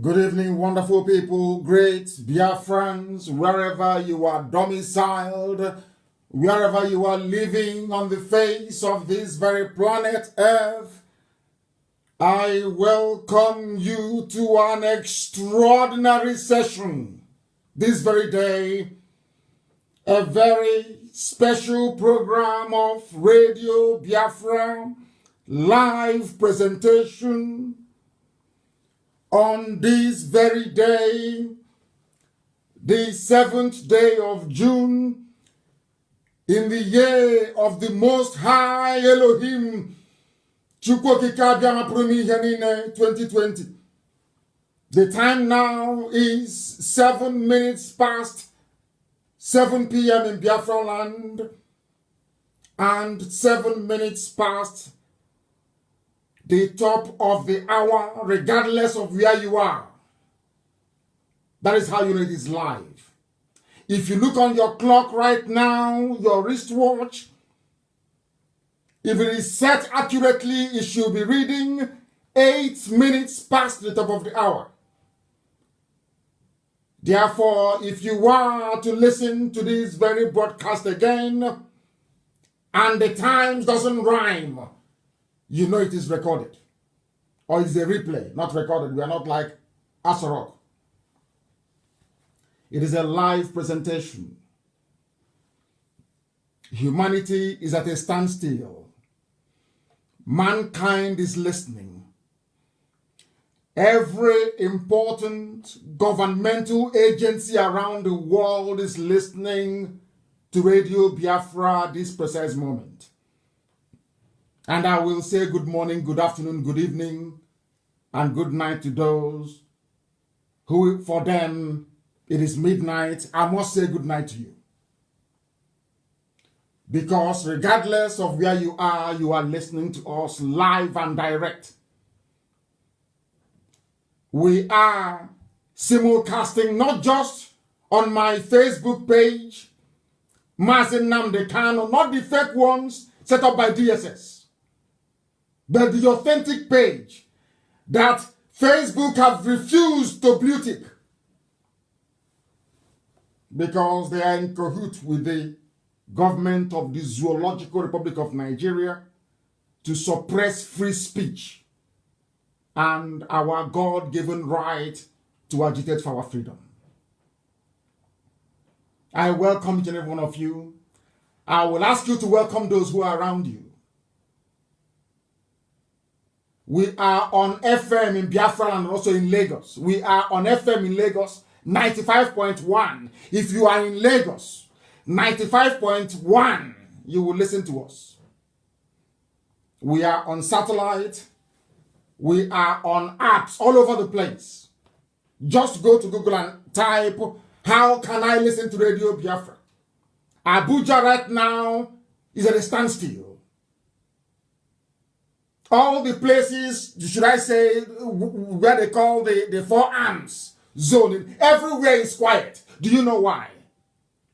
Good evening, wonderful people, great Biafrans, wherever you are domiciled, wherever you are living on the face of this very planet Earth. I welcome you to an extraordinary session this very day, a very special program of Radio Biafra, live presentation on this very day, the 7th day of June, in the year of the Most High Elohim, 2020. The time now is 7 minutes past 7 p.m. in Biafra land and 7 minutes past the top of the hour, regardless of where you are. That is how you know it is live. If you look on your clock right now, your wristwatch, if it is set accurately, it should be reading 8 minutes past the top of the hour. Therefore, if you are to listen to this very broadcast again, and the time doesn't rhyme, you know it is recorded. Or it's a replay, not recorded. We are not like Asarok. It is a live presentation. Humanity is at a standstill. Mankind is listening. Every important governmental agency around the world is listening to Radio Biafra this precise moment. And I will say good morning, good afternoon, good evening, and good night to those who, for them, it is midnight. I must say good night to you. Because regardless of where you are listening to us live and direct. We are simulcasting not just on my Facebook page, Nnamdi Kanu, not the fake ones set up by DSS. But the authentic page that Facebook have refused to blue tick because they are in cahoots with the government of the Zoological Republic of Nigeria to suppress free speech and our God-given right to agitate for our freedom. I welcome each and every one of you. I will ask you to welcome those who are around you. We are on FM in Biafra and also in Lagos. We are on FM in Lagos, 95.1. If you are in Lagos, 95.1, you will listen to us. We are on satellite. We are on apps all over the place. Just go to Google and type, how can I listen to Radio Biafra? Abuja right now is at a standstill. All the places, should I say, where they call the four arms zone, everywhere is quiet. Do you know why?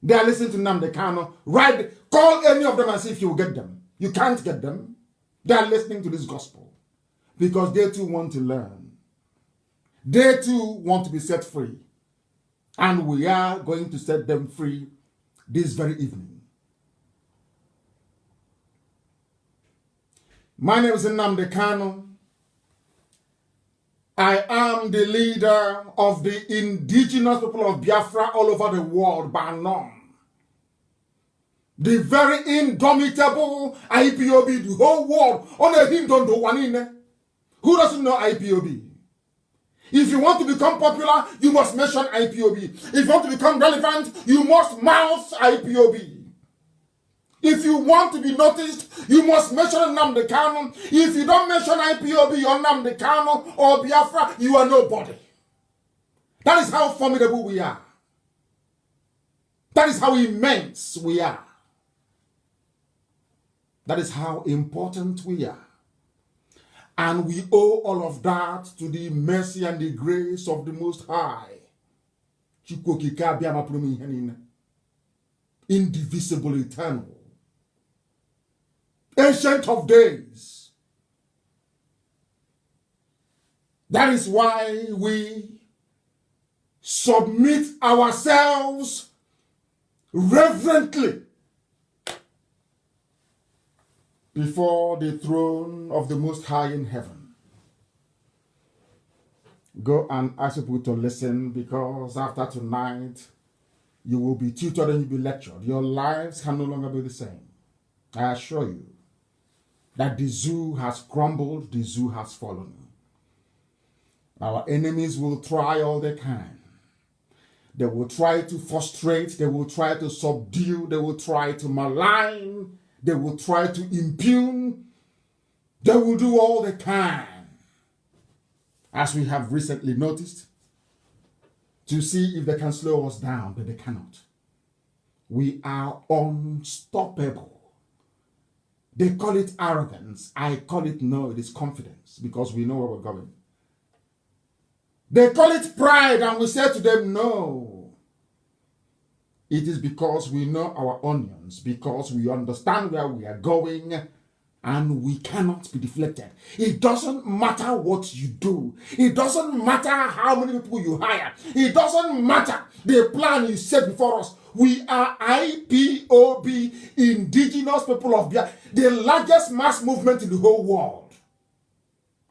They are listening to Nnamdi Kanu. Right? Call any of them and see if you will get them. You can't get them. They are listening to this gospel because they too want to learn. They too want to be set free. And we are going to set them free this very evening. My name is Nnamdi Kanu. I am the leader of the indigenous people of Biafra all over the world, by none. The very indomitable IPOB, the whole world. Who doesn't know IPOB? If you want to become popular, you must mention IPOB. If you want to become relevant, you must mouth IPOB. If you want to be noticed, you must mention Nnamdi Kanu. If you don't mention IPOB or Nnamdi Kanu or Biafra, you are nobody. That is how formidable we are. That is how immense we are. That is how important we are. And we owe all of that to the mercy and the grace of the Most High. Indivisible, eternal. Ancient of days. That is why we submit ourselves reverently before the throne of the Most High in heaven. Go and ask people to listen, because after tonight, you will be tutored and you'll be lectured. Your lives can no longer be the same. I assure you that the zoo has crumbled, the zoo has fallen. Our enemies will try all they can. They will try to frustrate, they will try to subdue, they will try to malign, they will try to impugn, they will do all they can, as we have recently noticed, to see if they can slow us down, but they cannot. We are unstoppable. They call it arrogance. I call it no, it is confidence, because we know where we're going. They call it pride, and we say to them, no. It is because we know our onions, because we understand where we are going, and we cannot be deflected. It doesn't matter what you do. It doesn't matter how many people you hire. It doesn't matter the plan you set before us. We are IPOB, Indigenous People of Biafra, the largest mass movement in the whole world.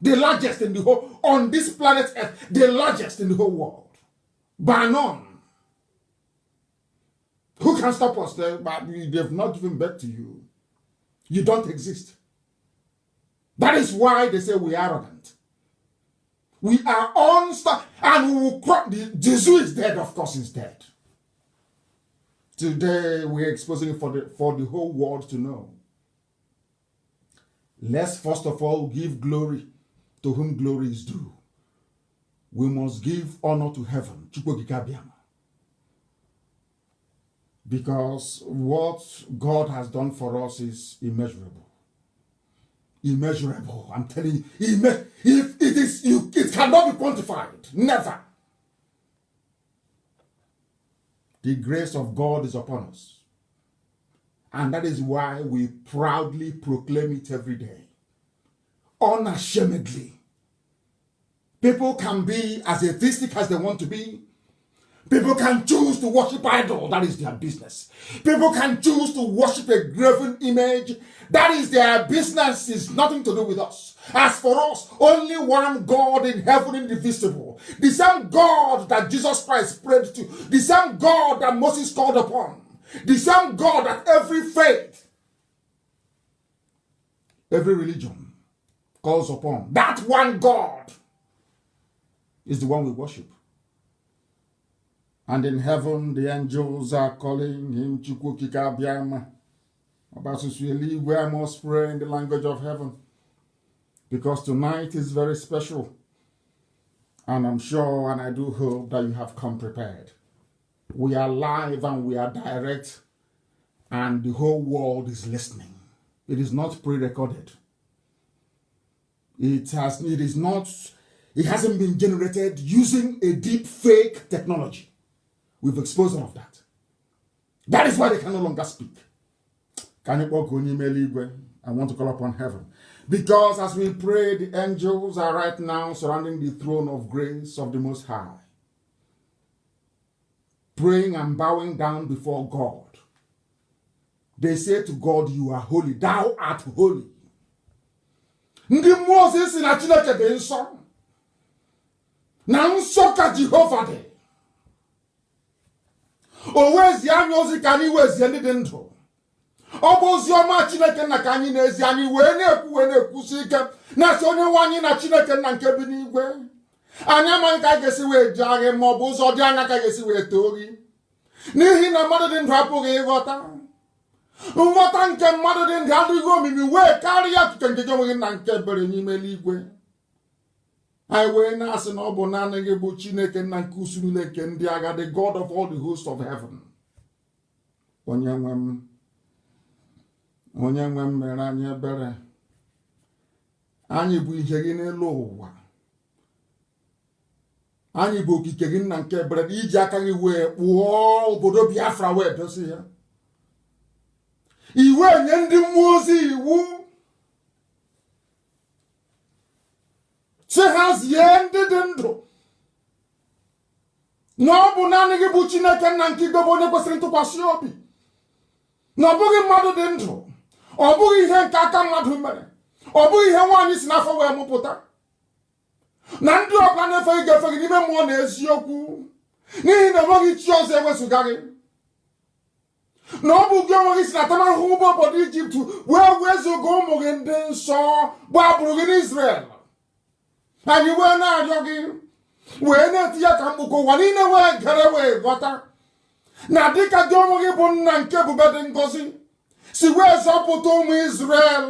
The largest in the whole, on this planet Earth, the largest in the whole world. By none. Who can stop us there? But they've not given birth to you. You don't exist. That is why they say we are arrogant. We are unstoppable, and we will cross. Jesus is dead, of course he's dead. Today we're exposing it for the whole world to know. Let's first of all give glory to whom glory is due. We must give honor to heaven, because what God has done for us is immeasurable. Immeasurable. I'm telling you, it cannot be quantified. Never. The grace of God is upon us. And that is why we proudly proclaim it every day. Unashamedly. People can be as atheistic as they want to be. People can choose to worship idol. That is their business. People can choose to worship a graven image. That is their business. It's nothing to do with us. As for us, only one God in heaven, indivisible. The same God that Jesus Christ prayed to. The same God that Moses called upon. The same God that every faith, every religion calls upon. That one God is the one we worship. And in heaven, the angels are calling him Chukwukika Biama. I must pray in the language of heaven, because tonight is very special. And I'm sure, and I do hope that you have come prepared. We are live and we are direct, and the whole world is listening. It is not pre-recorded. It hasn't been generated using a deep fake technology. We've exposed all of that. That is why they can no longer speak. I want to call upon heaven. Because as we pray, the angels are right now surrounding the throne of grace of the Most High. Praying and bowing down before God. They say to God, you are holy. Thou art holy. Ndị Moses in a Chineke dị nsọ. Na nsọ ka Jehova dị. O wezi anyị ozi ka anyị wezie ndị dị ndụ. Ọ bụ ozi ọma Chineke nna ka anyị na-ezi anyị wee na-ekwusi ike na-asị onye nwe anyị na Chineke nna nke bi n'igwe. Anyị amaghị ka anyị ga-esi wee jee agha, ma ọ bụ ụzọ dị anya ka anyị ga-esi wee too gị. N'ihi na mmadụ dị ndụ apụghị ịghọta. Nghọta nke mmadụ dị ndụ adịghị omimi wee karịa akụkọ nke gị onwe gị na nke ebere n'ime eluigwe. Anyị wee na-asị na ọ bụ naanị gị bụ Chineke nna nke usu niile nke ndị agha, the God of all the hosts of heaven. Onye nwe m mere anyị ebere. Anyị bụ ihe gị n'elu ụwa. Anyị bụ okike gị nna nke ebere, iji aka gị wee kpụọ obodo Biafra wee dozie ya. Iwe nye ndị mmụọ ozi iwu si ha zie ndị No bụ naanị gị bụ Chineke nna nke igwe bụ onye kwesịrị ntụkwasị obi. Na ọ bụghị mmadụ dị ndụ, ọ bụghị ihe nke aka mmadụ mere, ọ bụghị ihe nwaanyị si n'afọ wee mụpụta. Na ndị ọbụla na-efe gị ga-efe gị n'ime mmụọ na eziokwu, n'ihi na enweghị chi ọzọ ewezụga gị. Na ọ bụ gị onwe gị si na atamahụhụ bụ obodo Ijipt wee wezụga ụmụ gị ndị nsọ bụ agbụrụ gị n'Izrel. Anyị wee na-arịọ gị, wee na-eti ya ka mkpụkọ ụwa niile wee gere wee ghọta na dịka gị onwe gị bụ nna nke ebube dị ngọzi si wee zọpụta ụmụ Izrel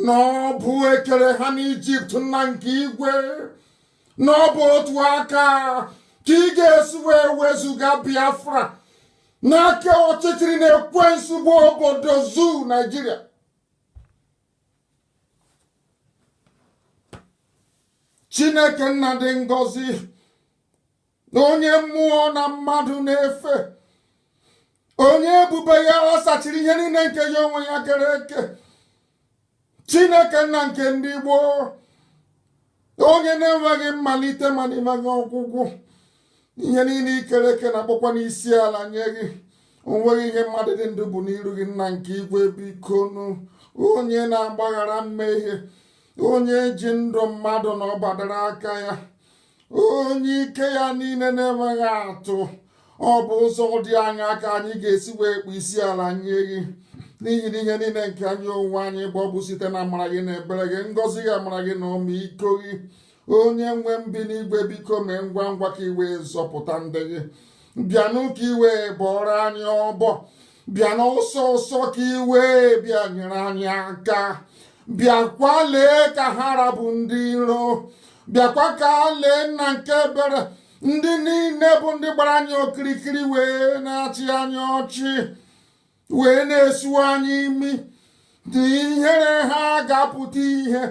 na ọ bụ ekere ha n'Ijipt nna nke igwe, na ọ bụ otu aka ka ị ga-esi wee wezụga Biafra n'aka ọchịchịrị na-ekwensu bụ obodo Zoo Nigeria. Chineke nna dị ngọzi, onye mmụọ na mmadụ na-efe, onye ebube ya sachiri ihe niile nke ya onwe ya kere eke, Chineke nna nke ndị gboo, onye na-enweghị mmalite ma n'enweghị ọgwụgwụ, ihe niile ikere eke na-akpọkwa n'isi ala nye gị. Onweghị ihe mmadụ dị ndụ bụ n'iru gị nna nke igwe, bikonu, onye na-agbaghara mmehie, onye ji ndụ mmadụ na ọbadara aka ya, onye ike ya niile na-enweghị atụ. Ọ bụ ụzọ dị anya ka anyị ga-esi wee kpụ isi ala nye gị, n'ihi na ihe niile nke anyị onwe anyị bụ ọ bụ site na amara gị na ebere gị, ngọzi gị, amara gị na ọmịiko gị. Onye nwe mbi n'igwe, biko mee ngwa ngwa ka iwe zọpụta ndị gị. Bịanụ ka iwe bọrọ anyị ọbọ, bịa n'ọsọ ọsọ ka iwe bịa nyere anyị aka. Bịakwa lee ka ha rabụ ndị iro, bịakwa ka lee nna nke ebere ndị niile bụ ndị gbara anyị okirikiri wee na-achị anyị ọchị, wee na-esu anyị imi. Dị ihere ha ga-apụta ihe,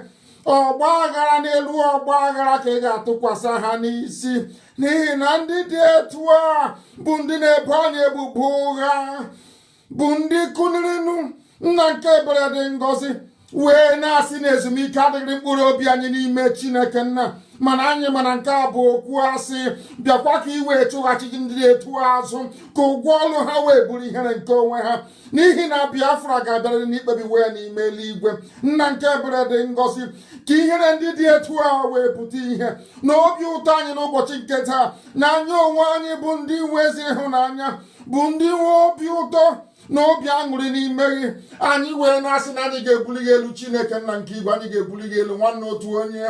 ọgba aghara n'elu ọgba aghara ka ị ga-atụkwasị ha n'isi, n'ihi na ndị dị etu a bụ ndị na-ebo anyị ebubo ụgha, bụ ndị kụnirinu nna nke ebere dị ngọzi, wee na-asị na ezumike adịghị mkpụrụ obi anyị n'ime Chineke nna. Mana anyị mana nke a bụ okwu asị. Bịakwa ka i wee chụghachi ndị etu azụ, ka ụgwọ ọlụ ha wee buru ihere nke onwe ha, n'ihi na Biafra ga-abịarịrị n'ikpebi wee n'ime eluigwe. Nna nke ebere dị ngọzi, ka ihere ndị dị etu a wee pụta ihe na obi ụtọ anyị n'ụbọchị nke taa, na anyị onwe anyị bụ ndị nwe ezi ịhụnanya, bụ ndị nwe obi ụtọ na obi aṅụrị n'ime gị. Anyị wee na-asị na anyị ga-ebuli gị elu Chineke nna nke igwe, anyị ga-ebuli gị elu nwanne otu onye,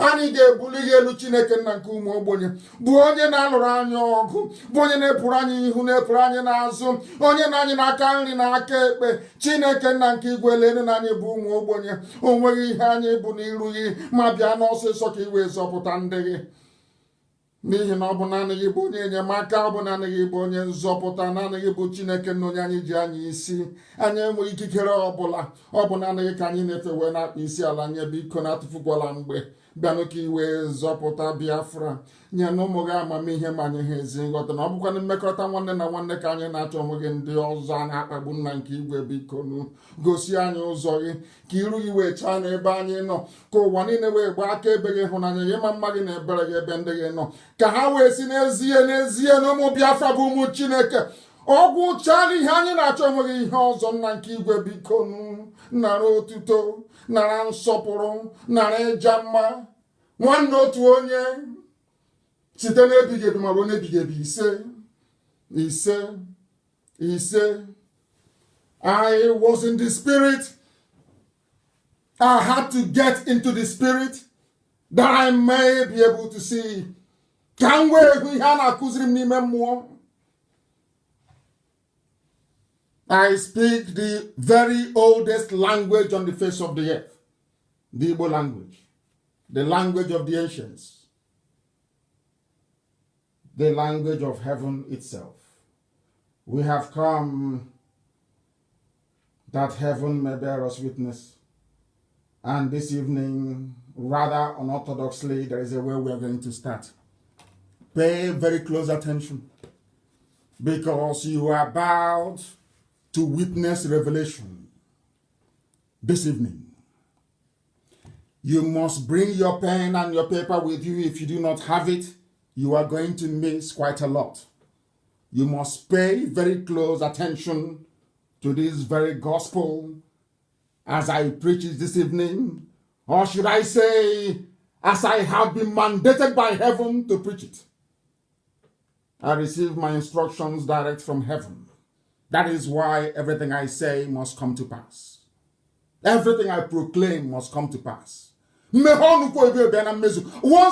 anyị ga-ebuli gị elu Chineke nna nke ụmụ ogbenye, bụ onye na-alụrụ anyị ọgụ, bụ onye na-epụrụ anyị ihu, na-epụrụ anyị n'azụ, onye na anyị n'aka nri na aka ekpe. Chineke nna nke igwe, lenu na anyị bụ ụmụ ogbenye, o nweghị ihe anyị bụ n'iru gị, ma bịa n'ọsịsọ ka i wee zọpụta ndị gị. N'ihi na ọ bụ naanị gị bụ onye enyemaka, ọ bụ naanị gị bụ onye nzọpụta, naanị gị bụ Chineke na onye anyị ji anyị isi. Anyị enweghị ikikere ọbụla, ọ bụ naanị gị ka anyị na-efe wee na-akpa isi ala nye. Biko na-atụfukwala mgbe, bịanụ ka iwe zọpụta Biafra, nye na ụmụ gị amamihe ma nye ha ezi nghọta, na ọ bụkwana mmekọrịta nwanne na nwanne ka anyị na-achọ. Onweghị ndị ọzọ a na-akpagbu nna nke igwe, biko gosi anyị ụzọ gị, ka iru gị wee chaa n'ebe anyị nọ, ka ụwa niile wee gbaa aka ebe gị hụnanya gị, ma mma gị na ebere gị ebe ndị gị nọ, ka ha wee si n'ezie n'ezie na ụmụ Biafra bụ ụmụ Chineke. Ọgwụ chala ihe anyị na-achọ, onweghị ihe ọzọ nna nke igwe, biko nara otuto, nara nsọpụrụ, nara ịja mma, nwanne otu onye, site n'ebighị ebi ma ruo n'ebighị ebi. Ise ise ise. I was in the spirit. I had to get into the spirit that I may be able to see. Ka m wee hụ ihe a na-akụziri m n'ime mmụọ. I speak the very oldest language on the face of the earth, the Igbo language, the language of the ancients, the language of heaven itself. We have come that heaven may bear us witness. And this evening, rather unorthodoxly, there is a way we are going to start. Pay very close attention, because you are about to witness revelation this evening. You must bring your pen and your paper with you. If you do not have it, you are going to miss quite a lot. You must pay very close attention to this very gospel as I preach it this evening, or should I say, as I have been mandated by heaven to preach it. I receive my instructions direct from heaven. That is why everything I say must come to pass. Everything I proclaim must come to pass. Once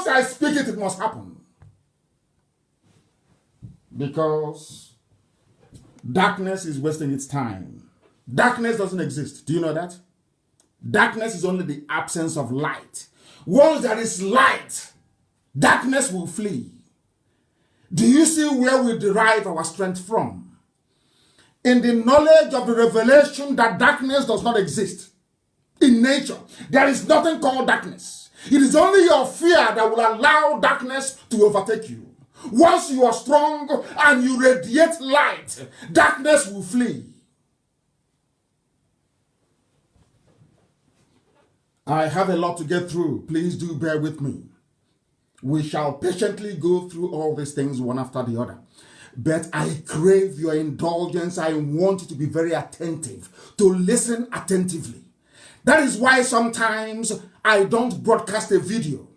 I speak it, it must happen. Because darkness is wasting its time. Darkness doesn't exist. Do you know that? Darkness is only the absence of light. Once there is light, darkness will flee. Do you see where we derive our strength from? In the knowledge of the revelation that darkness does not exist. In nature, there is nothing called darkness. It is only your fear that will allow darkness to overtake you. Once you are strong and you radiate light, darkness will flee. I have a lot to get through. Please do bear with me. We shall patiently go through all these things one after the other. But I crave your indulgence. I want you to be very attentive, to listen attentively. That is why sometimes I don't broadcast a video.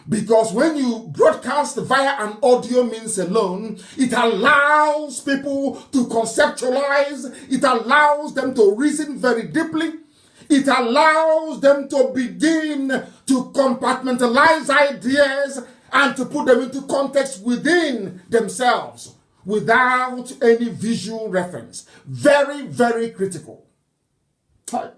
Because when you broadcast via an audio means alone, it allows people to conceptualize, it allows them to reason very deeply, it allows them to begin to compartmentalize ideas and to put them into context within themselves without any visual reference. Very, very critical. My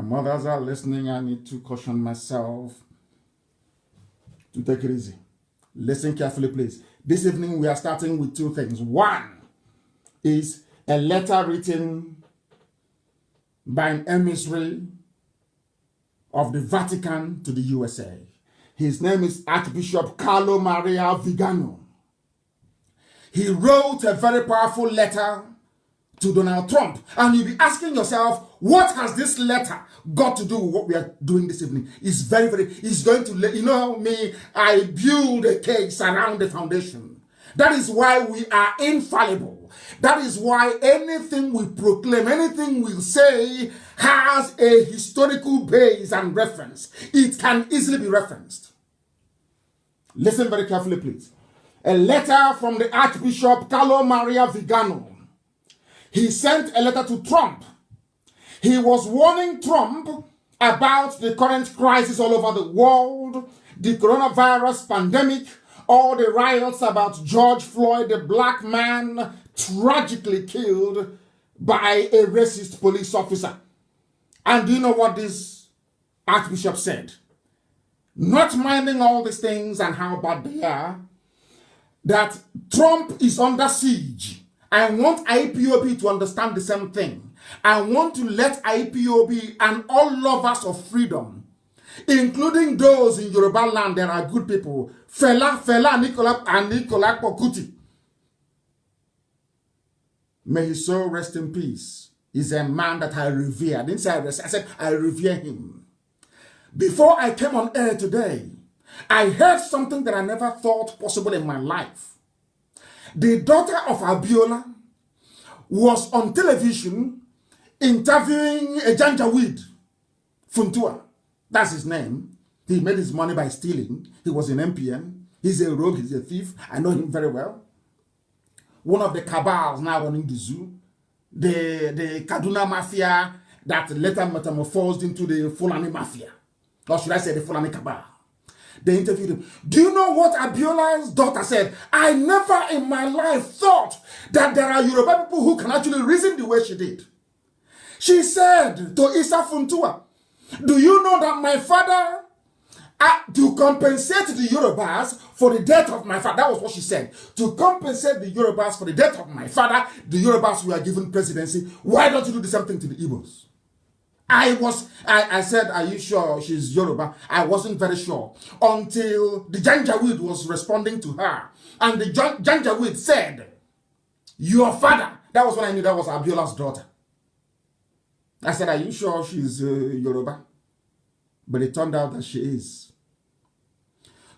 mothers are listening. I need to caution myself to take it easy. Listen carefully, please. This evening we are starting with two things. One is a letter written by an emissary of the Vatican to the USA. His name is Archbishop Carlo Maria Vigano. He wrote a very powerful letter to Donald Trump. And you'll be asking yourself, what has this letter got to do with what we are doing this evening? It's it's going to let, you know me, I build a case around the foundation. That is why we are infallible. That is why anything we proclaim, anything we say has a historical base and reference. It can easily be referenced. Listen very carefully, please. A letter from the Archbishop Carlo Maria Vigano. He sent a letter to Trump. He was warning Trump about the current crisis all over the world, the coronavirus pandemic, all the riots about George Floyd, the black man tragically killed by a racist police officer. And do you know what this Archbishop said? Not minding all these things and how bad they are, that Trump is under siege. I want IPOB to understand the same thing. I want to let IPOB and all lovers of freedom, including those in Yoruba land, there are good people. Fela Nicola Kuti. May his soul rest in peace. He's a man that I revere. I didn't say I rest, I said I revere him. Before I came on air today, I heard something that I never thought possible in my life. The daughter of Abiola was on television interviewing a Janjaweed, Funtua. That's his name. He made his money by stealing. He was in MPN. He's a rogue, he's a thief. I know him very well. One of the cabals now running the zoo. The Kaduna Mafia that later metamorphosed into the Fulani Mafia. Or should I say the Fulani Cabal. They interviewed him. Do you know what Abiola's daughter said? I never in my life thought that there are Yoruba people who can actually reason the way she did. She said to Issa Funtua, do you know that my father, to compensate the Yorubas for the death of my father, that was what she said. To compensate the Yorubas for the death of my father, the Yorubas were given presidency. Why don't you do the same thing to the Igbos? I said, are you sure she's Yoruba? I wasn't very sure until the Janjaweed was responding to her. And the Janjaweed said, your father. That was when I knew that was Abiola's daughter. I said, are you sure she's Yoruba? But it turned out that she is.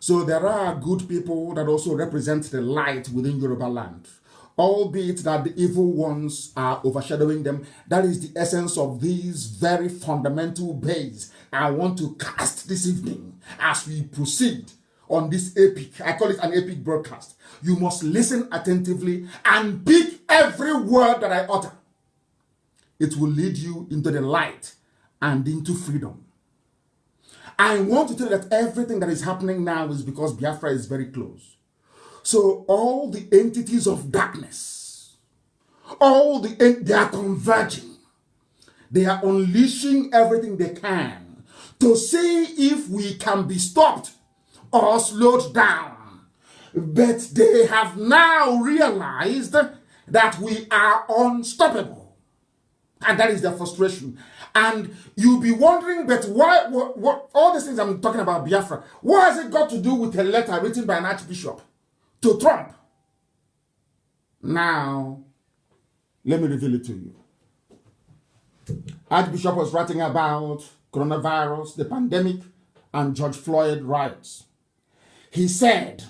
So there are good people that also represent the light within Yoruba land. Albeit that the evil ones are overshadowing them. That is the essence of these very fundamental bays I want to cast this evening as we proceed on this epic, I call it an epic broadcast. You must listen attentively and pick every word that I utter. It will lead you into the light and into freedom. I want to tell you that everything that is happening now is because Biafra is very close. So all the entities of darkness, they are converging. They are unleashing everything they can to see if we can be stopped or slowed down. But they have now realized that we are unstoppable. And that is their frustration. And you'll be wondering, but why, what all these things I'm talking about Biafra, what has it got to do with a letter written by an archbishop to Trump? Now, let me reveal it to you. Archbishop was writing about coronavirus, the pandemic, and George Floyd riots. He said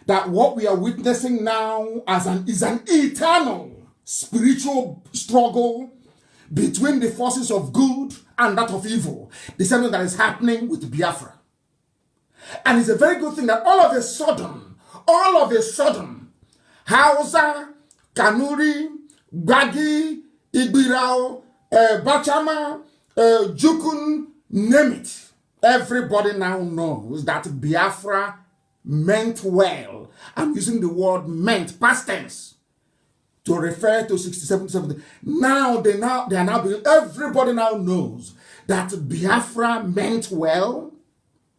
that what we are witnessing now is an eternal spiritual struggle between the forces of good and that of evil. The same thing that is happening with Biafra. And it's a very good thing that all of a sudden, Hausa, Kanuri, Gbagi, Igbirao, Bachama, Jukun, name it. Everybody now knows that Biafra meant well. I'm using the word meant, past tense, to refer to 67, 70. Now they are now everybody now knows that Biafra meant well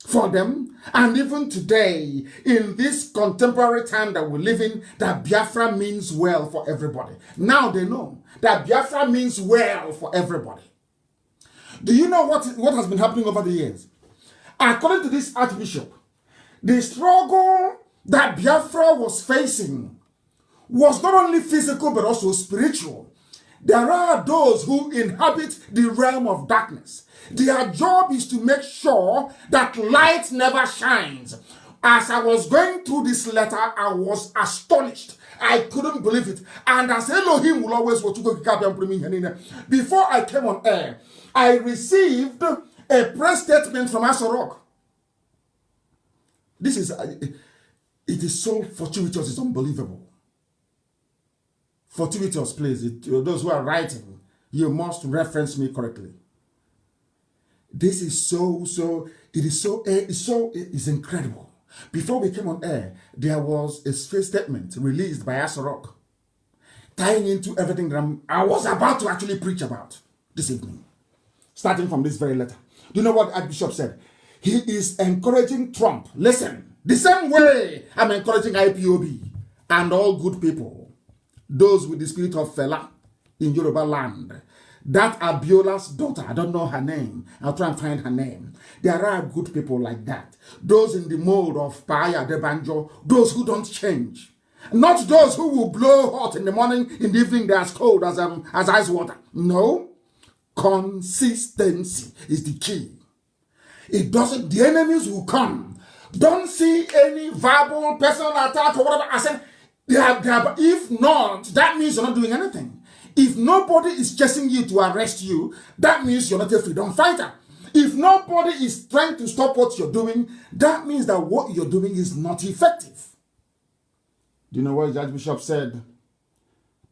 for them. And even today, in this contemporary time that we live in, that Biafra means well for everybody. Now they know that Biafra means well for everybody. Do you know what has been happening over the years? According to this archbishop, the struggle that Biafra was facing was not only physical but also spiritual. There are those who inhabit the realm of darkness. Their job is to make sure that light never shines. As I was going through this letter, I was astonished. I couldn't believe it. And as Elohim will always want to go before I came on air, I received a press statement from Asorok. This is, it is so fortuitous, it's unbelievable. Fortuitous, please. Those who are writing, you must reference me correctly. This is it's incredible. Before we came on air, there was a statement released by Asorok tying into everything that I was about to actually preach about this evening, starting from this very letter. Do you know what Archbishop said? He is encouraging Trump. Listen, the same way I'm encouraging IPOB and all good people, those with the spirit of Fela in Yoruba land. That Abiola's daughter, I don't know her name. I'll try and find her name. There are good people like that. Those in the mold of Paya Debanjo, those who don't change. Not those who will blow hot in the morning, in the evening they're as cold as ice water. No. Consistency is the key. It doesn't, the enemies will come. Don't see any verbal personal attack or whatever. I said, if not, that means you're not doing anything. If nobody is chasing you to arrest you, that means you're not a freedom fighter. If nobody is trying to stop what you're doing, that means that what you're doing is not effective. Do you know what the Archbishop said?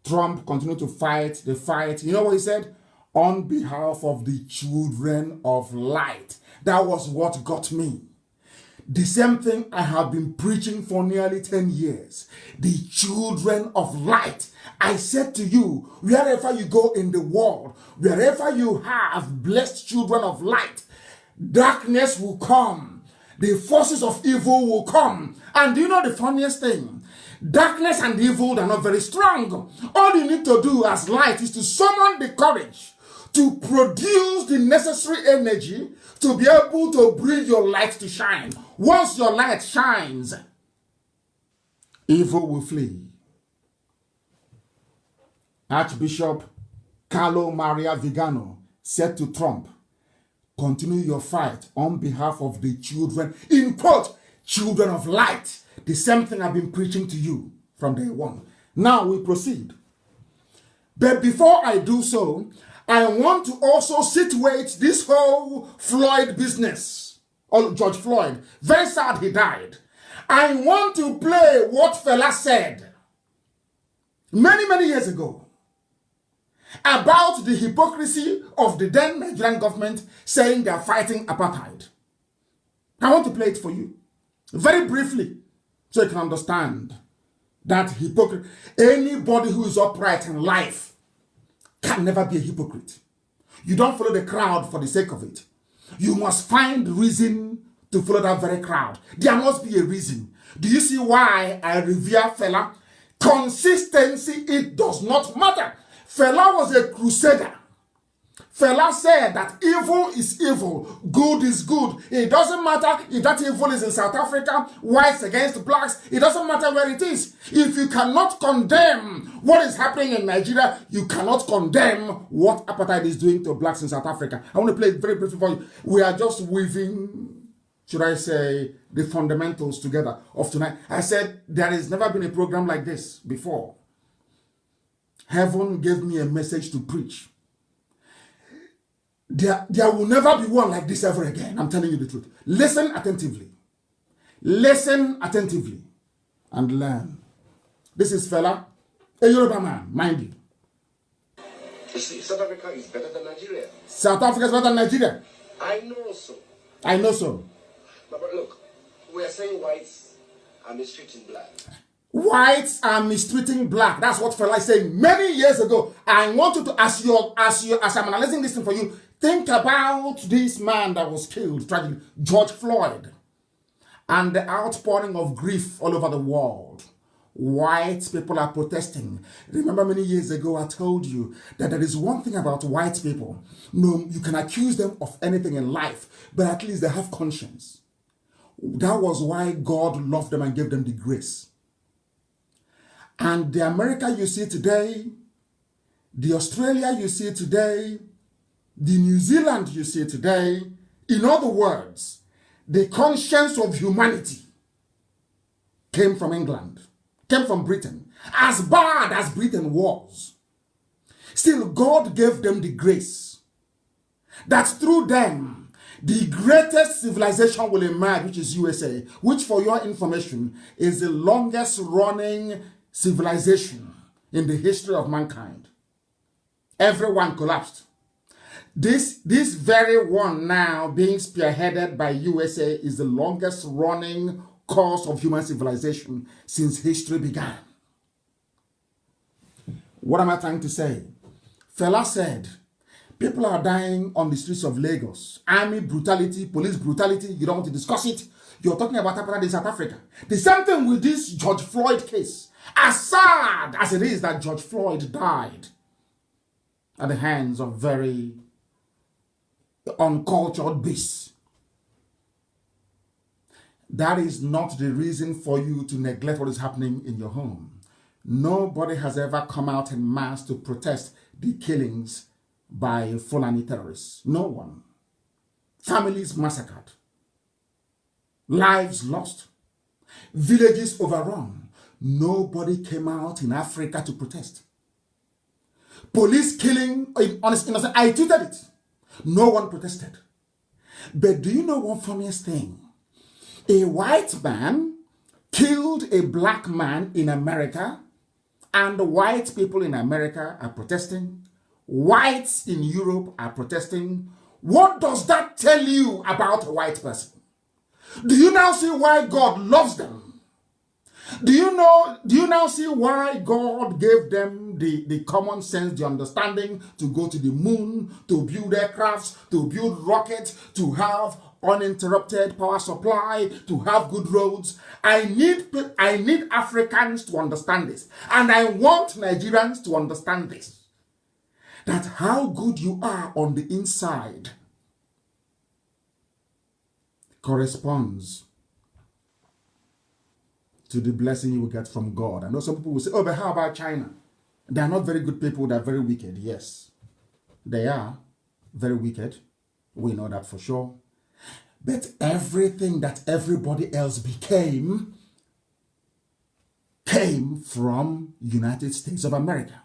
Trump continued to fight the fight. You know what he said? On behalf of the children of light. That was what got me. The same thing I have been preaching for nearly 10 years. The children of light. I said to you, wherever you go in the world, wherever you have blessed children of light, darkness will come. The forces of evil will come. And do you know the funniest thing? Darkness and evil are not very strong. All you need to do as light is to summon the courage to produce the necessary energy to be able to bring your light to shine. Once your light shines, evil will flee. Archbishop Carlo Maria Vigano said to Trump, continue your fight on behalf of the children, in quote, children of light. The same thing I've been preaching to you from day one. Now we proceed. But before I do so, I want to also situate this whole Floyd business. Oh, George Floyd. Very sad he died. I want to play what Fela said many years ago about the hypocrisy of the then Nigerian government saying they are fighting apartheid. I want to play it for you very briefly so you can understand that hypocrisy. Anybody who is upright in life can never be a hypocrite. You don't follow the crowd for the sake of it. You must find reason to follow that very crowd. There must be a reason. Do you see why I revere Fela? Consistency, it does not matter. Fela was a crusader. Fela said that evil is evil, good is good. It doesn't matter if that evil is in South Africa, whites against blacks. It doesn't matter where it is. If you cannot condemn what is happening in Nigeria, you cannot condemn what apartheid is doing to blacks in South Africa. I want to play it very briefly for you. We are just weaving, should I say, the fundamentals together of tonight. I said there has never been a program like this before. Heaven gave me a message to preach. There will never be one like this ever again. I'm telling you the truth. Listen attentively. Listen attentively and learn. This is Fela, a Yoruba man, mind you. You see, South Africa is better than Nigeria. South Africa is better than Nigeria. I know so. I know so. But look, we are saying whites are mistreating black. Whites are mistreating black. That's what Fela is saying many years ago. I want you to, as I'm analyzing this thing for you, think about this man that was killed tragically, George Floyd, and the outpouring of grief all over the world. White people are protesting. Remember many years ago I told you that there is one thing about white people. No, you can accuse them of anything in life, but at least they have conscience. That was why God loved them and gave them the grace. And the America you see today, the Australia you see today, the New Zealand you see today, in other words, the conscience of humanity came from England, came from Britain. As bad as Britain was, still God gave them the grace that through them, the greatest civilization will emerge, which is USA, which for your information is the longest running civilization in the history of mankind. Everyone collapsed. This very one now being spearheaded by USA is the longest running course of human civilization since history began. What am I trying to say? Fela said, people are dying on the streets of Lagos. Army brutality, police brutality, you don't want to discuss it. You're talking about apartheid in South Africa. The same thing with this George Floyd case. As sad as it is that George Floyd died at the hands of very uncultured beasts, that is not the reason for you to neglect what is happening in your home. Nobody has ever come out en masse to protest the killings by Fulani terrorists. No one. Families massacred. Lives lost. Villages overrun. Nobody came out in Africa to protest. Police killing innocent. I tweeted it. No one protested. But do you know one funniest thing? A white man killed a black man in America, and the white people in America are protesting. Whites in Europe are protesting. What does that tell you about a white person? Do you now see why God loves them? Do you now see why God gave them the common sense, the understanding to go to the moon, to build aircrafts, to build rockets, to have uninterrupted power supply, to have good roads? I need Africans to understand this. And I want Nigerians to understand this. That how good you are on the inside corresponds to the blessing you will get from God. I know some people will say, oh, but how about China? They are not very good people, they're very wicked. Yes, they are very wicked. We know that for sure. But everything that everybody else became came from United States of America.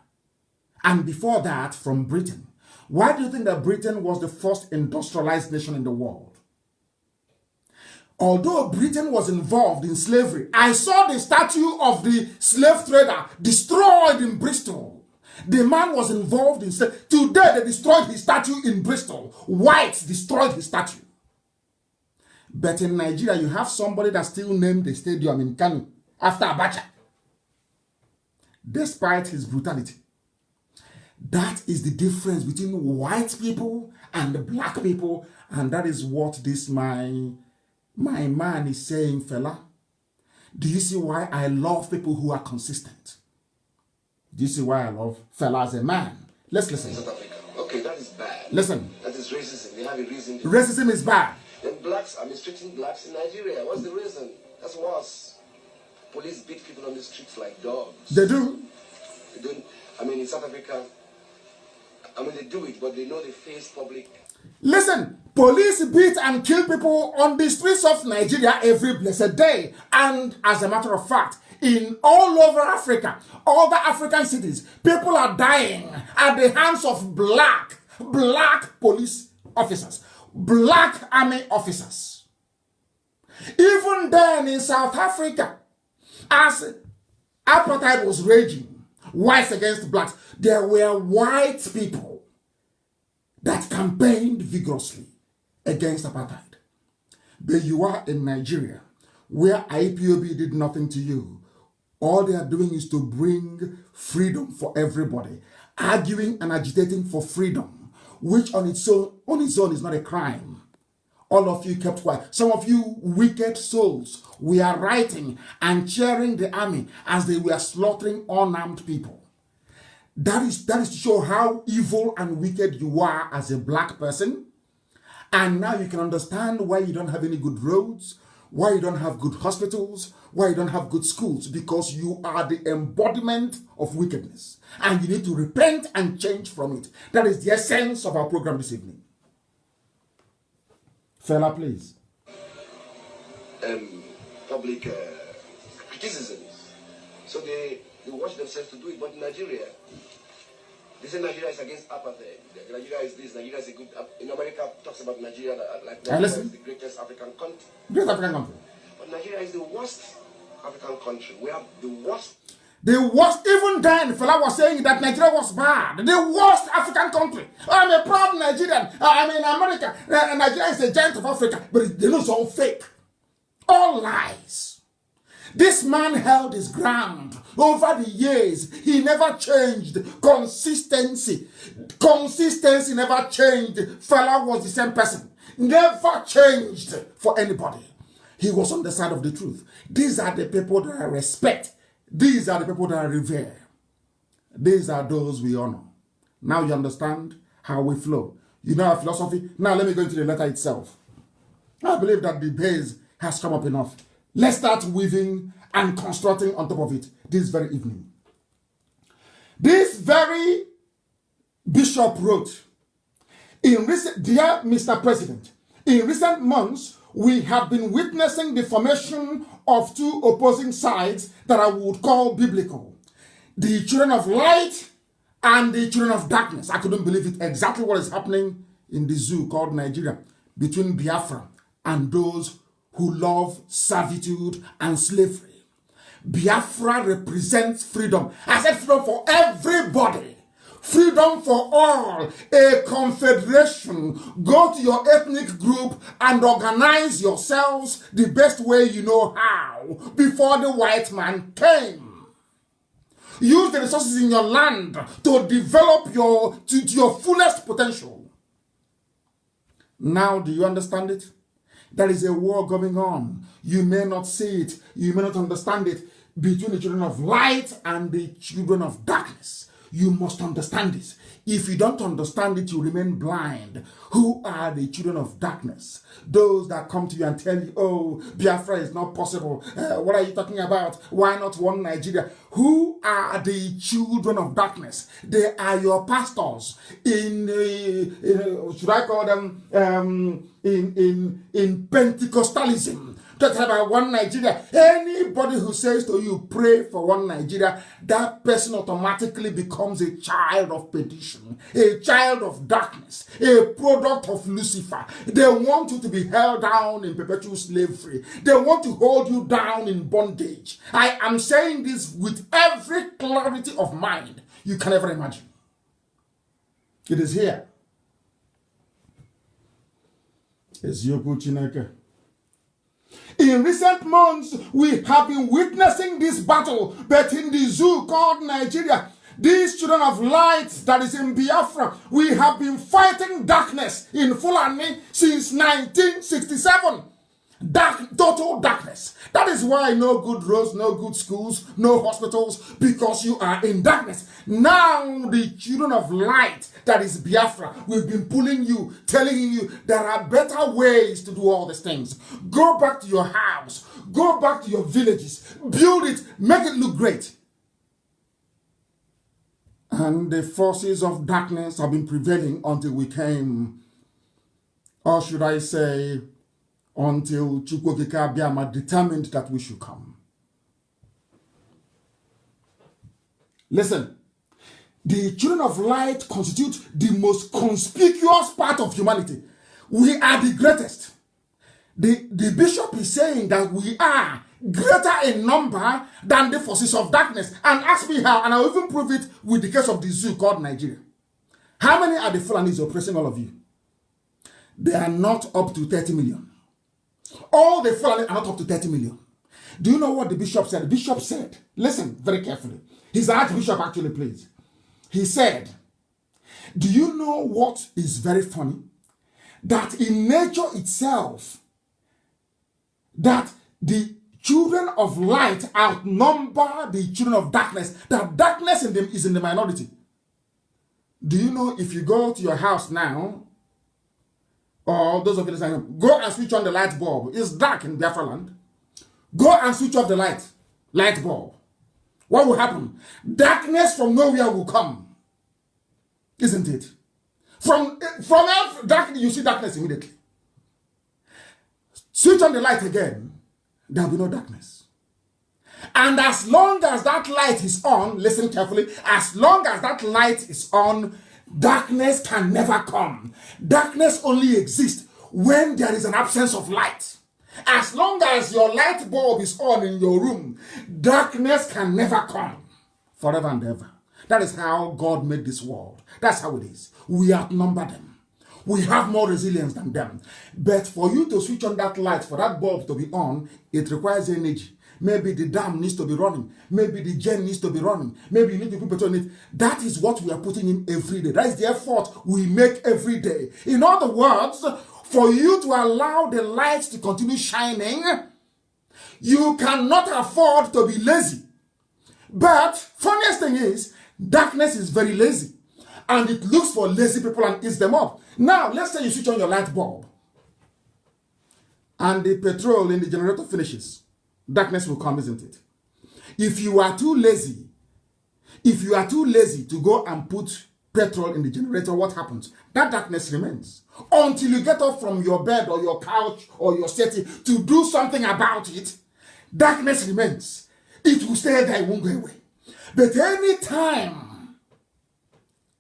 And before that, from Britain. Why do you think that Britain was the first industrialized nation in the world? Although Britain was involved in slavery, I saw the statue of the slave trader destroyed in Bristol. The man was involved in slavery. Today, they destroyed his statue in Bristol. Whites destroyed his statue. But in Nigeria, you have somebody that still named the stadium in Kanu after Abacha, despite his brutality. That is the difference between white people and the black people, and that is what this my man is saying, fella. Do you see why I love people who are consistent? Do you see why I love fella as a man? Let's listen. South Africa. Okay, that is bad. Listen. That is racism. They have a reason. Racism is bad. Then blacks are mistreating blacks in Nigeria. What's the reason? That's worse. Police beat people on the streets like dogs. They do. They don't. I mean, in South Africa, I mean, they do it, but they know they face public. Listen, police beat and kill people on the streets of Nigeria every blessed day. And as a matter of fact, in all over Africa, all the African cities, people are dying at the hands of black police officers, black army officers. Even then in South Africa, as apartheid was raging, whites against blacks, there were white people that campaigned vigorously against apartheid. But you are in Nigeria, where IPOB did nothing to you. All they are doing is to bring freedom for everybody, arguing and agitating for freedom, which on its own is not a crime. All of you kept quiet. Some of you wicked souls, we are writing and cheering the army as they were slaughtering unarmed people. That is to show how evil and wicked you are as a black person. And now you can understand why you don't have any good roads, why you don't have good hospitals, why you don't have good schools, because you are the embodiment of wickedness. And you need to repent and change from it. That is the essence of our program this evening. Fella, please. Public criticisms. So they watch themselves to do it. But in Nigeria, they say Nigeria is against apartheid. Nigeria is this, Nigeria is a good... In America, talks about Nigeria like Nigeria is the greatest African country. Great African country. But Nigeria is the worst African country. We have the worst. The worst, even then, fella was saying that Nigeria was bad. The worst African country. I'm a proud Nigerian. I'm in America. Nigeria is the giant of Africa. But they know it's all fake. All lies. This man held his ground over the years. He never changed. Consistency never changed. Fella was the same person. Never changed for anybody. He was on the side of the truth. These are the people that I respect. These are the people that I revere. These are those we honor. Now you understand how we flow. You know our philosophy. Now let me go into the letter itself. I believe that the base has come up enough. Let's start weaving and constructing on top of it this very evening. This very bishop wrote, dear Mr. President, in recent months, we have been witnessing the formation of two opposing sides that I would call biblical. The children of light and the children of darkness. I couldn't believe it. Exactly what is happening in the zoo called Nigeria between Biafra and those who love servitude and slavery. Biafra represents freedom. I said freedom for everybody. Freedom for all. A confederation. Go to your ethnic group and organize yourselves the best way you know how before the white man came. Use the resources in your land to develop to your fullest potential. Now, do you understand it? There is a war going on. You may not see it. You may not understand it between the children of light and the children of darkness. You must understand this. If you don't understand it, you remain blind. Who are the children of darkness? Those that come to you and tell you, oh, Biafra is not possible. What are you talking about? Why not one Nigeria? Who are the children of darkness? They are your pastors should I call them in Pentecostalism. Talk about one Nigeria. Anybody who says to you, pray for one Nigeria, that person automatically becomes a child of perdition, a child of darkness, a product of Lucifer. They want you to be held down in perpetual slavery. They want to hold you down in bondage. I am saying this with every clarity of mind you can ever imagine. It is here. Eziokwu Chineke. In recent months, we have been witnessing this battle, but in the zoo called Nigeria, these children of light that is in Biafra, we have been fighting darkness in Fulani since 1967. Total darkness. That is why no good roads, no good schools, no hospitals, because you are in darkness. Now the children of light, that is Biafra, we've been pulling you, telling you there are better ways to do all these things. Go back to your house, go back to your villages, build it, make it look great. And the forces of darkness have been prevailing until we came, or should I say, until Chukwokika Abiyama determined that we should come. Listen, the children of light constitute the most conspicuous part of humanity. We are the greatest. The bishop is saying that we are greater in number than the forces of darkness. And ask me how, and I'll even prove it with the case of the zoo called Nigeria. How many are the Fulanis oppressing all of you? They are not up to 30 million. All the Fulani are not up to 30 million. Do you know what the bishop said? The bishop said, listen very carefully. He's the archbishop actually, please. He said, do you know what is very funny? That in nature itself, that the children of light outnumber the children of darkness. That darkness in them is in the minority. Do you know if you go to your house now, or those of you listening, go and switch on the light bulb. It's dark in Biafra land. Go and switch off the light bulb. What will happen? Darkness from nowhere will come. Isn't it? From darkness, you see darkness immediately. Switch on the light again, there will be no darkness. And as long as that light is on, listen carefully, as long as that light is on, darkness can never come. Darkness only exists when there is an absence of light. As long as your light bulb is on in your room, darkness can never come. Forever and ever. That is how God made this world. That's how it is. We outnumber them. We have more resilience than them. But for you to switch on that light, for that bulb to be on, it requires energy. Maybe the dam needs to be running. Maybe the gen needs to be running. Maybe you need to put petrol in it. That is what we are putting in every day. That is the effort we make every day. In other words, for you to allow the light to continue shining, you cannot afford to be lazy. But funniest thing is, darkness is very lazy. And it looks for lazy people and eats them up. Now, let's say you switch on your light bulb. And the petrol in the generator finishes. Darkness will come, isn't it? If you are too lazy to go and put petrol in the generator, what happens? That darkness remains. Until you get up from your bed or your couch or your settee to do something about it, darkness remains. It will stay there, it won't go away. But any time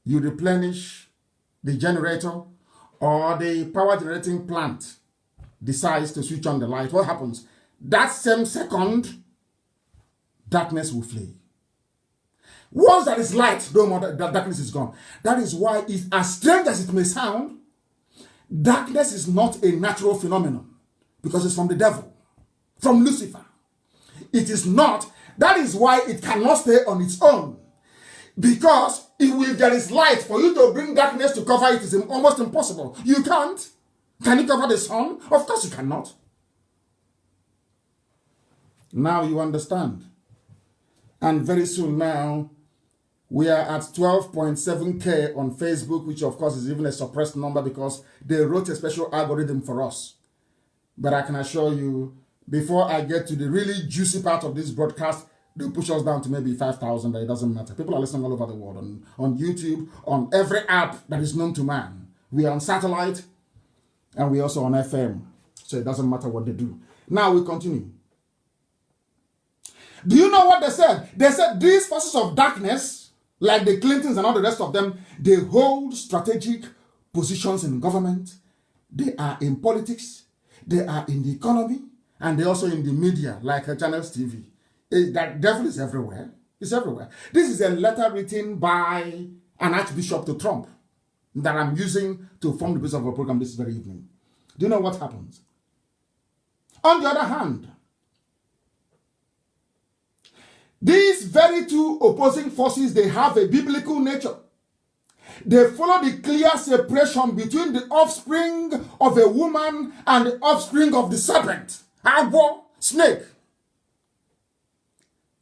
you replenish the generator or the power generating plant decides to switch on the light, what happens? That same second, darkness will flee. Once there is light, no more, that darkness is gone. That is why, as strange as it may sound, darkness is not a natural phenomenon because it's from the devil, from Lucifer. It is not. That is why it cannot stay on its own. Because if there is light, for you to bring darkness to cover it is almost impossible. You can't. Can you cover the sun? Of course you cannot. Now you understand. And very soon now, We are at 12.7K on Facebook, which of course is even a suppressed number because they wrote a special algorithm for us. But I can assure you, before I get to the really juicy part of this broadcast, they'll push us down to maybe 5,000, but it doesn't matter. People are listening all over the world, on YouTube, on every app that is known to man. We are on satellite, and we're also on FM. So it doesn't matter what they do. Now we continue. Do you know what they said? They said these forces of darkness, like the Clintons and all the rest of them, they hold strategic positions in government. They are in politics. They are in the economy. And they're also in the media, like Channels TV. That devil is everywhere. It's everywhere. This is a letter written by an archbishop to Trump that I'm using to form the basis of our program this very evening. Do you know what happens? On the other hand, these very two opposing forces, they have a biblical nature. They follow the clear separation between the offspring of a woman and the offspring of the serpent. Agwo, snake.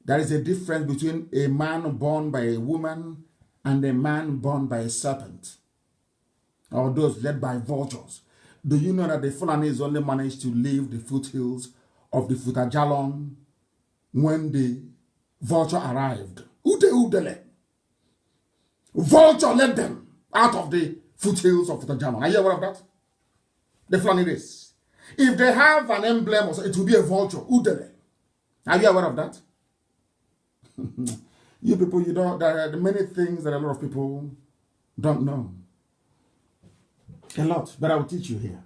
There is a difference between a man born by a woman and a man born by a serpent, or those led by vultures. Do you know that the Fulanis only managed to leave the foothills of the Futajalon when the vulture arrived? Udele. Vulture led them out of the foothills of Futajalon. Are you aware of that? The Fulani race. If they have an emblem, it will be a vulture. Udele. Are you aware of that? You people, you don't. There are many things that a lot of people don't know. A lot, but I will teach you here.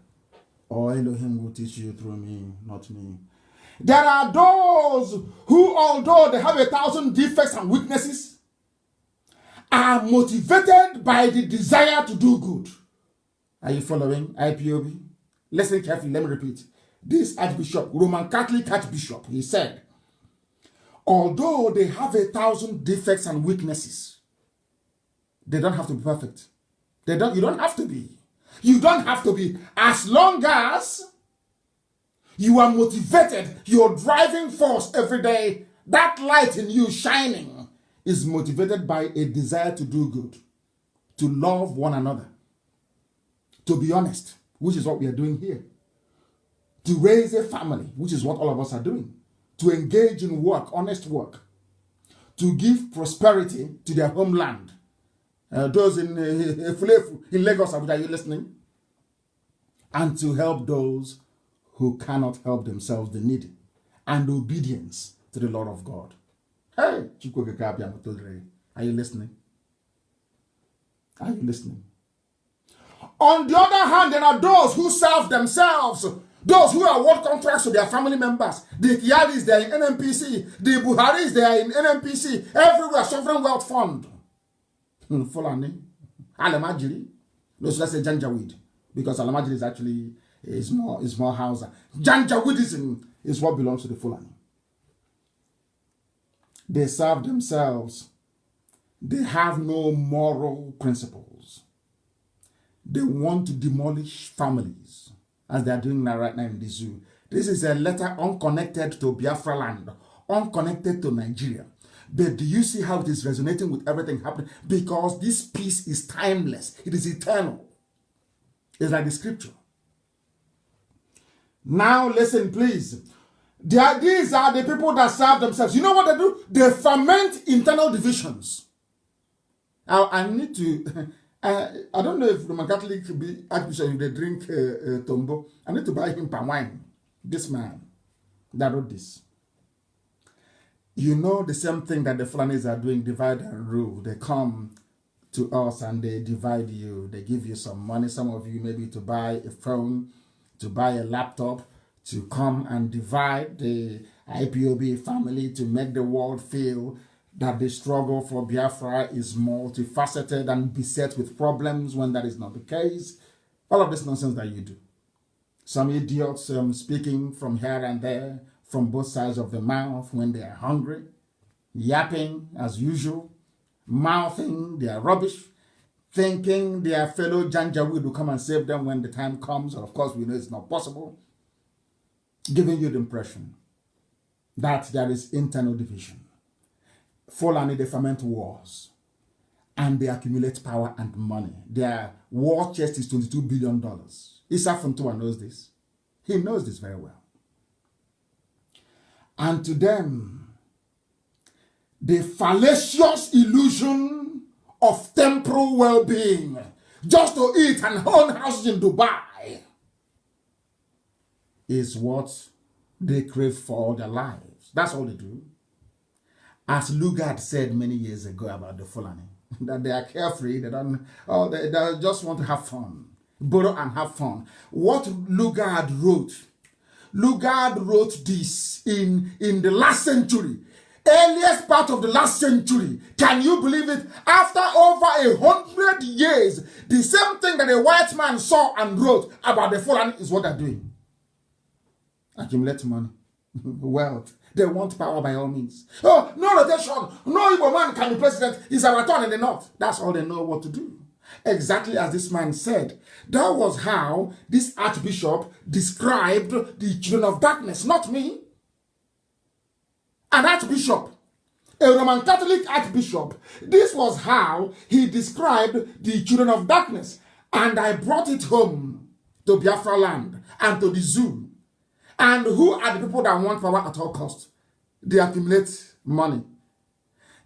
Or Elohim will teach you through me, not me. There are those who, although they have 1,000 defects and weaknesses, are motivated by the desire to do good. Are you following? IPOB? Listen carefully, let me repeat. This Archbishop, Roman Catholic Archbishop, he said, although they have 1,000 defects and weaknesses, they don't have to be perfect. You don't have to be. You don't have to be. As long as you are motivated, your driving force every day, that light in you shining is motivated by a desire to do good, to love one another, to be honest, which is what we are doing here, to raise a family, which is what all of us are doing, to engage in work, honest work, to give prosperity to their homeland. Those in Lagos, are you listening? And to help those who cannot help themselves, the needy, and obedience to the Lord of God. Hey, are you listening? Are you listening? On the other hand, there are those who serve themselves, those who award contracts to their family members. The Kiaris, they are in NNPC. The Buharis, they are in NNPC. Everywhere, Sovereign Wealth Fund. Fulani, Alamajiri. No, so that's a Janjaweed, because Alamajiri is actually is more Hausa. Janjaweedism is what belongs to the Fulani. They serve themselves. They have no moral principles. They want to demolish families, as they are doing now right now in the zoo. This is a letter unconnected to Biafra land, unconnected to Nigeria. But do you see how it is resonating with everything happening? Because this peace is timeless. It is eternal. It's like the scripture. Now listen, please. These are the people that serve themselves. You know what they do? They ferment internal divisions. Now, I need to... I don't know if Roman Catholic Archbishop, if they drink tombo. I need to buy him palm wine. This man that wrote this. You know the same thing that the Fulanis are doing, divide and rule. They come to us and they divide you. They give you some money, some of you maybe to buy a phone, to buy a laptop, to come and divide the IPOB family, to make the world feel that the struggle for Biafra is multifaceted and beset with problems when that is not the case. All of this nonsense that you do. Some idiots speaking from here and there, from both sides of the mouth when they are hungry, yapping as usual, mouthing their rubbish, thinking their fellow Janjaweed will come and save them when the time comes. And of course, we know it's not possible. Giving you the impression that there is internal division. Fulani, they ferment wars. and they accumulate power and money. Their war chest is $22 billion. Issa Funtua knows this. He knows this very well. And to them, the fallacious illusion of temporal well-being, just to eat and own houses in Dubai, is what they crave for all their lives. That's all they do. As Lugard said many years ago about the Fulani, that they are carefree, they just want to have fun, borrow and have fun. What Lugard wrote this in the last century, earliest part of the last century. Can you believe it? After over 100 years, the same thing that a white man saw and wrote about the Fulani is what they're doing. Accumulate money, wealth. They want power by all means. Oh, no rotation, no Igbo man can be president. It's our turn in the north. That's all they know what to do. Exactly as this man said. That was how this archbishop described the children of darkness, not me. An archbishop, a Roman Catholic archbishop. This was how he described the children of darkness. And I brought it home to Biafra land and to the zoo. And who are the people that want power at all costs? They accumulate money.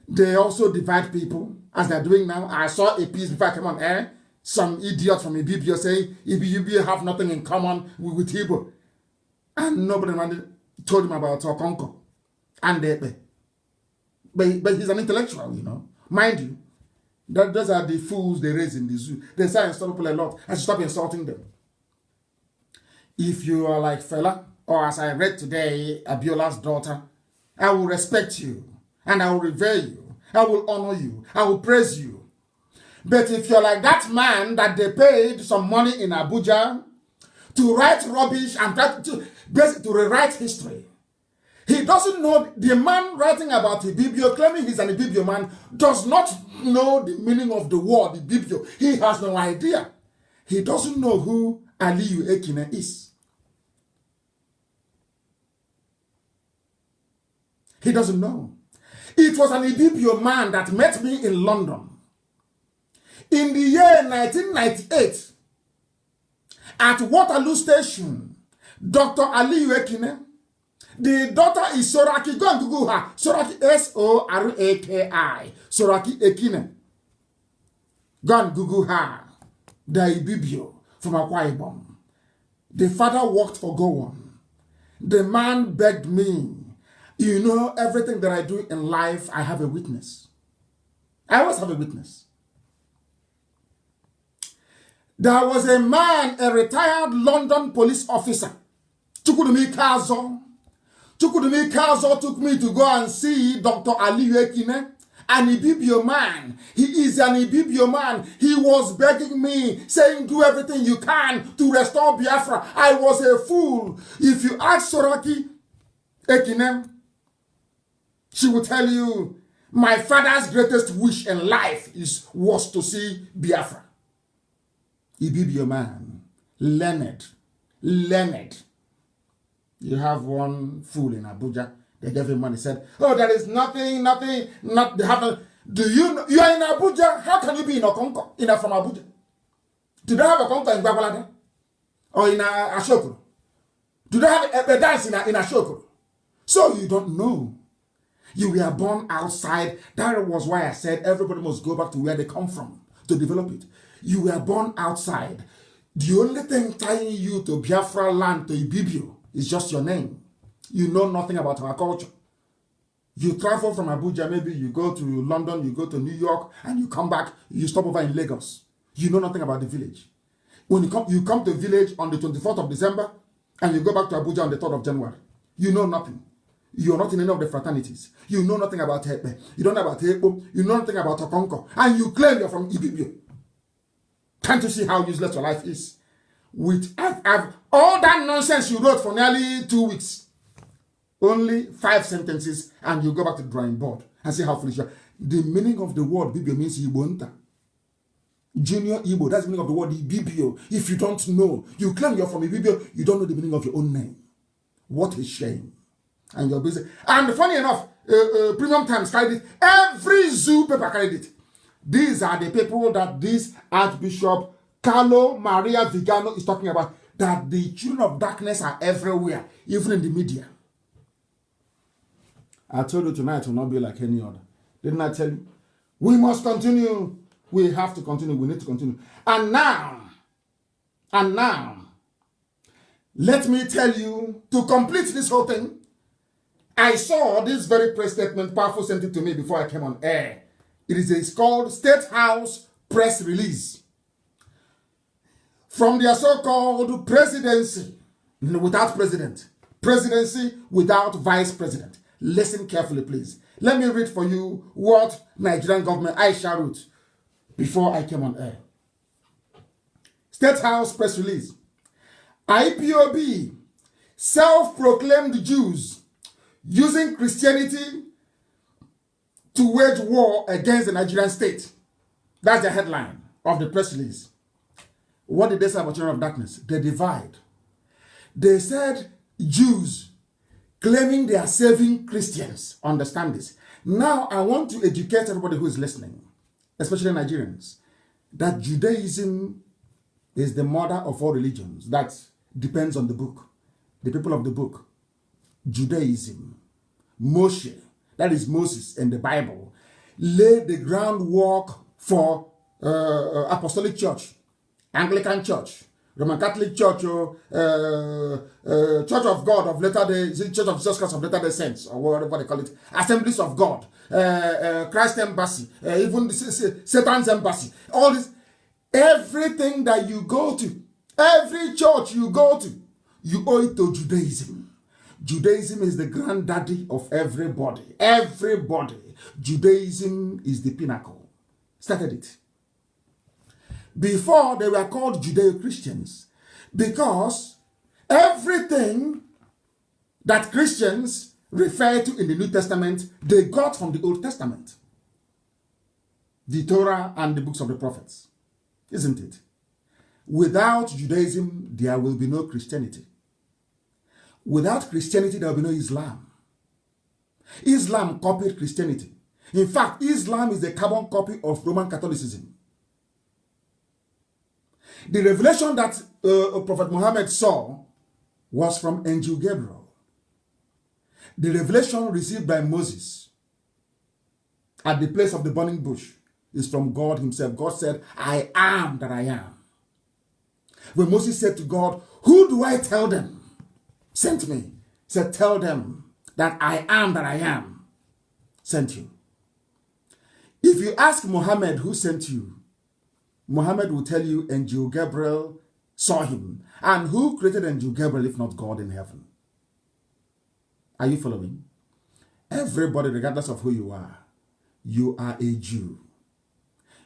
They also divide people, as they're doing now. I saw a piece before I came on air. Some idiot from Ibibio saying, Ibibio have nothing in common with Igbo. And nobody told him about Okonko. And but he's an intellectual, you know. Mind you, those are the fools they raise in the zoo. They say insult people a lot. I should stop insulting them. If you are like Fela, or as I read today, Abiola's daughter, I will respect you, and I will revere you, I will honor you, I will praise you. But if you're like that man that they paid some money in Abuja to write rubbish and try to rewrite history, he doesn't know, the man writing about Ibibio, claiming he's an Ibibio man, does not know the meaning of the word Ibibio. He has no idea. He doesn't know who Aliyu Ekine is. He doesn't know. It was an Ibibio man that met me in London in the year 1998 at Waterloo Station. Dr. Aliyu Ekine, the daughter is Soraki. Go and Google her. Soraki, S-O-R-A-K-I. Soraki Ekine. Go and Google her. The Ibibio from Akwa Ibom. The father worked for Gowon. The man begged me, you know, everything that I do in life, I have a witness. I always have a witness. There was a man, a retired London police officer, Chukudumi Kazo. Chukudumi Kazo took me to go and see Dr. Aliyu Ekine, an Ibibio man. He is an Ibibio man. He was begging me, saying, do everything you can to restore Biafra. I was a fool. If you ask Soraki Ekine, she will tell you, my father's greatest wish in life was to see Biafra. Ibibio man, learned. You have one fool in Abuja. They gave him money. Said, oh, there is nothing, they haven't. Do you know, you are in Abuja? How can you be in Okonko? From Abuja? Do they have Okonko in Gwagwalada? Or in Ashokoro? Do they have a dance in Ashokoro? So you don't know. You were born outside. That was why I said everybody must go back to where they come from to develop it. You were born outside. The only thing tying you to Biafra land, to Ibibio, is just your name. You know nothing about our culture. You travel from Abuja, maybe you go to London, you go to New York, and you come back, you stop over in Lagos. You know nothing about the village. When you come to the village on the 24th of December, and you go back to Abuja on the 3rd of January. You know nothing. You're not in any of the fraternities. You know nothing about Hepe. You don't know about Hepo. You know nothing about Okonko. And you claim you're from Ibibio. Can't you see how useless your life is? With all that nonsense you wrote for nearly 2 weeks. Only 5 sentences, and you go back to the drawing board and see how foolish you are. The meaning of the word Ibibio means Ibonta. Junior Igbo, that's the meaning of the word Ibibio. If you don't know, you claim you're from Ibibio, you don't know the meaning of your own name. What a shame. And you're busy. And funny enough, Premium Times carried it. Every zoo paper carried it. These are the people that this Archbishop Carlo Maria Vigano is talking about, that the children of darkness are everywhere, even in the media. I told you tonight will not be like any other. Didn't I tell you? We must continue. We have to continue. We need to continue. And now, let me tell you, to complete this whole thing, I saw this very press statement. Powerful sent it to me before I came on air. It's called State House Press Release. From their so-called presidency without president, presidency without vice president. Listen carefully, please. Let me read for you what Nigerian government Aisha wrote before I came on air. State House press release. IPOB, self-proclaimed Jews using Christianity to wage war against the Nigerian state. That's the headline of the press release. What did they say about children of darkness? They divide. They said Jews claiming they are saving Christians. Understand this. Now I want to educate everybody who is listening, especially Nigerians, that Judaism is the mother of all religions. That depends on the book, the people of the book. Judaism, Moshe, that is Moses in the Bible, laid the groundwork for Apostolic Church, Anglican Church, Roman Catholic Church, Church of God of Latter-day, Church of Jesus Christ of Latter-day Saints, or whatever they call it, Assemblies of God, Christ Embassy, even Satan's Embassy, all this, everything that you go to, every church you go to, you owe it to Judaism. Judaism is the granddaddy of everybody. Everybody. Judaism is the pinnacle. Started it. Before, they were called Judeo-Christians because everything that Christians refer to in the New Testament, they got from the Old Testament. The Torah and the books of the prophets. Isn't it? Without Judaism, there will be no Christianity. Without Christianity, there will be no Islam. Islam copied Christianity. In fact, Islam is a carbon copy of Roman Catholicism. The revelation that Prophet Muhammad saw was from Angel Gabriel. The revelation received by Moses at the place of the burning bush is from God himself. God said, I am that I am. When Moses said to God, who do I tell them sent me? He said, tell them that I am that I am sent you. If you ask Muhammad who sent you, Muhammad will tell you Angel Gabriel saw him. And who created Angel Gabriel if not God in heaven? Are you following? Everybody, regardless of who you are a Jew.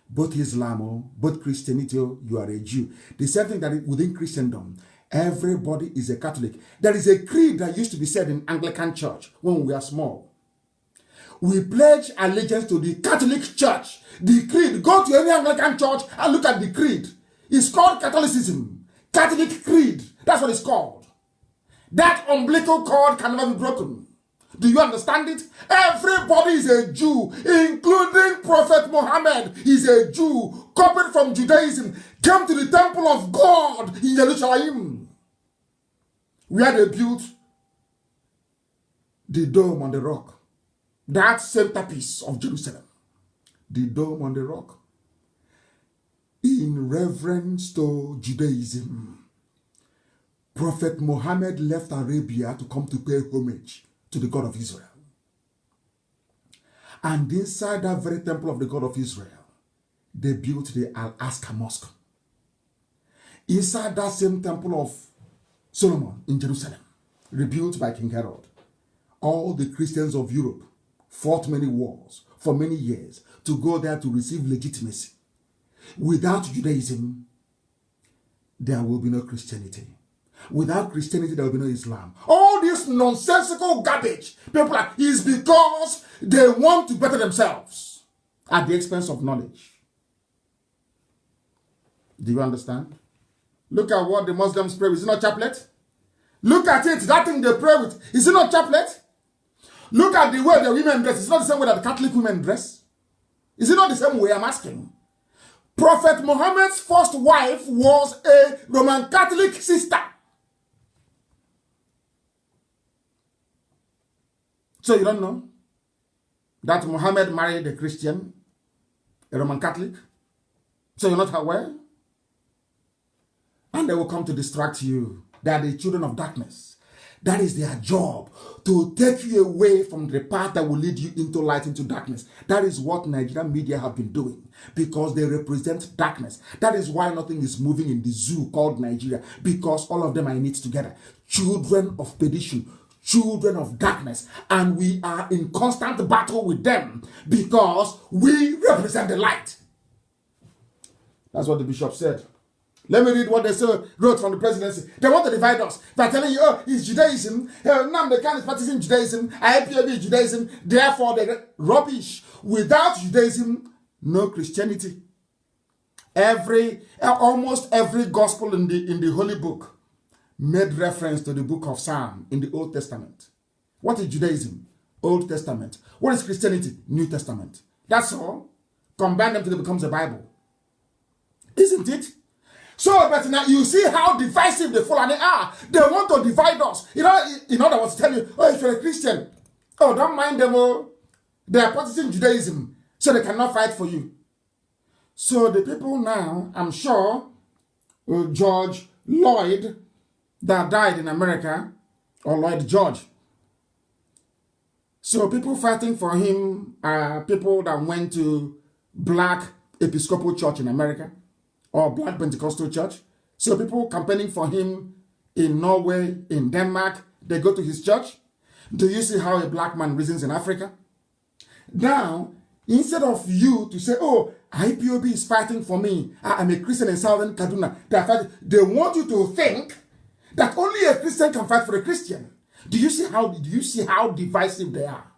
Both Islam, both Christianity, you are a Jew. The same thing that within Christendom, everybody is a Catholic. There is a creed that used to be said in Anglican Church when we were small. We pledge allegiance to the Catholic Church. The creed, go to any Anglican church and look at the creed. It's called Catholicism. Catholic creed. That's what it's called. That umbilical cord can never be broken. Do you understand it? Everybody is a Jew, including Prophet Muhammad. He's a Jew, copied from Judaism, came to the temple of God in Jerusalem, where they built the dome on the rock. That centerpiece of Jerusalem, the dome on the rock, in reverence to Judaism. Prophet Muhammad left Arabia to come to pay homage to the God of Israel. And inside that very temple of the God of Israel, they built the Al-Aqsa Mosque. Inside that same temple of Solomon in Jerusalem, rebuilt by King Herod, all the Christians of Europe fought many wars for many years to go there to receive legitimacy. Without Judaism, there will be no Christianity. Without Christianity, there will be no Islam. All this nonsensical garbage, people are, is because they want to better themselves at the expense of knowledge. Do you understand? Look at what the Muslims pray with. Is it not chaplet? Look at it. That thing they pray with. Is it not chaplet? Look at the way the women dress. It's not the same way that the Catholic women dress. Is it not the same way? I'm asking. Prophet Muhammad's first wife was a Roman Catholic sister. So you don't know that Muhammad married a Christian, a Roman Catholic? So you're not aware? And they will come to distract you. They are the children of darkness. That is their job, to take you away from the path that will lead you into light, into darkness. That is what Nigerian media have been doing, because they represent darkness. That is why nothing is moving in the zoo called Nigeria, because all of them are in it together. Children of perdition, children of darkness, and we are in constant battle with them because we represent the light. That's what the bishop said. Let me read what they wrote from the presidency. They want to divide us by telling you, oh, it's Judaism. Nnamdi Kanu is practicing Judaism. IPOB is Judaism. Therefore, they're rubbish. Without Judaism, no Christianity. Almost every gospel in the Holy Book made reference to the book of Psalm in the Old Testament. What is Judaism? Old Testament. What is Christianity? New Testament. That's all. Combine them till it becomes a Bible. Isn't it? So, but now you see how divisive the Fulani are. They want to divide us. You know, in other words, tell you, oh, if you're a Christian, oh, don't mind them. Oh, they are practicing Judaism, so they cannot fight for you. So the people now, I'm sure, George Lloyd, that died in America, or Lloyd George. So people fighting for him are people that went to Black Episcopal Church in America, or Black Pentecostal Church. So people campaigning for him in Norway, in Denmark, they go to his church. Do you see how a black man reasons in Africa? Now, instead of you to say, oh, IPOB is fighting for me, I'm a Christian in Southern Kaduna, they want you to think that only a Christian can fight for a Christian. Do you see how divisive they are?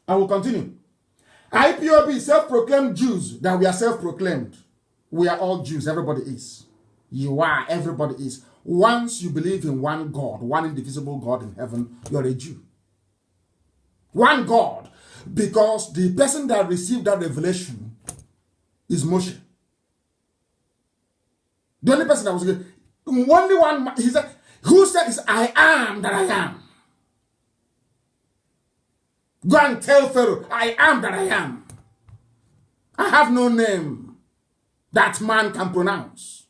I will continue. IPOB, self-proclaimed Jews, that we are self-proclaimed. We are all Jews. Everybody is. You are. Everybody is. Once you believe in one God, one indivisible God in heaven, you're a Jew. One God. Because the person that received that revelation is Moshe. The only person that was only one, he said, who said is I am that I am. Go and tell Pharaoh, I am that I am. I have no name that man can pronounce.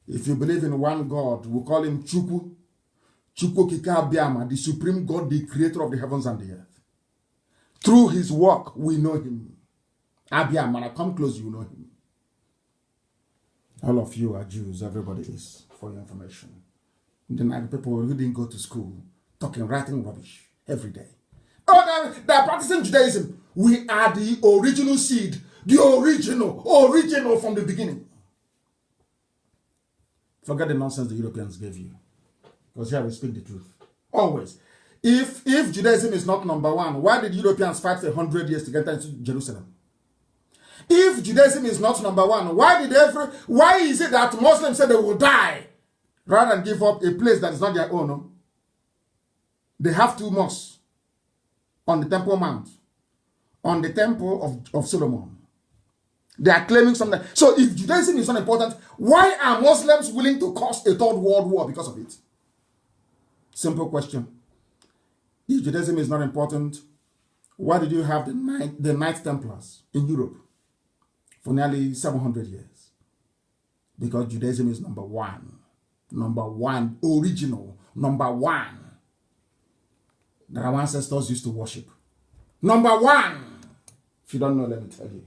If you believe in one God, we call him Chukwu. Chukwu Kika Abiyama, the supreme God, the creator of the heavens and the earth. Through his work, we know him. Abiyama, I come close, you know him. All of you are Jews, everybody is, for your information. Then are the people who didn't go to school, talking, writing rubbish every day. Oh, they're practicing Judaism. We are the original seed, the original from the beginning. Forget the nonsense the Europeans gave you. Because here we speak the truth. Always. If Judaism is not number one, why did Europeans fight for 100 years to get into Jerusalem? If Judaism is not number one, why is it that Muslims say they will die rather than give up a place that is not their own? No? They have two mosques on the Temple Mount, on the Temple of Solomon. They are claiming something. So if Judaism is not important, why are Muslims willing to cause a third world war because of it? Simple question. If Judaism is not important, why did you have the Knights Templars in Europe for nearly 700 years? Because Judaism is number one. Number one, original, number one. That our ancestors used to worship. Number one. If you don't know, let me tell you.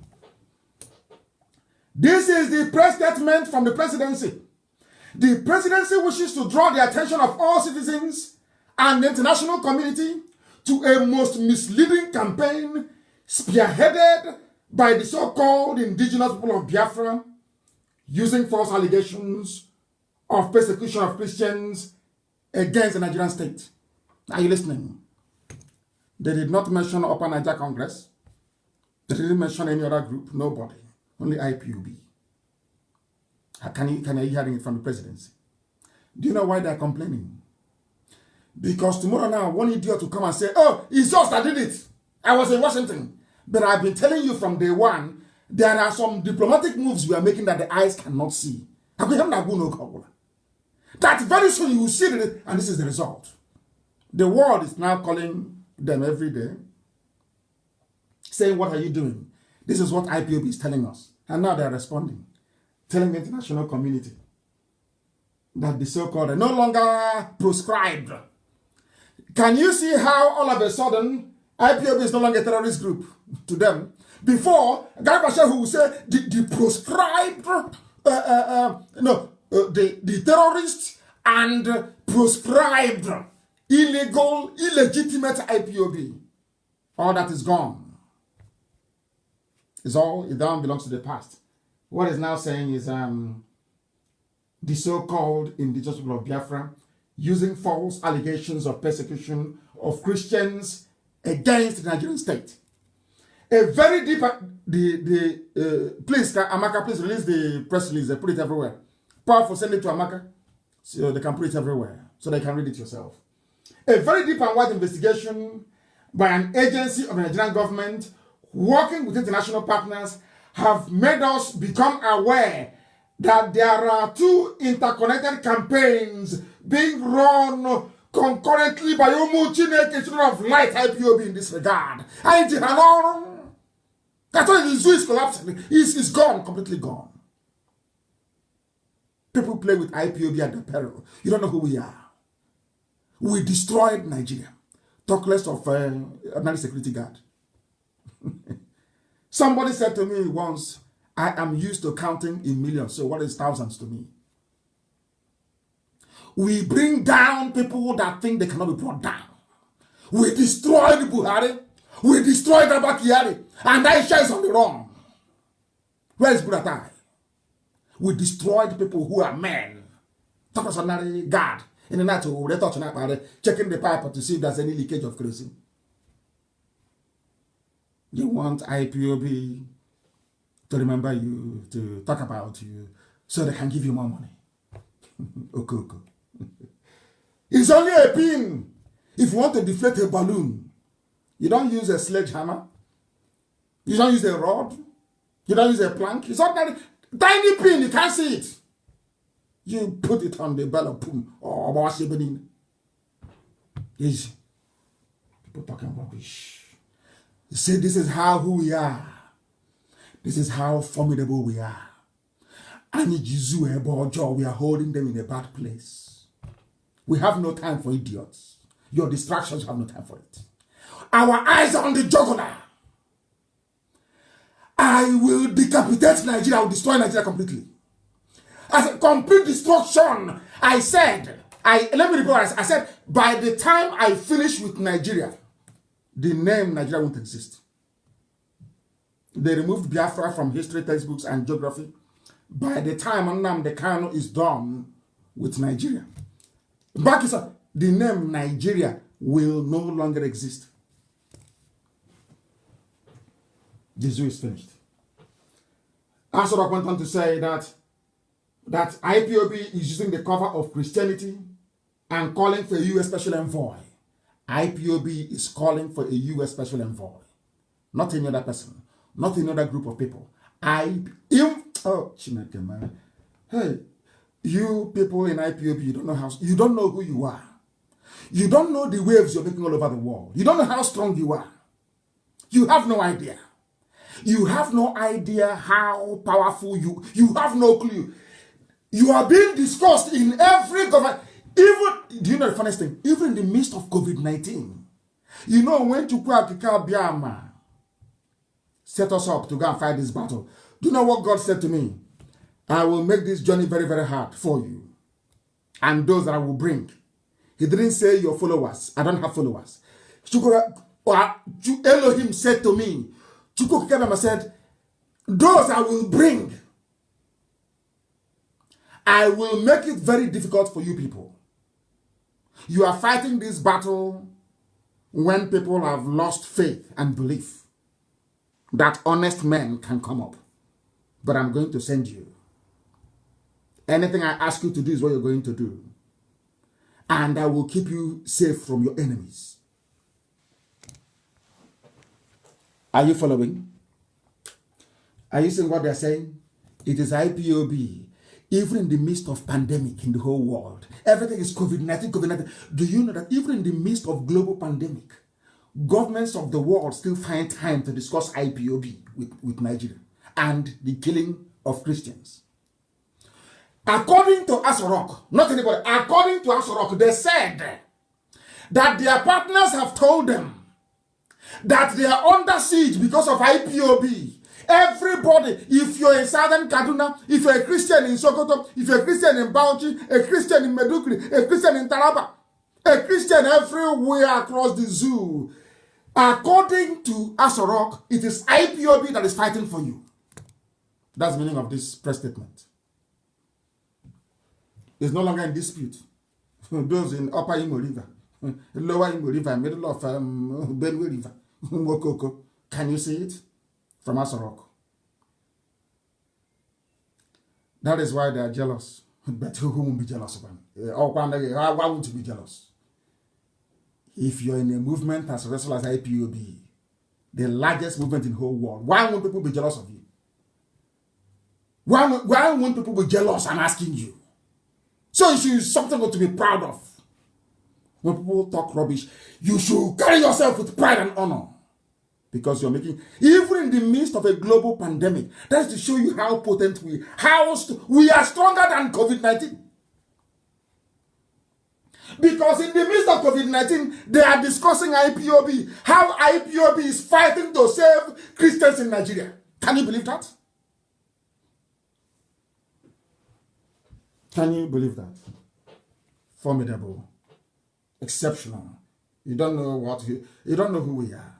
This is the press statement from the presidency. The presidency wishes to draw the attention of all citizens and the international community to a most misleading campaign spearheaded by the so-called indigenous people of Biafra, using false allegations of persecution of Christians against the Nigerian state. Are you listening? They did not mention Upper Niger Congress. They didn't mention any other group. Nobody. Only IPOB. Can you hear it from the presidency? Do you know why they're complaining? Because tomorrow now, one idiot will come and say, oh, it's us that did it. I was in Washington. But I've been telling you from day one, there are some diplomatic moves we are making that the eyes cannot see. That very soon you will see it, and this is the result. The world is now calling them every day, saying, what are you doing? This is what IPOB is telling us. And now they are responding, telling the international community that the so-called are no longer proscribed. Can you see how all of a sudden IPOB is no longer a terrorist group to them? Before, Guy Bashir who would say the proscribed, the terrorists and proscribed, illegal, illegitimate IPOB. All that is gone. It now belongs to the past. What it's now saying is the so-called indigenous people of Biafra using false allegations of persecution of Christians against the Nigerian state. A very deep, please, Amaka, please release the press release. Put it everywhere. Powerful, send it to Amaka so they can put it everywhere so they can read it yourself. A very deep and wide investigation by an agency of the Nigerian government working with international partners have made us become aware that there are two interconnected campaigns being run concurrently by Umu Chineke, children of light IPOB in this regard. That's why the zoo is collapsing. It's gone, completely gone. People play with IPOB at their peril. You don't know who we are. We destroyed Nigeria. Talk less of another security guard. Somebody said to me once, I am used to counting in millions, so what is thousands to me? We bring down people that think they cannot be brought down. We destroyed Buhari. We destroyed Abakari. And Aisha is on the run. Where is Buratai? We destroyed people who are men. Talk us ordinary guard. In the night, we touch on checking the pipe to see if there's any leakage of kerosene. You want IPOB to remember you, to talk about you, so they can give you more money. Okay. It's only a pin. If you want to deflate a balloon, you don't use a sledgehammer. You don't use a rod. You don't use a plank. It's not that tiny pin, you can't see it. You put it on the bell of boom or wash it in. Easy. People talking rubbish. You say this is who we are. This is how formidable we are. And we are holding them in a bad place. We have no time for idiots. Your distractions have no time for it. Our eyes are on the juggler. I will decapitate Nigeria. I will destroy Nigeria completely. As a complete destruction, I said, let me report, I said, by the time I finish with Nigeria, the name Nigeria won't exist. They removed Biafra from history textbooks and geography. By the time Nnamdi Kanu is done with Nigeria, back is up, the name Nigeria will no longer exist. The zoo is finished. Asura went on to say that IPOB is using the cover of Christianity and calling for a U.S. special envoy. IPOB is calling for a U.S. special envoy. Not any other person. Not another group of people. Hey, you people in IPOB, you don't know who you are. You don't know the waves you're making all over the world. You don't know how strong you are. You have no idea. You have no idea how powerful you have no clue. You are being discussed in every government. Even, do you know the funniest thing? Even in the midst of COVID-19. You know, when Chukwuka Biama set us up to go and fight this battle, do you know what God said to me? I will make this journey very, very hard for you. And those that I will bring. He didn't say your followers. I don't have followers. Elohim said to me, Chukwuka said, those I will bring, I will make it very difficult for you people. You are fighting this battle when people have lost faith and belief that honest men can come up. But I'm going to send you. Anything I ask you to do is what you're going to do. and I will keep you safe from your enemies. Are you following? Are you seeing what they're saying? It is IPOB. Even in the midst of pandemic in the whole world, everything is COVID-19, COVID-19. Do you know that even in the midst of global pandemic, governments of the world still find time to discuss IPOB with Nigeria and the killing of Christians? According to Asorok, not anybody, according to Asorok, they said that their partners have told them that they are under siege because of IPOB. Everybody, if you're in Southern Kaduna, if you're a Christian in Sokoto, if you're a Christian in Bauchi, a Christian in Meduguri, a Christian in Taraba, a Christian everywhere across the zoo, according to Asorok, it is IPOB that is fighting for you. That's the meaning of this press statement. It's no longer in dispute. Those in Upper Imo River, Lower Imo River, middle of Benue River, Mokoko. Can you see it? From Asorok. That is why they are jealous. But who won't be jealous of them? Why won't you be jealous? If you're in a movement as successful as IPOB, the largest movement in the whole world, why won't people be jealous of you? Why won't people be jealous? I'm asking you. So it should be something to be proud of. When people talk rubbish, you should carry yourself with pride and honor. Because you're making, even in the midst of a global pandemic, that's to show you how potent we are stronger than COVID-19. Because in the midst of COVID-19, they are discussing IPOB, how IPOB is fighting to save Christians in Nigeria. Can you believe that? Can you believe that? Formidable. Exceptional. You don't know you don't know who we are.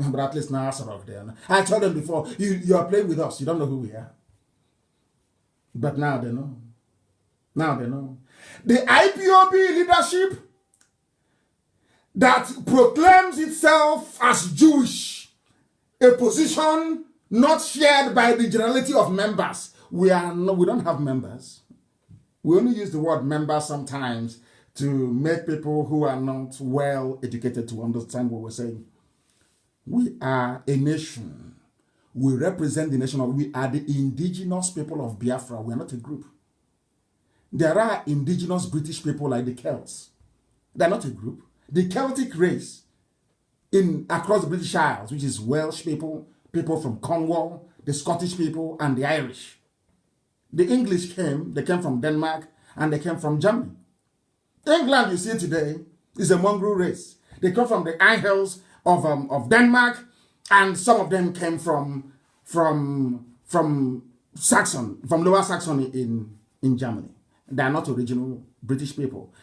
But at least now Asorok there. I told them before, you are playing with us. You don't know who we are. But now they know. Now they know. The IPOB leadership that proclaims itself as Jewish, a position not shared by the generality of members. We don't have members. We only use the word member sometimes to make people who are not well educated to understand what we're saying. We are a nation. We represent the nation. We are the indigenous people of Biafra. We are not a group. There are indigenous British people like the Celts. They are not a group. The Celtic race across the British Isles, which is Welsh people, people from Cornwall, the Scottish people, and the Irish. The English they came from Denmark, and they came from Germany. England, you see today, is a mongrel race. They come from the Isles of Denmark, and some of them came from Saxon, from Lower Saxony in Germany. They are not original British people.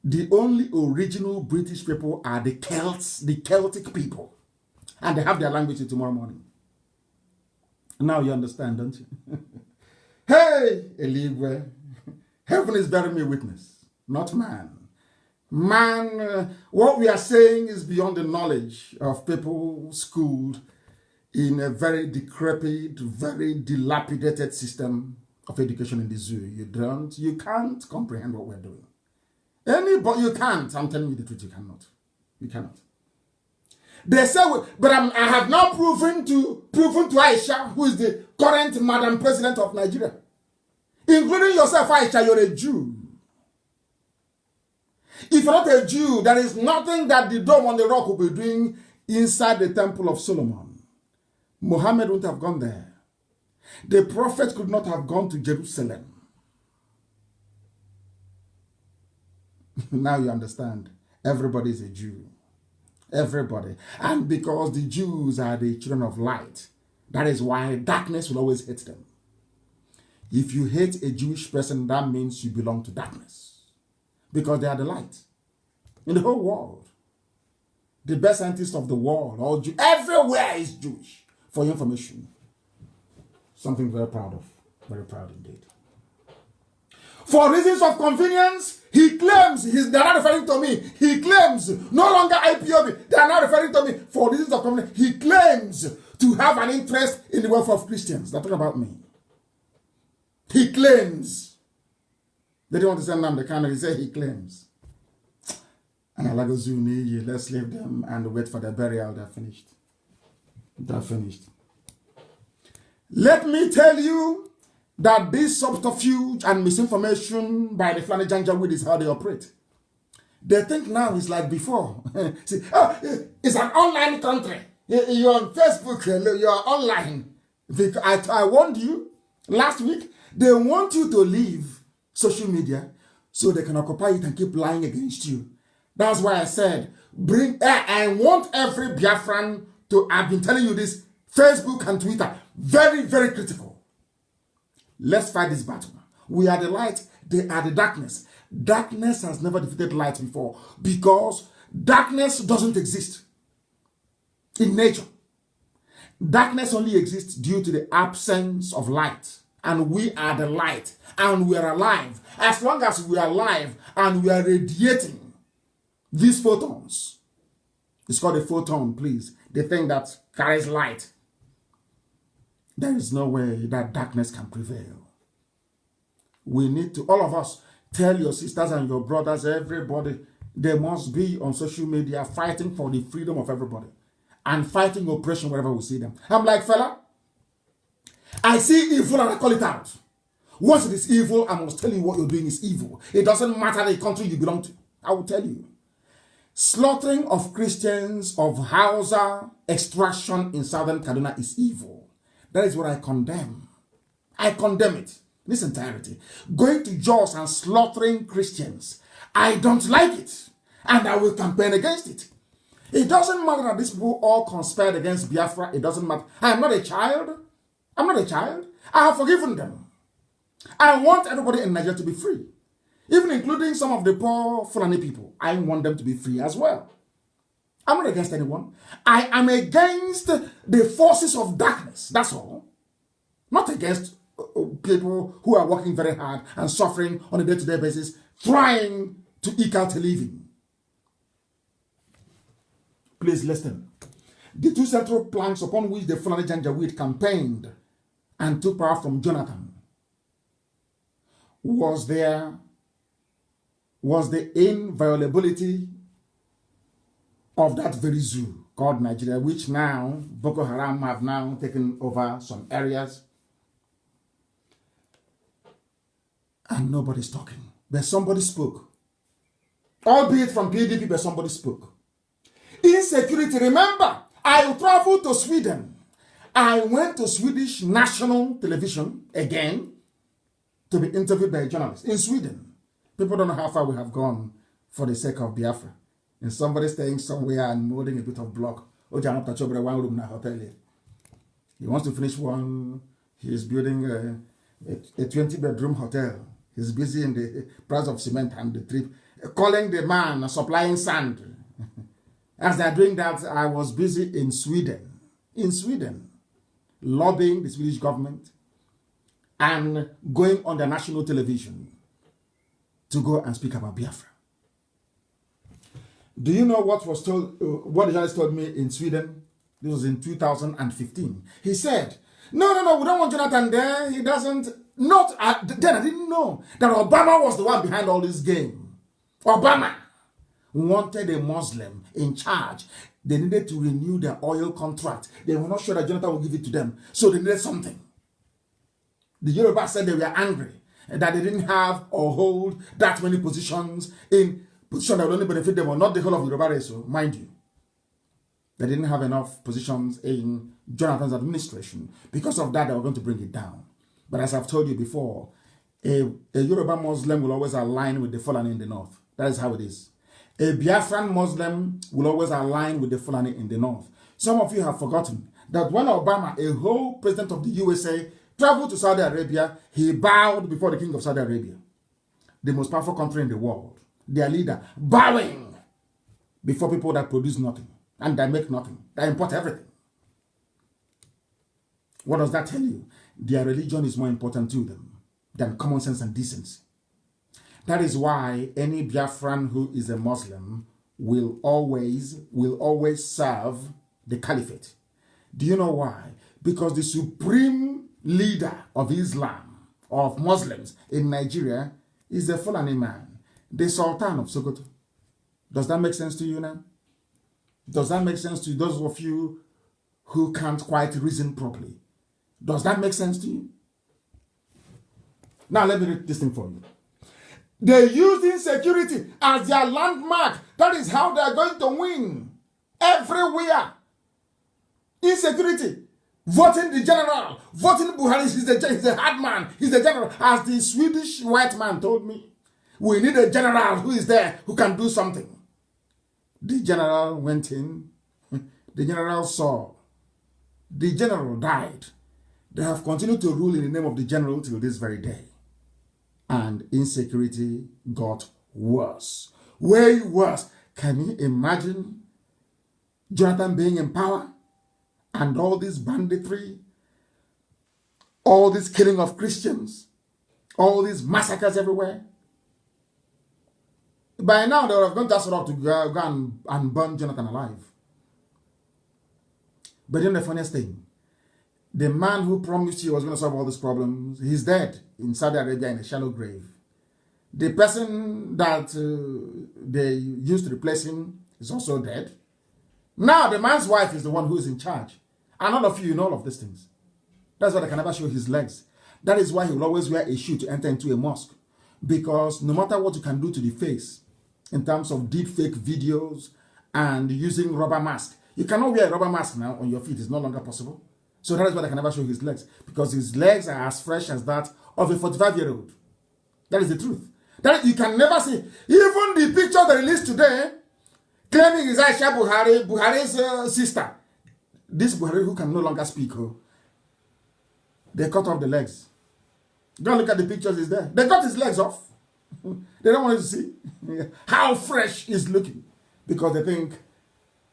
The only original British people are the Celts, the Celtic people. And they have their language till tomorrow morning. Now you understand, don't you? Hey, Eligwe, heaven is bearing me witness, not man. Man, what we are saying is beyond the knowledge of people schooled in a very decrepit, very dilapidated system of education in the zoo. You can't comprehend what we're doing. Anybody, you can't. I'm telling you the truth, you cannot. You cannot. They say, but I have now proven to Aisha, who is the current Madam President of Nigeria, including yourself, Aisha, you're a Jew. If you're not a Jew, there is nothing that the Dome on the Rock will be doing inside the Temple of Solomon. Muhammad wouldn't have gone there. The prophet could not have gone to Jerusalem. Now you understand. Everybody is a Jew. Everybody. And because the Jews are the children of light, that is why darkness will always hate them. If you hate a Jewish person, that means you belong to darkness. Because they are the light. In the whole world. The best scientists of the world, everywhere is Jewish. For your information. Something very proud of. Very proud indeed. For reasons of convenience, he claims, they're not referring to me, he claims, no longer IPOB, they are not referring to me. For reasons of convenience, he claims to have an interest in the welfare of Christians. They're talking about me. He claims. They don't want to say Nnamdi Kanu, he said he claims. And Alagozuni, let's leave them and wait for the burial. They're finished. They're finished. Let me tell you that this subterfuge and misinformation by the Fulani Janjaweed is how they operate. They think now it's like before. See, it's an online country. You're on Facebook, you're online. I warned you last week, they want you to leave social media so they can occupy it and keep lying against you. That's why I said, I want every Biafran to, I've been telling you this, Facebook and Twitter, very, very critical. Let's fight this battle. We are the light, they are the darkness. Darkness has never defeated light before because darkness doesn't exist in nature. Darkness only exists due to the absence of light. And we are the light. And we are alive. As long as we are alive and we are radiating these photons. It's called a photon, please. The thing that carries light. There is no way that darkness can prevail. We need to, all of us, tell your sisters and your brothers, everybody, they must be on social media fighting for the freedom of everybody. And fighting oppression wherever we see them. I'm like, fella, I see evil and I call it out. Once it is evil, I must tell you what you're doing is evil. It doesn't matter the country you belong to. I will tell you. Slaughtering of Christians of Hausa extraction in southern Kaduna is evil. That is what I condemn. I condemn it. This entirety. Going to Jos and slaughtering Christians. I don't like it. And I will campaign against it. It doesn't matter that these people all conspired against Biafra. It doesn't matter. I am not a child. I'm not a child. I have forgiven them. I want everybody in Nigeria to be free. Even including some of the poor Fulani people. I want them to be free as well. I'm not against anyone. I am against the forces of darkness. That's all. Not against people who are working very hard and suffering on a day-to-day basis, trying to eke out a living. Please listen. The two central planks upon which the Fulani Janjaweed campaigned and took power from Jonathan was the inviolability of that very zoo called Nigeria, which now Boko Haram have now taken over some areas. And nobody's talking. But somebody spoke. Albeit from PDP, but somebody spoke. Insecurity. Remember, I traveled to Sweden. I went to Swedish national television again to be interviewed by a journalist in Sweden. People don't know how far we have gone for the sake of Biafra. And somebody staying somewhere and molding a bit of block. One room in a hotel. He wants to finish one. He's building a 20-bedroom hotel. He's busy in the price of cement and the trip. Calling the man supplying sand. As they're doing that, I was busy in Sweden. In Sweden. Lobbying the Swedish government. And going on the national television to go and speak about Biafra. Do you know what was told? What the journalist told me in Sweden? This was in 2015. He said, no, we don't want Jonathan there. He doesn't. Then I didn't know that Obama was the one behind all this game. Obama wanted a Muslim in charge. They needed to renew their oil contract. They were not sure that Jonathan would give it to them. So they needed something. The Yoruba said they were angry that they didn't have or hold that many positions in positions that would only benefit them, or not the whole of Yoruba race, so mind you. They didn't have enough positions in Jonathan's administration. Because of that, they were going to bring it down. But as I've told you before, a Yoruba Muslim will always align with the Fulani in the north. That is how it is. A Biafran Muslim will always align with the Fulani in the north. Some of you have forgotten that when Obama, a whole president of the USA, traveled to Saudi Arabia, he bowed before the king of Saudi Arabia, the most powerful country in the world, their leader, bowing before people that produce nothing and that make nothing, that import everything. What does that tell you? Their religion is more important to them than common sense and decency. That is why any Biafran who is a Muslim will always serve the caliphate. Do you know why? Because the supreme leader of Islam, of Muslims in Nigeria, is the Fulani man, the Sultan of Sokoto. Does that make sense to you now? Does that make sense to those of you who can't quite reason properly? Does that make sense to you? Now let me read this thing for you. They use insecurity as their landmark. That is how they are going to win. Everywhere. Insecurity. Voting the general. Voting Buhari. He's the hard man. He's the general. As the Swedish white man told me, we need a general who is there who can do something. The general went in. The general saw. The general died. They have continued to rule in the name of the general till this very day. And insecurity got worse. Way worse. Can you imagine Jonathan being in power? And all this banditry, all this killing of Christians, all these massacres everywhere. By now, they would have gone that sort of to go and burn Jonathan alive. But then the funniest thing, the man who promised he was going to solve all these problems, he's dead in Saudi Arabia in a shallow grave. The person that they used to replace him is also dead. Now the man's wife is the one who is in charge. And all of you know all of these things. That's why they can never show his legs. That is why he will always wear a shoe to enter into a mosque. Because no matter what you can do to the face, in terms of deep fake videos and using rubber mask, you cannot wear a rubber mask now on your feet. It's no longer possible. So that is why they can never show his legs. Because his legs are as fresh as that of a 45-year-old. That is the truth. That you can never see. Even the picture they released today, claiming is Aisha Buhari's sister. This Buhari who can no longer speak. They cut off the legs. Go look at the pictures, is there. They cut his legs off. They don't want you to see how fresh he's looking. Because they think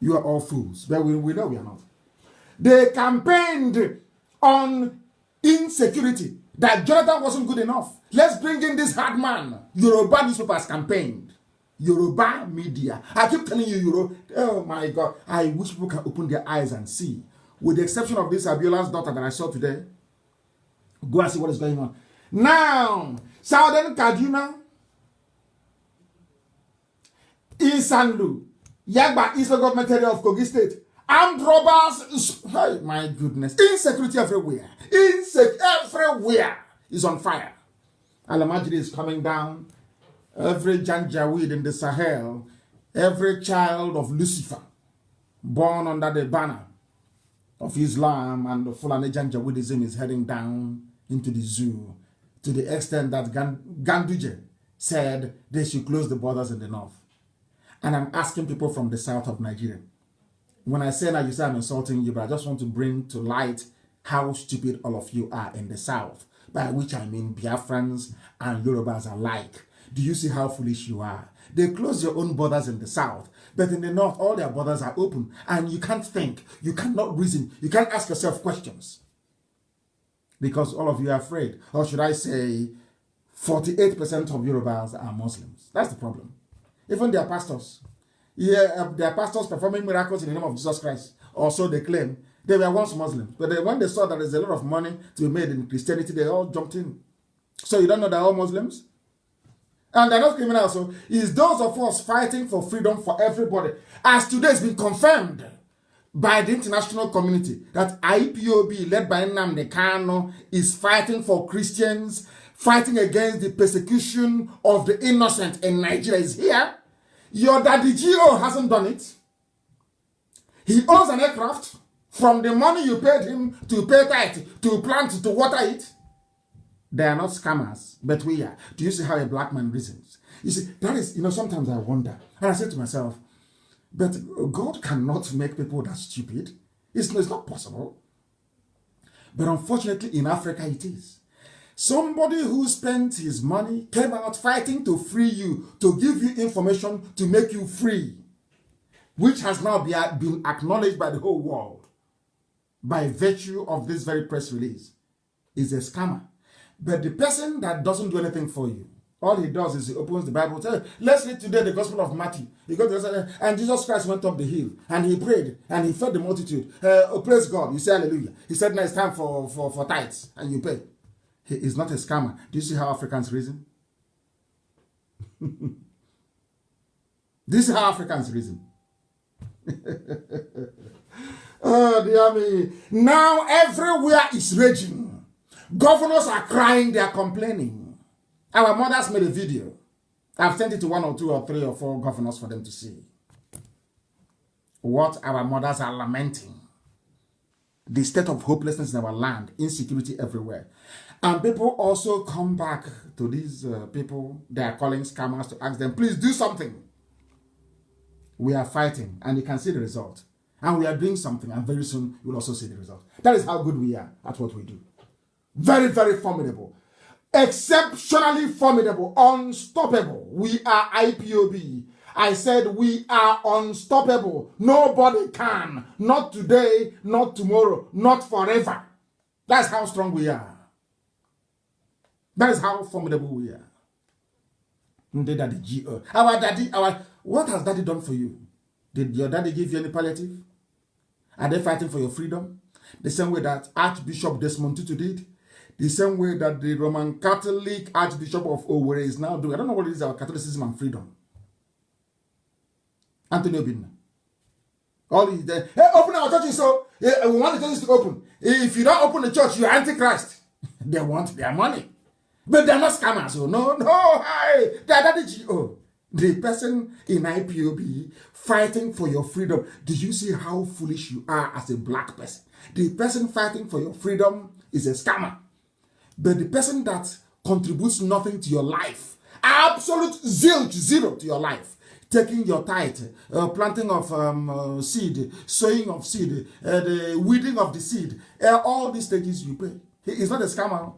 you are all fools. But we know we are not. They campaigned on insecurity. That Jonathan wasn't good enough. Let's bring in this hard man. Yoruba newspapers campaigned. Yoruba media. I keep telling you, oh my God. I wish people can open their eyes and see. With the exception of this Abiola's daughter that I saw today. Go and see what is going on. Now, Southern Kaduna, Isanlu, Yagba is the government area of Kogi State. Armed robbers, oh my goodness, insecurity everywhere. Everywhere is on fire. Alamajiri is coming down. Every Janjaweed in the Sahel, every child of Lucifer, born under the banner of Islam and the Fulani Janjaweedism is heading down into the zoo, to the extent that Ganduje said they should close the borders in the north. And I'm asking people from the south of Nigeria. When I say that, you say I'm insulting you, but I just want to bring to light how stupid all of you are in the south, by which I mean Biafrans and Yorubas alike. Do you see how foolish you are? They close your own borders in the south, but in the north, all their borders are open, and you can't think, you cannot reason, you can't ask yourself questions. Because all of you are afraid. Or should I say, 48% of Yorubas are Muslims. That's the problem. Even their pastors. Yeah, their pastors performing miracles in the name of Jesus Christ. Or so they claim. They were once Muslims. But when they saw that there's a lot of money to be made in Christianity, they all jumped in. So you don't know they're all Muslims? And they're not criminals. So it's those of us fighting for freedom for everybody. As today has been confirmed by the international community that IPOB, led by Nnamdi Kanu, is fighting for Christians, fighting against the persecution of the innocent in Nigeria is here. Your daddy GO hasn't done it. He owns an aircraft. From the money you paid him to pay tithe, to plant, to water it. They are not scammers, but we are. Do you see how a black man reasons? You see, that is, sometimes I wonder. And I say to myself, but God cannot make people that stupid. It's not possible. But unfortunately, in Africa, it is. Somebody who spent his money came out fighting to free you, to give you information to make you free, which has now been acknowledged by the whole world by virtue of this very press release, is a scammer. But the person that doesn't do anything for you, all he does is he opens the Bible, tells you, let's read today the Gospel of Matthew. He goes to and Jesus Christ went up the hill, and he prayed, and he fed the multitude. Praise God. You say hallelujah. He said, now it's time for tithes, and you pay. He is not a scammer. Do you see how Africans reason? Do This is how Africans reason. Oh, dear me. Now everywhere is raging. Governors are crying, they are complaining. Our mothers made a video. I've sent it to 1 or 2 or 3 or 4 governors for them to see what our mothers are lamenting. The state of hopelessness in our land, insecurity everywhere. And people also come back to these people they are calling scammers to ask them, please do something. We are fighting and you can see the result. And we are doing something and very soon you will also see the result. That is how good we are at what we do. Very, very formidable. Exceptionally formidable. Unstoppable. We are IPOB. I said we are unstoppable. Nobody can. Not today, not tomorrow, not forever. That's how strong we are. That is how formidable we are. Our daddy, what has daddy done for you? Did your daddy give you any palliative? Are they fighting for your freedom? The same way that Archbishop Desmond Tutu did. The same way that the Roman Catholic Archbishop of Owerri is now doing. I don't know what it is about Catholicism and freedom. Anthony Obinna. All these there. Hey, open our churches so we want the churches to open. If you don't open the church, you're antichrist. They want their money. But they're not scammers. So no, hi. They're not the GO. The person in IPOB fighting for your freedom. Do you see how foolish you are as a black person? The person fighting for your freedom is a scammer. But the person that contributes nothing to your life, absolute zilch, zero to your life, taking your tithe, planting of seed, sowing of seed, the weeding of the seed, all these stages you pay. He is not a scammer.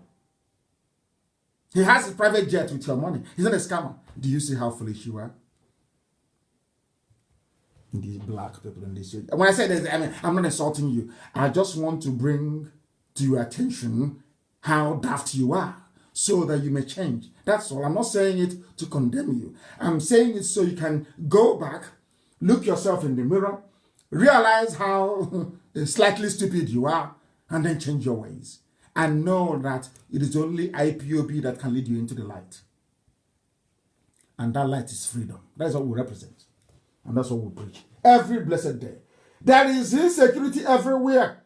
He has a private jet with your money. He's not a scammer. Do you see how foolish you are? These black people in this. When I say this, I mean, I'm not insulting you. I just want to bring to your attention how daft you are so that you may change. That's all. I'm not saying it to condemn you. I'm saying it so you can go back, look yourself in the mirror, realize how slightly stupid you are, and then change your ways. And know that it is only IPOB that can lead you into the light. And that light is freedom. That is what we represent. And that's what we preach. Every blessed day. There is insecurity everywhere.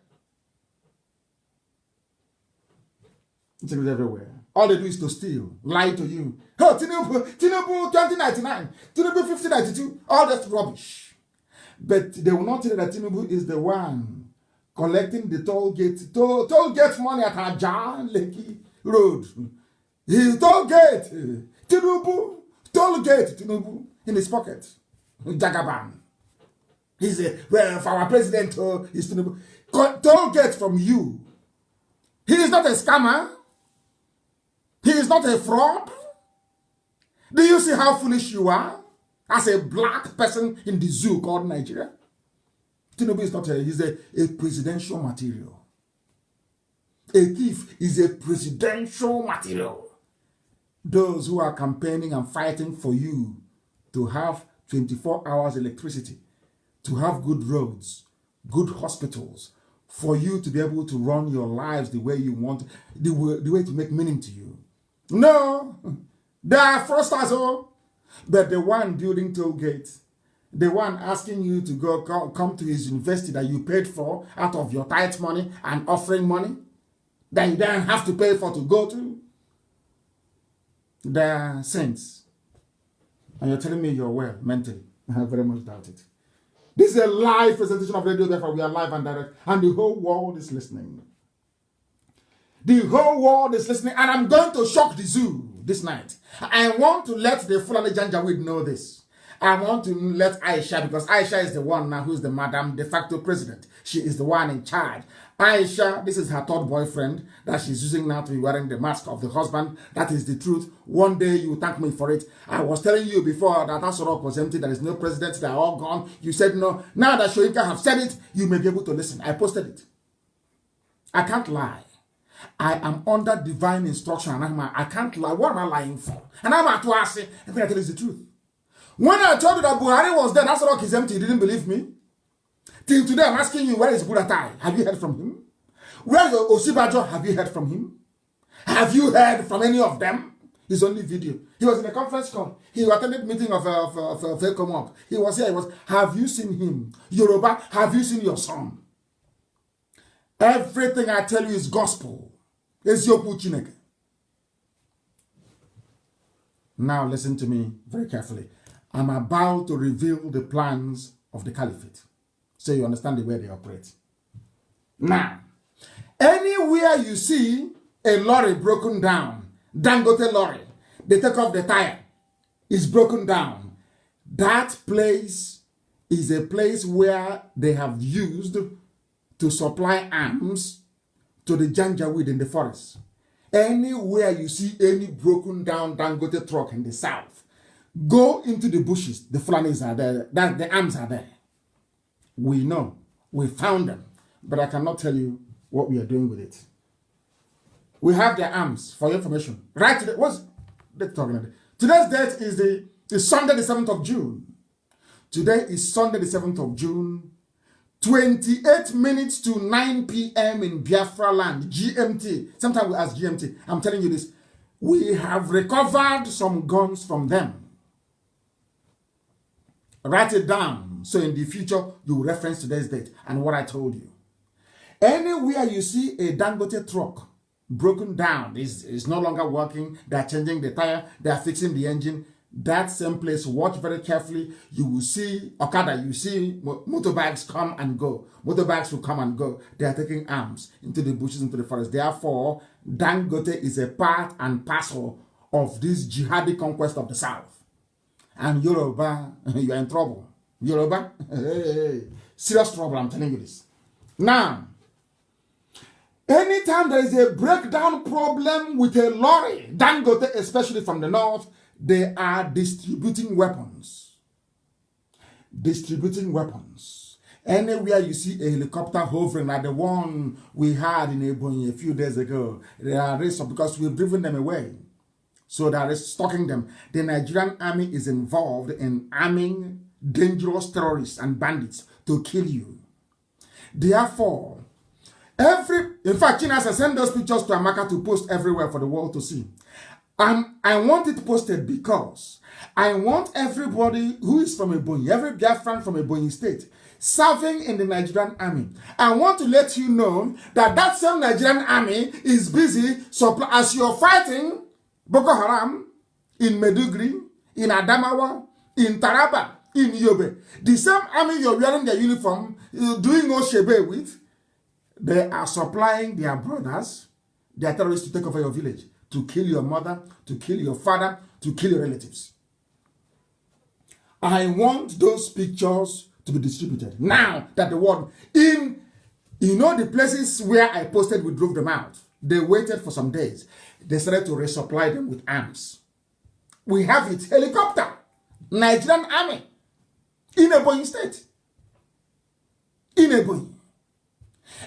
Insecurity everywhere. All they do is to steal, lie to you. Oh, Tinubu 2099, Tinubu 5092, all that rubbish. But they will not tell you that Tinubu is the one collecting the toll gate money at Aja Lekki Road. His toll gate, Tinubu, toll gate, Tinubu, in his pocket. Jagaban. He's for our president, is Tinubu. Toll gate from you. He is not a scammer. He is not a fraud. Do you see how foolish you are as a black person in the zoo called Nigeria? Tinubu is not he's a presidential material. A thief is a presidential material. Those who are campaigning and fighting for you to have 24 hours electricity, to have good roads, good hospitals, for you to be able to run your lives the way you want, the way to make meaning to you. No, they are fraudsters, but the one building toll gates, the one asking you to come to his university that you paid for out of your tithe money and offering money that you then have to pay for to go to, they are saints. And you're telling me you're well mentally. I very much doubt it. This is a live presentation of Radio Biafra. We are live and direct, and the whole world is listening. The whole world is listening, and I'm going to shock the zoo this night. I want to let the Fulani Janjaweed know this. I want to let Aisha, because Aisha is the one now who's the madam de facto president. She is the one in charge. Aisha, this is her third boyfriend that she's using now to be wearing the mask of the husband. That is the truth. One day you thank me for it. I was telling you before that Asorok was empty. There is no president. They are all gone. You said no. Now that Shoika have said it, you may be able to listen. I posted it. I can't lie. I am under divine instruction. And I can't lie. What am I lying for? And I'm at to ask you, I think I tell you the truth. When I told you that Buhari was dead, Asorok is empty, you didn't believe me? Till today, I'm asking you, where is Buratai? Have you heard from him? Where is Osibajo? Have you heard from him? Have you heard from any of them? his only video. He was in a conference call. He attended meeting of Elcomop. He was here. He was. Have you seen him? Yoruba, have you seen your son? Everything I tell you is gospel. It's your Chineke. Now listen to me very carefully. I'm about to reveal the plans of the caliphate, so you understand the way they operate. Now, anywhere you see a lorry broken down, Dangote lorry, they take off the tire, it's broken down. That place is a place where they have used to supply arms to the Janjaweed in the forest. Anywhere you see any broken down Dangote truck in the south, go into the bushes. The Fulanis are there. The arms are there. We know. We found them. But I cannot tell you what we are doing with it. We have their arms for your information. Right today. What's the talking about? Today's date is Sunday the 7th of June. Today is Sunday the 7th of June. 28 minutes to 9 p.m. in Biafra land, GMT. Sometimes we ask GMT. I'm telling you this. We have recovered some guns from them. Write it down so in the future you reference today's date and what I told you. Anywhere you see a Dangote truck broken down, is no longer working, they're changing the tire, they're fixing the engine, that same place, watch very carefully. You will see Okada, you see motorbikes come and go. Motorbikes will come and go. They are taking arms into the bushes, into the forest. Therefore, Dangote is a part and parcel of this jihadi conquest of the South. And Yoruba, you are in trouble. Yoruba, hey, serious trouble, I'm telling you this. Now, anytime there is a breakdown problem with a lorry, Dangote, especially from the north, they are distributing weapons. Distributing weapons. Anywhere you see a helicopter hovering like the one we had in Ebonyi a few days ago, they are arrested because we've driven them away. So they are stalking them. The Nigerian army is involved in arming dangerous terrorists and bandits to kill you. Therefore, in fact, China has sent those pictures to Amaka to post everywhere for the world to see. I want it posted because I want everybody who is from Ebonyi, every Biafran from Ebonyi state, serving in the Nigerian army. I want to let you know that that same Nigerian army is busy, as you're fighting Boko Haram in Meduguri, in Adamawa, in Taraba, in Yobe. The same army you're wearing their uniform, doing Oshebe with, they are supplying their brothers, their terrorists to take over your village, to kill your mother, to kill your father, to kill your relatives. I want those pictures to be distributed. Now that the world, the places where I posted, we drove them out. They waited for some days. They started to resupply them with arms. We have it, helicopter, Nigerian army, in Ebonyi state. In Ebonyi.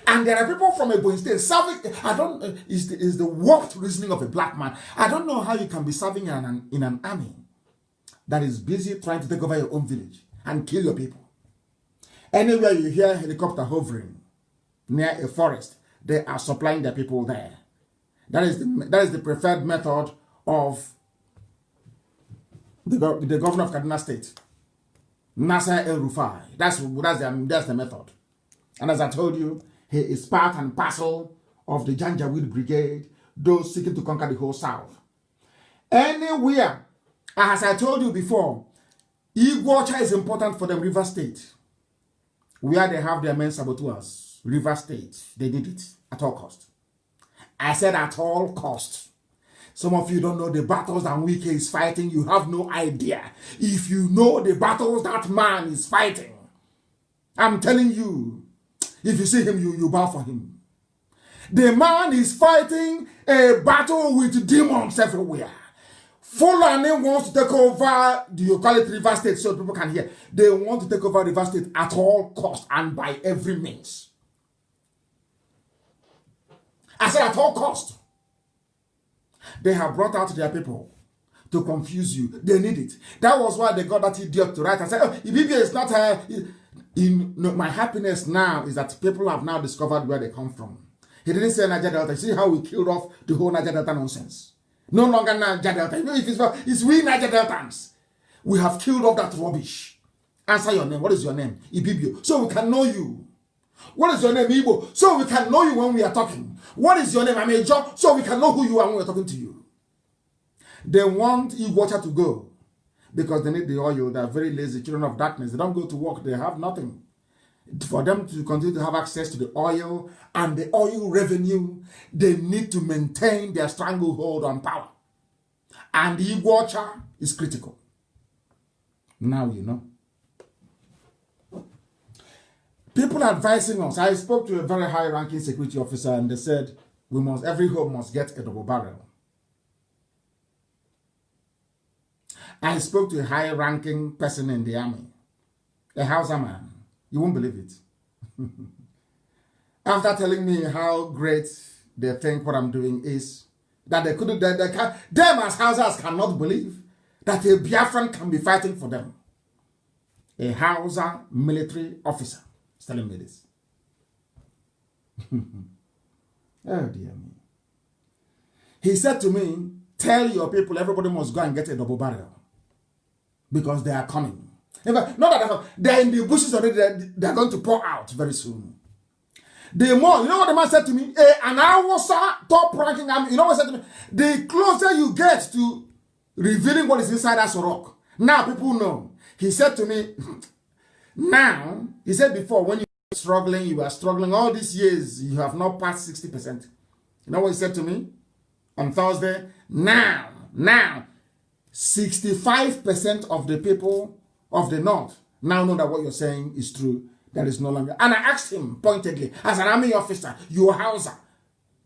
And there are people from Ebonyi state serving. I don't is the warped reasoning of a black man. I don't know how you can be serving in an army that is busy trying to take over your own village and kill your people. Anywhere you hear helicopter hovering near a forest, they are supplying their people there. That is the preferred method of the governor of Kaduna State, Nasser El-Rufai. That's the method. And as I told you, he is part and parcel of the Janjaweed Brigade, those seeking to conquer the whole South. Anywhere, as I told you before, Iguacha is important for them, River State, where they have their main saboteurs. River State, they need it at all cost. I said at all cost. Some of you don't know the battles that Wike is fighting. You have no idea. If you know the battles that man is fighting, I'm telling you, if you see him, you bow for him. The man is fighting a battle with demons everywhere. Fulani wants to take over, do you call it River State so people can hear? They want to take over River State at all cost and by every means. I said at all cost. They have brought out their people to confuse you. They need it. That was why they got that idiot to write and say, oh, Ibibia is not my happiness now is that people have now discovered where they come from. He didn't say Niger Delta. See how we killed off the whole Niger Delta nonsense. No longer Niger Delta. You know, if it's we Niger Deltans. We have killed off that rubbish. Answer your name. What is your name? Ibibio. So we can know you. What is your name? Igbo. So we can know you when we are talking. What is your name? I'm a job. So we can know who you are when we're talking to you. They want Igbocha to go because they need the oil. They are very lazy children of darkness. They don't go to work. They have nothing. For them to continue to have access to the oil and the oil revenue, they need to maintain their stranglehold on power. And the Igbocha is critical. Now you know. People advising us. I spoke to a very high-ranking security officer, and they said every home must get a double barrel. I spoke to a high-ranking person in the army, a Hausa man. You won't believe it. After telling me how great they think what I'm doing is, that they couldn't, them as Hausas cannot believe that a Biafran can be fighting for them. A Hausa military officer is telling me this. Oh dear me. He said to me, tell your people everybody must go and get a double barrel. Because they are coming. In fact, not that they're in the bushes already, they're going to pour out very soon. The more, you know what the man said to me? An Hausa top ranking army, you know what he said to me? The closer you get to revealing what is inside that rock, now people know. He said to me, now, he said before, when you were struggling all these years, you have not passed 60%. You know what he said to me? On Thursday, now, 65% of the people of the North now know that what you're saying is true. That is no longer. And I asked him pointedly, as an army officer, you are Hausa.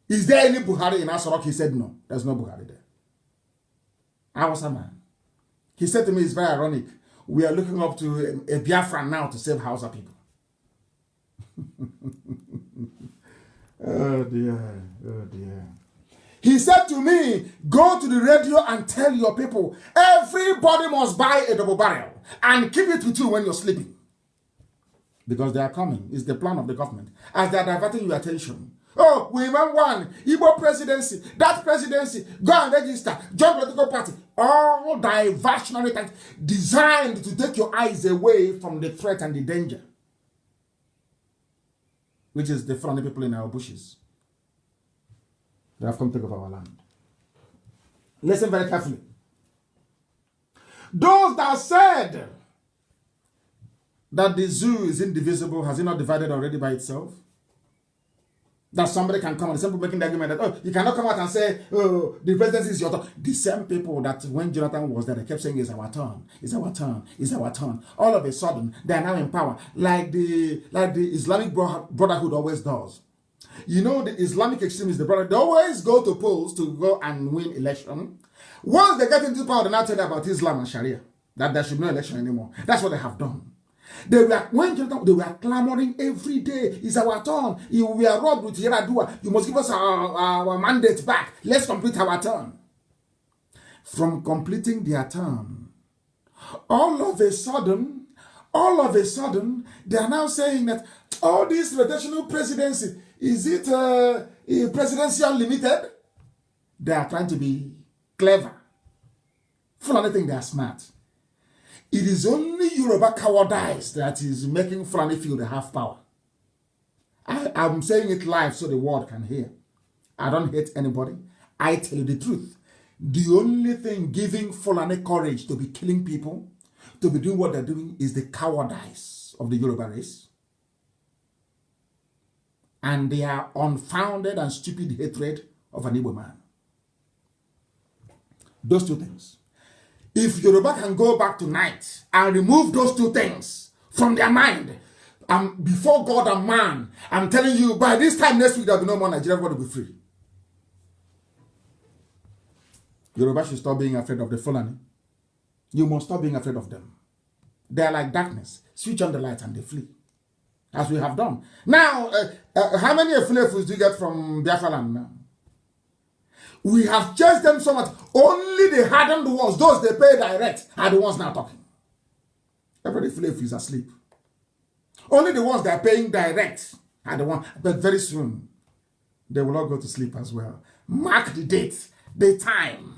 Is there any Buhari in Asorok? He said no. There's no Buhari there. I was a man. He said to me, it's very ironic. We are looking up to a Biafra now to save Hausa people. Oh dear. Oh dear. He said to me, go to the radio and tell your people, everybody must buy a double barrel and keep it with you when you're sleeping. Because they are coming. It's the plan of the government. As they are diverting your attention. Oh, we even won. Igbo presidency. That presidency. Go and register. Join political party. All diversionary things designed to take your eyes away from the threat and the danger. Which is the Fulani people in our bushes. They have come to take over our land. Listen very carefully. Those that said that the zoo is indivisible, has it not divided already by itself? That somebody can come and some people making the argument that, oh, you cannot come out and say, oh, the presidency is your turn. The same people that when Jonathan was there, they kept saying, it's our turn, it's our turn, it's our turn. All of a sudden, they are now in power, like the Islamic Brotherhood always does. You know, the Islamic extremists, they always go to polls to go and win election. Once they get into power, they now tell you about Islam and Sharia, that there should be no election anymore. That's what they have done. They were clamoring every day. It's our turn. We are robbed with Yaradua. You must give us our mandate back. Let's complete our turn. From completing their term, all of a sudden, they are now saying that all this rotational presidency, is it presidential limited? They are trying to be clever. Fulani think they are smart. It is only Yoruba cowardice that is making Fulani feel they have power. I'm saying it live so the world can hear. I don't hate anybody. I tell you the truth. The only thing giving Fulani courage to be killing people, to be doing what they're doing, is the cowardice of the Yoruba race. And their unfounded and stupid hatred of an Igbo man. Those two things. If Yoruba can go back tonight and remove those two things from their mind, before God and man, I'm telling you, by this time next week, there will be no more Nigeria, everybody will be free. Yoruba should stop being afraid of the Fulani. You must stop being afraid of them. They are like darkness. Switch on the light and they flee. As we have done. Now, how many Fulefus do you get from Biafra land now? We have chased them so much. Only the hardened ones, those they pay direct, are the ones now talking. Everybody Fulefu is asleep. Only the ones that are paying direct are the ones. But very soon, they will all go to sleep as well. Mark the date. The time.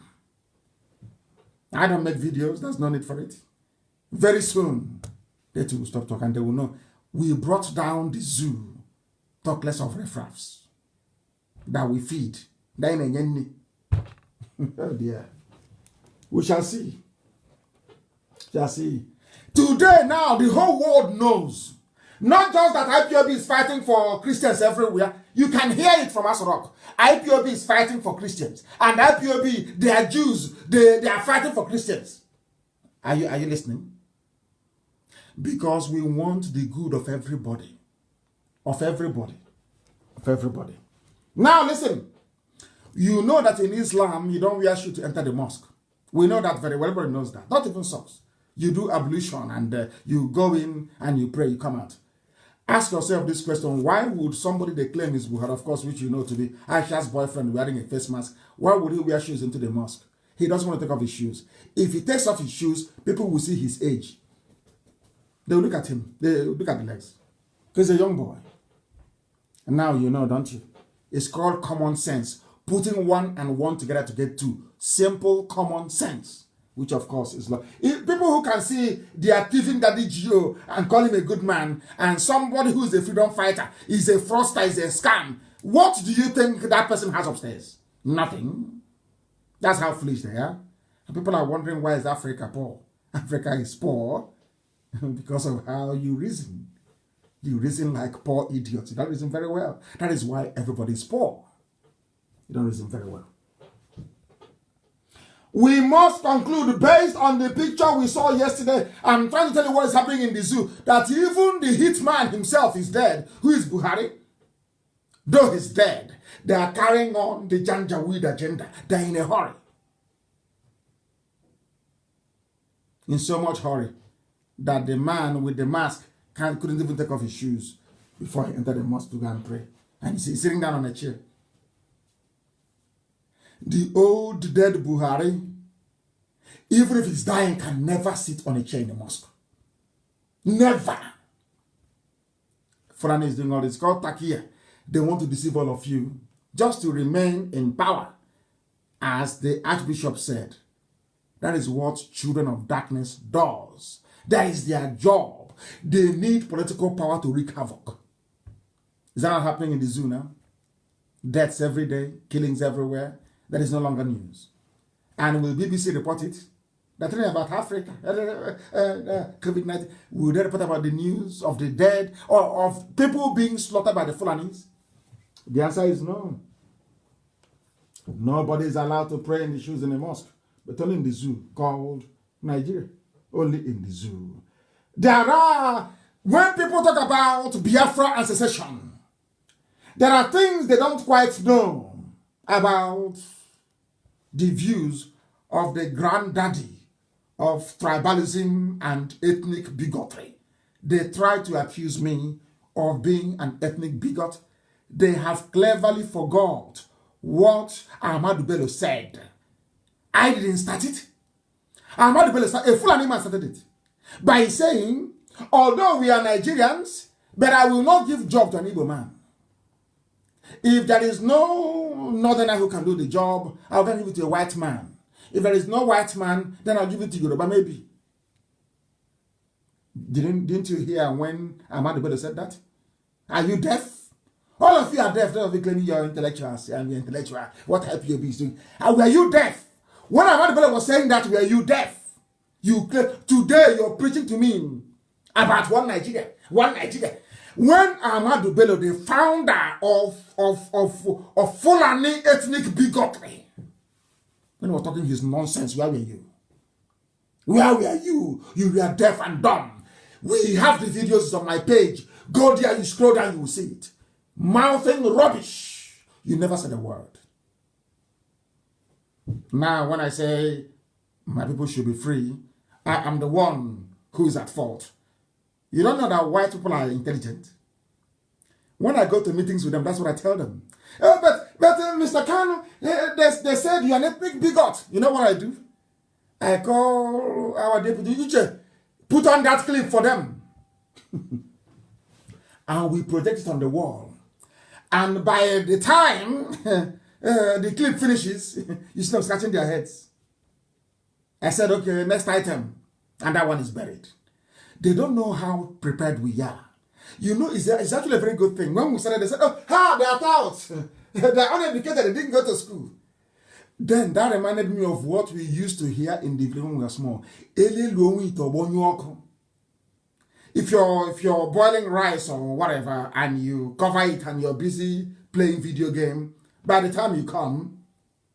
I don't make videos. There's no need for it. Very soon, they too will stop talking and they will know. We brought down the zoo. Talk less of riffraffs that we feed. Oh dear. We shall see. Shall see. Today now, the whole world knows. Not just that IPOB is fighting for Christians everywhere. You can hear it from Asrock. IPOB is fighting for Christians. And IPOB, they are Jews. They are fighting for Christians. Are you listening? Because we want the good of everybody. Of everybody. Of everybody. Now listen. You know that in Islam, you don't wear shoes to enter the mosque. We know that very well. Everybody knows that. Not even socks. You do ablution and you go in and you pray, you come out. Ask yourself this question. Why would somebody they claim is Buhari, of course, which you know to be Aisha's boyfriend wearing a face mask, why would he wear shoes into the mosque? He doesn't want to take off his shoes. If he takes off his shoes, people will see his age. They will look at him. They will look at the legs. Because he's a young boy. And now you know, don't you? It's called common sense. Putting 1 and 1 together to get 2. Simple common sense. Which of course is love. People who can see they are thieving Daddy Gio and call him a good man, and somebody who is a freedom fighter is a fraudster, is a scam. What do you think that person has upstairs? Nothing. That's how foolish they are. And people are wondering, why is Africa poor? Africa is poor because of how you reason. You reason like poor idiots. You don't reason very well. That is why everybody is poor. You don't reason very well. We must conclude based on the picture we saw yesterday. I'm trying to tell you what is happening in the zoo. That even the hitman himself is dead. Who is Buhari? Though he's dead, they are carrying on the Janjaweed agenda. They're in a hurry. In so much hurry that the man with the mask couldn't even take off his shoes before he entered the mosque to go and pray. And he's sitting down on a chair. The old dead Buhari, even if he's dying, can never sit on a chair in the mosque. Never. Fulani is doing all this. It's called Takia. They want to deceive all of you just to remain in power. As the Archbishop said, that is what children of darkness does. That is their job. They need political power to wreak havoc. Is that not happening in the zoo now? Deaths every day, killings everywhere. That is no longer news. And will BBC report it? They're talking about Africa, COVID-19. Will they report about the news of the dead or of people being slaughtered by the Fulanis? The answer is no. Nobody is allowed to pray in the shoes in the mosque, but only in the zoo called Nigeria. Only in the zoo. When people talk about Biafra and secession, there are things they don't quite know about the views of the granddaddy of tribalism and ethnic bigotry. They try to accuse me of being an ethnic bigot. They have cleverly forgot what Ahmadu Bello said. I didn't start it. Ahmadu Bello, a Fulani man started it by saying, although we are Nigerians, but I will not give job to an Igbo man. If there is no northerner who can do the job, I'll give it to a white man. If there is no white man, then I'll give it to Yoruba maybe. Didn't you hear when Ahmadu Bello said that? Are you deaf? All of you are deaf. All of you claiming you're intellectuals and you're intellectual. What IPOB is doing? Were you deaf? When Ahmadu Bello was saying that, were you deaf? Today you're preaching to me about one Nigeria. One Nigeria. When Ahmadu Bello, the founder of Fulani ethnic bigotry, when he was talking his nonsense, where were you? Where were you? You were deaf and dumb. We have the videos on my page. Go there, you scroll down, you will see it. Mouthing rubbish. You never said a word. Now, when I say my people should be free, I am the one who is at fault. You don't know that white people are intelligent. When I go to meetings with them, that's what I tell them. But Mr. Kanu, they said you're an ethnic bigot. You know what I do? I call our deputy, Uche, put on that clip for them. And we project it on the wall. And by the time the clip finishes, you see them scratching their heads. I said, okay, next item. And that one is buried. They don't know how prepared we are. You know, it's actually a very good thing. When we started, they said, oh, they are out. They're uneducated, they didn't go to school. Then that reminded me of what we used to hear in the village when we were small. If you're boiling rice or whatever and you cover it and you're busy playing video game, by the time you come,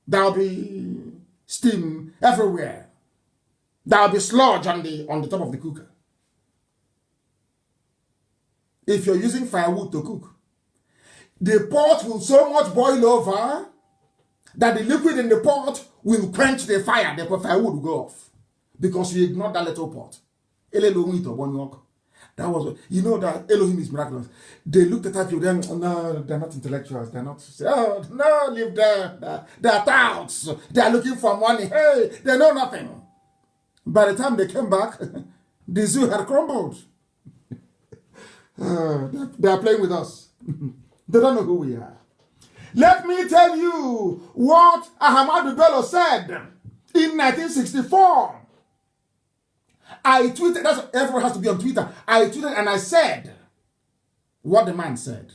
there'll be steam everywhere. There'll be sludge on the top of the cooker. If you're using firewood to cook, the pot will so much boil over that the liquid in the pot will quench the fire. The firewood will go off because you ignored that little pot. That was, you know that Elohim is miraculous. They looked at you, then, oh, no, they're not intellectuals. They're not, oh, no, leave them. They're touts. They're looking for money. Hey, they know nothing. By the time they came back, the zoo had crumbled. They are playing with us. They don't know who we are. Let me tell you what Ahmadu Bello said in 1964. I tweeted, that's everyone has to be on Twitter. I tweeted and I said what the man said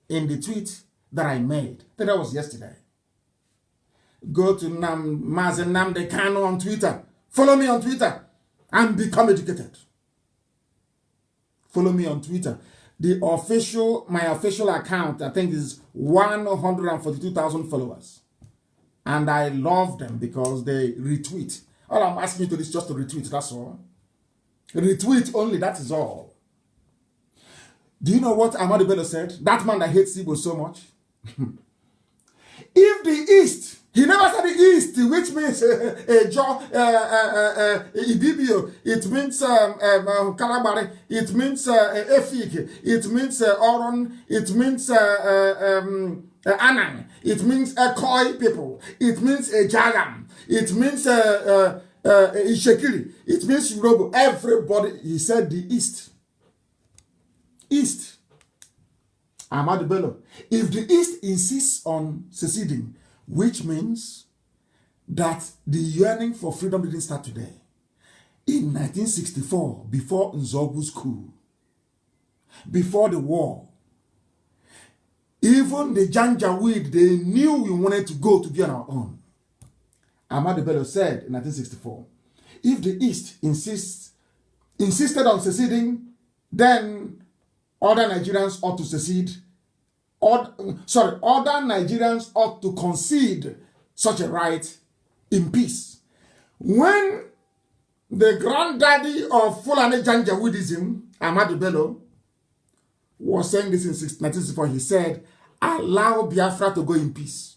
in the tweet that I made. That was yesterday. Go to Nnamdi Kanu on Twitter. Follow me on Twitter and become educated. Follow me on Twitter. My official account, I think, is 142,000 followers. And I love them because they retweet. All I'm asking you to do is just to retweet, that's all. Retweet only, that is all. Do you know what Ahmadu Bello said? That man that hates Igbo so much. If the East, he never said the East, which means Ibibio, it means Kalabari, it means Efik, it means Oron, it means Anang, it means Koi people, it means Jagam, it means Ishekiri, it means Yoruba. Everybody, he said the East. East. Ahmadu Bello. If the East insists on seceding, which means that the yearning for freedom didn't start today. In 1964, before Nzogu's coup, before the war, even the Janjaweed, they knew we wanted to go to be on our own. Ahmadu Bello said in 1964, if the East insisted on seceding, then other Nigerians ought to secede. Other Nigerians ought to concede such a right in peace. When the granddaddy of Fulani Janjaweedism, Ahmadu Bello, was saying this in 1964, he said, allow Biafra to go in peace.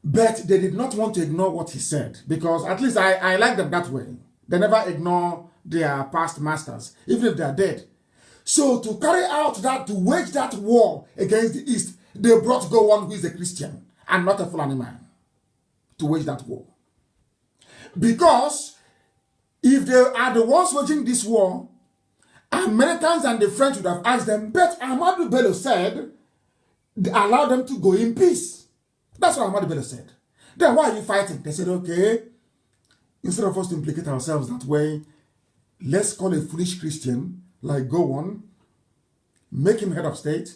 But they did not want to ignore what he said, because at least I like them that way. They never ignore their past masters, even if they are dead. So to carry out that, to wage that war against the East, they brought Gowon, who is a Christian and not a Fulani man, to wage that war. Because if they are the ones waging this war, Americans and the French would have asked them, but Ahmadu Bello said, allow them to go in peace. That's what Ahmadu Bello said. Then why are you fighting? They said, okay, instead of us to implicate ourselves that way, let's call a foolish Christian like Gowon, make him head of state,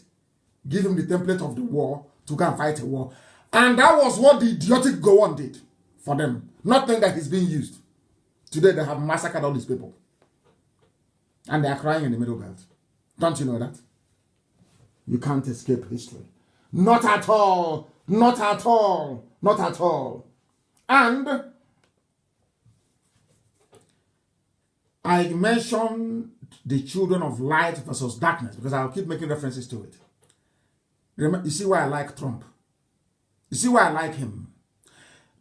give him the template of the war to go and fight a war. And that was what the idiotic Gowon did for them. Not knowing that he's being used. Today they have massacred all these people. And they are crying in the Middle Belt. Don't you know that? You can't escape history. Not at all. Not at all. Not at all. And I mentioned the children of light versus darkness because I'll keep making references to it. Remember, you see why I like Trump? You see why I like him?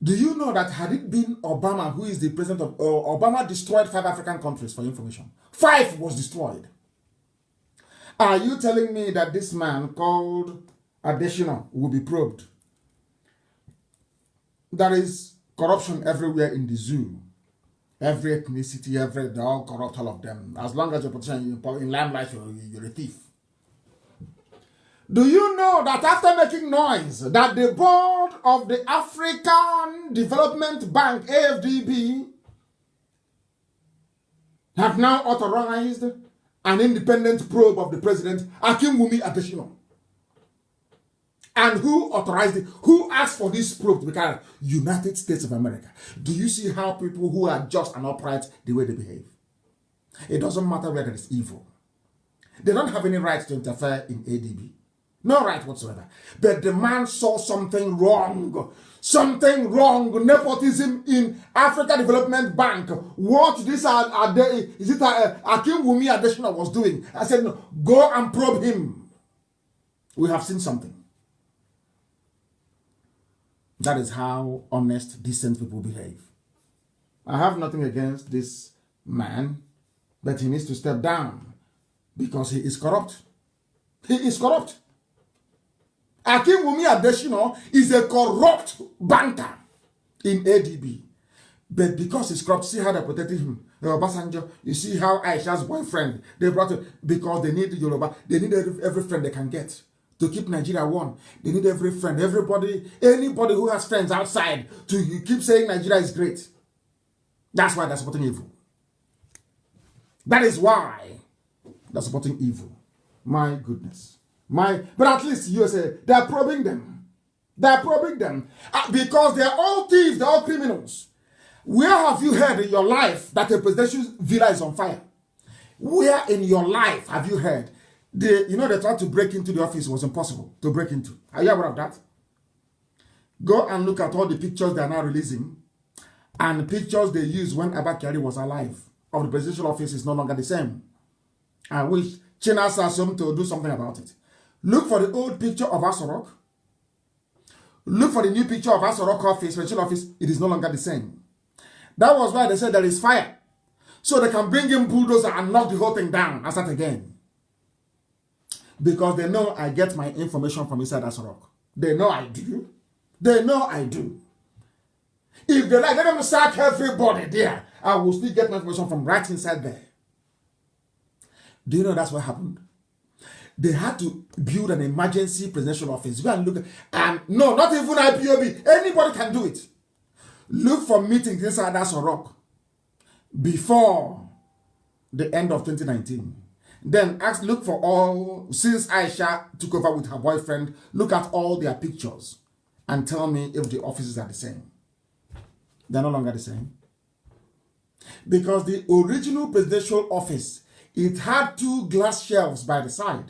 Do you know that had it been Obama, who is the president of... Obama destroyed 5 African countries, for information. 5 was destroyed. Are you telling me that this man called Adesina will be probed? There is corruption everywhere in the zoo. Every ethnicity, they're all corrupt, all of them. As long as you're in limelight, you're a thief. Do you know that after making noise, that the board of the African Development Bank, AFDB, have now authorized an independent probe of the president, Akinwumi Adesina? And who authorized it? Who asked for this probe to be carried? United States of America. Do you see how people who are just and upright, the way they behave? It doesn't matter whether it's evil. They don't have any right to interfere in ADB. No right whatsoever. But the man saw something wrong. Something wrong. Nepotism in Africa Development Bank. What this is it Akinwumi Adesina was doing? I said, no, go and probe him. We have seen something. That is how honest, decent people behave. I have nothing against this man, but he needs to step down because he is corrupt. He is corrupt. Akinwumi Adesina is a corrupt banker in ADB. But because he's corrupt, see how they protected him. Obasanjo, you see how Aisha's boyfriend, they brought it because they need Yoruba. They need every friend they can get to keep Nigeria one. They need every friend, everybody, anybody who has friends outside to keep saying Nigeria is great. That's why they're supporting evil. That is why they're supporting evil. My goodness. But at least USA, they're probing them. They're probing them. Because they're all thieves, they're all criminals. Where have you heard in your life that a presidential villa is on fire? Where in your life have you heard? They tried to break into the office. It was impossible to break into. Are you aware of that? Go and look at all the pictures they are now releasing. And pictures they used when Abba Kyari was alive of the presidential office is no longer the same. I wish China Sassom to do something about it. Look for the old picture of Asorok. Look for the new picture of Asorok office, presidential office. It is no longer the same. That was why they said there is fire. So they can bring in bulldozer and knock the whole thing down and start again. Because they know I get my information from inside Asorok. They know I do. They know I do. If they like, let them sack everybody there. I will still get my information from right inside there. Do you know that's what happened? They had to build an emergency presidential office. Go and look at, no, not even IPOB. Anybody can do it. Look for meetings inside Asorok before the end of 2019. Then look for all, since Aisha took over with her boyfriend, look at all their pictures and tell me if the offices are the same. They're no longer the same. Because the original presidential office, it had 2 glass shelves by the side.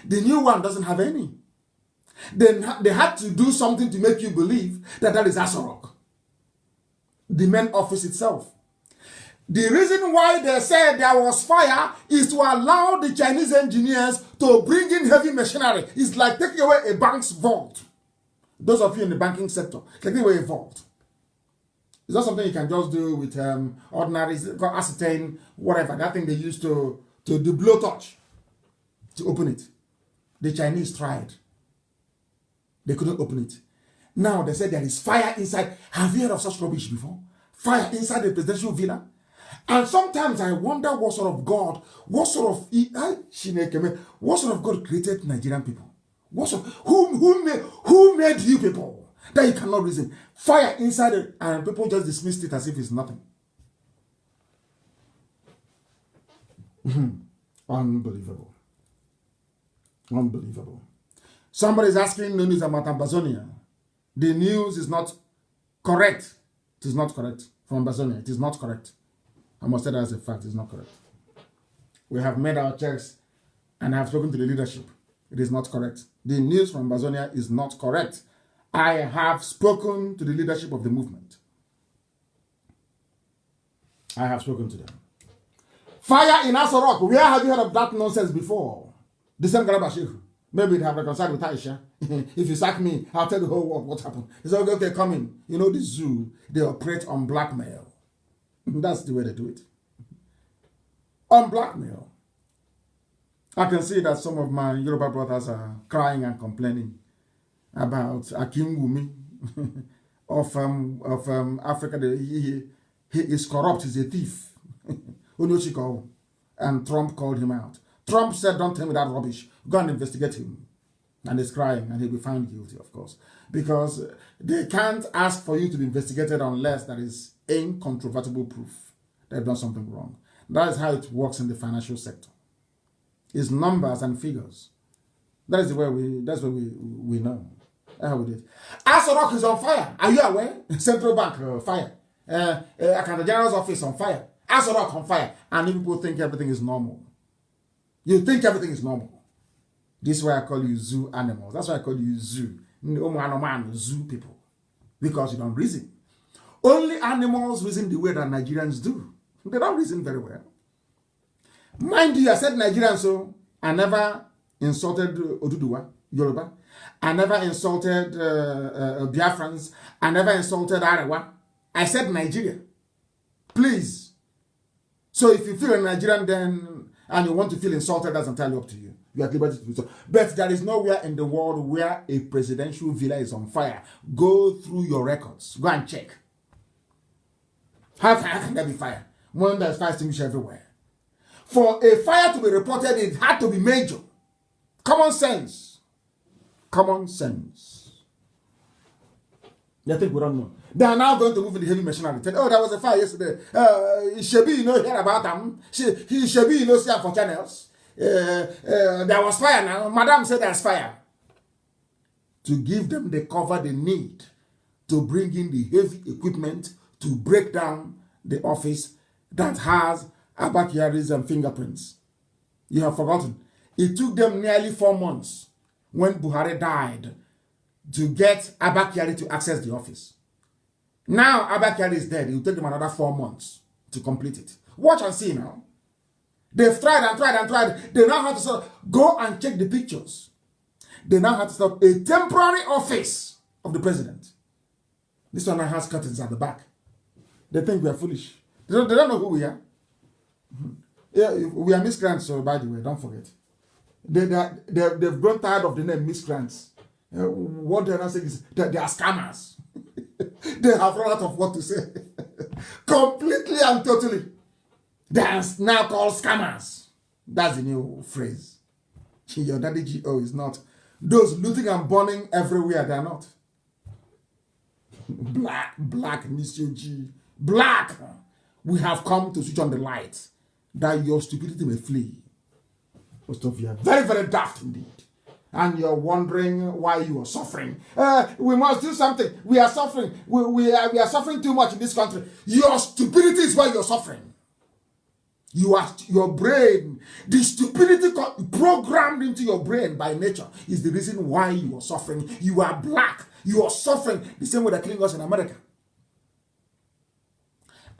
The new one doesn't have any. Then they had to do something to make you believe that that is Asorok, the main office itself. The reason why they said there was fire is to allow the Chinese engineers to bring in heavy machinery. It's like taking away a bank's vault. Those of you in the banking sector, taking away a vault. It's not something you can just do with ordinary acetane, whatever. That thing they used to do blowtorch to open it. The Chinese tried. They couldn't open it. Now they said there is fire inside. Have you heard of such rubbish before? Fire inside the presidential villa? And sometimes I wonder what sort of God created Nigerian people? Who made you people that you cannot reason? Fire inside it, and people just dismissed it as if it's nothing. Unbelievable. Unbelievable. Somebody is asking the news about Ambazonia. The news is not correct. It is not correct from Ambazonia. It is not correct. I must say that as a fact. It is not correct. We have made our checks and I have spoken to the leadership. It is not correct. The news from Ambazonia is not correct. I have spoken to the leadership of the movement. I have spoken to them. Fire in Asorok. Where have you heard of that nonsense before? The same Garabashiru. Maybe they have reconciled with Aisha. If you sack me, I'll tell the whole world what happened. They say, okay, come in. You know, the zoo, they operate on blackmail. That's the way they do it. On blackmail. I can see that some of my Yoruba brothers are crying and complaining about Akinwumi of Africa. He is corrupt. He's a thief. And Trump called him out. Trump said, don't tell me that rubbish. Go and investigate him. And he's crying, and he'll be found guilty, of course. Because they can't ask for you to be investigated unless there is incontrovertible proof that they've done something wrong. That is how it works in the financial sector. It's numbers and figures. That is the way we know. That's how we did. Aso Rock is on fire. Are you aware? Central Bank fire. Accountant General's office on fire. Aso Rock on fire. And people think everything is normal. You think everything is normal. This is why I call you zoo animals. That's why I call you zoo. Zoo people. Because you don't reason. Only animals reason the way that Nigerians do. They don't reason very well. Mind you, I said Nigerians, so I never insulted Oduduwa, Yoruba. I never insulted Biafrans. I never insulted Arewa. I said Nigeria. Please. So if you feel a Nigerian then, and you want to feel insulted, that's entirely up to you. You are at liberty to do so. But there is nowhere in the world where a presidential villa is on fire. Go through your records. Go and check. How can there be fire when there's fire extinguisher everywhere? For a fire to be reported, it had to be major. Common sense. Common sense. They think we don't know. They are now going to move in the heavy machinery. Oh, there was a fire yesterday. Shebi, you know, hear about them. Shebi, you know, see for channels. There was fire now. Madam said there's fire. To give them the cover they need to bring in the heavy equipment to break down the office that has Abakiari's and fingerprints. You have forgotten. It took them nearly 4 months when Buhari died to get Abakiari to access the office. Now Abakiari is dead. It will take them another 4 months to complete it. Watch and see now. They've tried and tried and tried. They now have to sort of go and check the pictures. They now have to set up a temporary office of the president. This one now has curtains at the back. They think we are foolish. They don't know who we are. Yeah, we are miscreants, so by the way, don't forget. They've grown tired of the name miscreants. What they're not saying is that they are scammers. They have run out of what to say. Completely and totally. They are now called scammers. That's the new phrase. Your daddy GO is not. Those looting and burning everywhere, they are not. Black, Mr. G. Black. We have come to switch on the light that your stupidity may flee. Most of you are very, very daft indeed. And you're wondering why you are suffering. We must do something. We are suffering. We are suffering too much in this country. Your stupidity is why you're suffering. Your brain, the stupidity programmed into your brain by nature is the reason why you are suffering. You are black. You are suffering the same way they're killing us in America.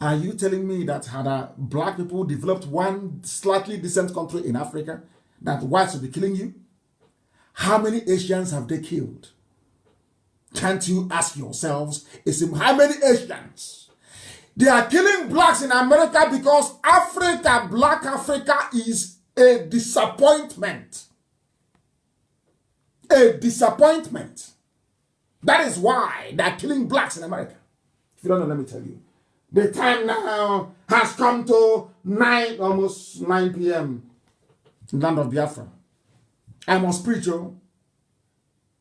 Are you telling me that had black people developed one slightly decent country in Africa, that whites would be killing you? How many Asians have they killed? Can't you ask yourselves, how many Asians? They are killing blacks in America because Africa, black Africa, is a disappointment. A disappointment. That is why they are killing blacks in America. If you don't know, let me tell you. The time now has come to almost 9 p.m. in the land of Biafra. I must preach, oh.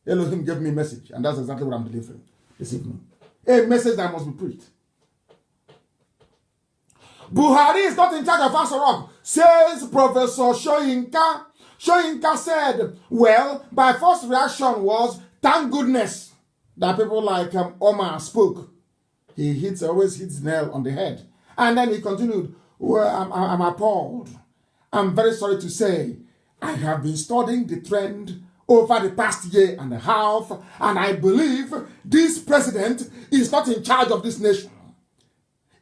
Elohim gave me a message, and that's exactly what I'm delivering this evening. A message that must be preached. Buhari is not in charge of Asorok, says Professor Shoyinka. Shoyinka said, well, my first reaction was, thank goodness that people like Omar spoke. He always hits the nail on the head. And then he continued, well, I'm appalled. I'm very sorry to say, I have been studying the trend over the past year and a half, and I believe this president is not in charge of this nation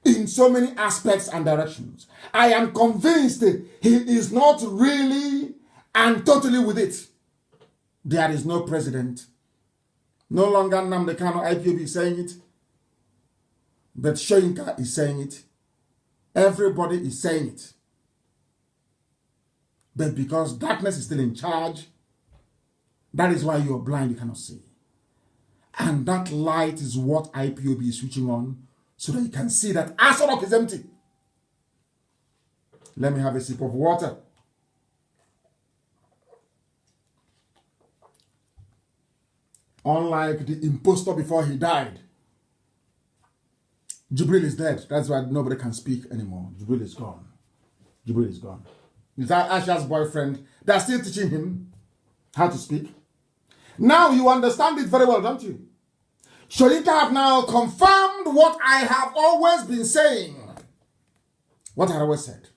in so many aspects and directions. I am convinced he is not really and totally with it. There is no president. No longer Nnamdi Kanu IPOB is saying it, but Shoyinka is saying it. Everybody is saying it. But because darkness is still in charge, that is why you are blind, you cannot see. And that light is what IPOB is switching on so that you can see that Asorok is empty. Let me have a sip of water. Unlike the impostor before he died. Jibril is dead. That's why nobody can speak anymore. Jibril is gone. Jibril is gone. Is that Asha's boyfriend? They're still teaching him how to speak. Now you understand it very well, don't you? Shoyinka have now confirmed what I have always been saying. What I always said.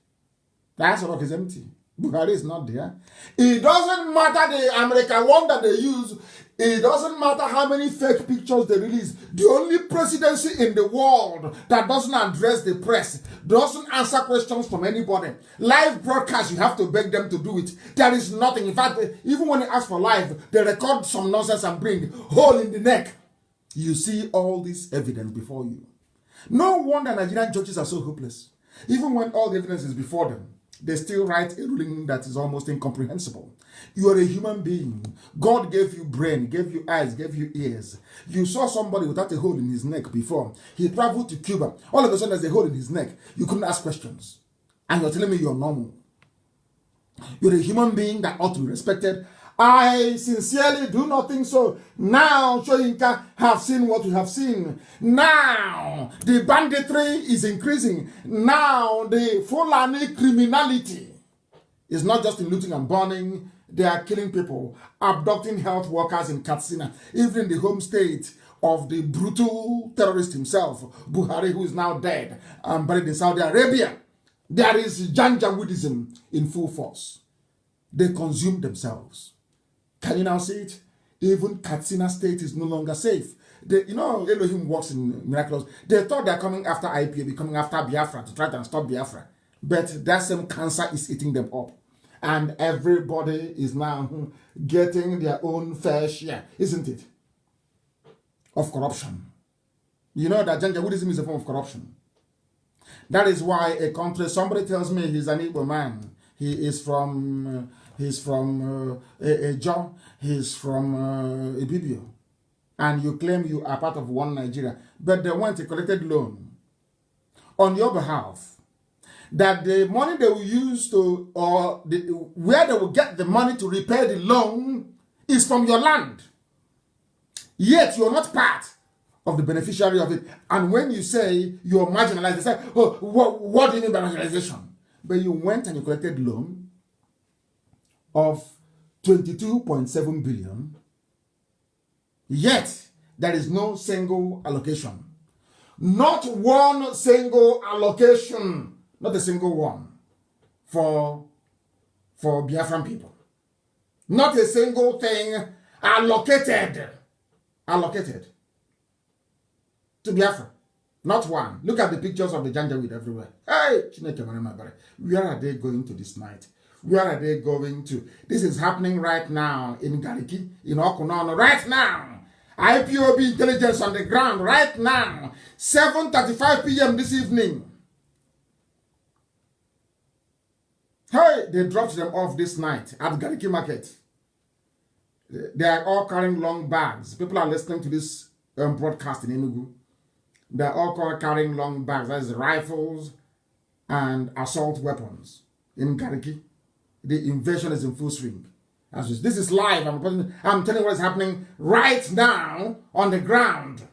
The answer is empty. Buhari is not there. It doesn't matter the American one that they use. It doesn't matter how many fake pictures they release. The only presidency in the world that doesn't address the press, doesn't answer questions from anybody. Live broadcast, you have to beg them to do it. There is nothing. In fact, even when they ask for live, they record some nonsense and bring hole in the neck. You see all this evidence before you. No wonder Nigerian judges are so hopeless. Even when all the evidence is before them, they still write a ruling that is almost incomprehensible. You are a human being. God gave you brain, gave you eyes, gave you ears. You saw somebody without a hole in his neck before. He traveled to Cuba. All of a sudden there's a hole in his neck. You couldn't ask questions. And you're telling me you're normal. You're a human being that ought to be respected. I sincerely do not think so. Now, Shoyinka have seen what we have seen. Now, the banditry is increasing. Now, the Fulani criminality is not just in looting and burning. They are killing people, abducting health workers in Katsina, even in the home state of the brutal terrorist himself, Buhari, who is now dead and buried in Saudi Arabia. There is Janjaweedism in full force. They consume themselves. Can you now see it? Even Katsina state is no longer safe. Elohim works in miracles. They thought they're coming after IPOB, coming after Biafra to try to stop Biafra. But that same cancer is eating them up. And everybody is now getting their own fair share, isn't it? Of corruption. You know that Janjaweedism is a form of corruption. That is why a country, somebody tells me he's an Igbo man. He is from... He's from Ejo, he's from Ibibio, and you claim you are part of one Nigeria, but they want a collected loan on your behalf, that the money they will use to, where they will get the money to repay the loan is from your land, yet you're not part of the beneficiary of it. And when you say you're marginalized, they say, oh, what do you mean by marginalization? But you went and you collected loan of 22.7 billion, yet there is no single allocation. Not one single allocation, not a single one for Biafran people. Not a single thing allocated to Biafra. Not one. Look at the pictures of the Janjaweed everywhere. Hey, where are they going to this night? Where are they going to? This is happening right now in Gariki, in Okunono, right now. IPOB intelligence on the ground right now. 7:35 p.m. this evening. Hey, they dropped them off this night at Gariki Market. They are all carrying long bags. People are listening to this broadcast in Enugu. They are all carrying long bags. That is rifles and assault weapons in Gariki. The invasion is in full swing. This is live. I'm telling you what is happening right now on the ground.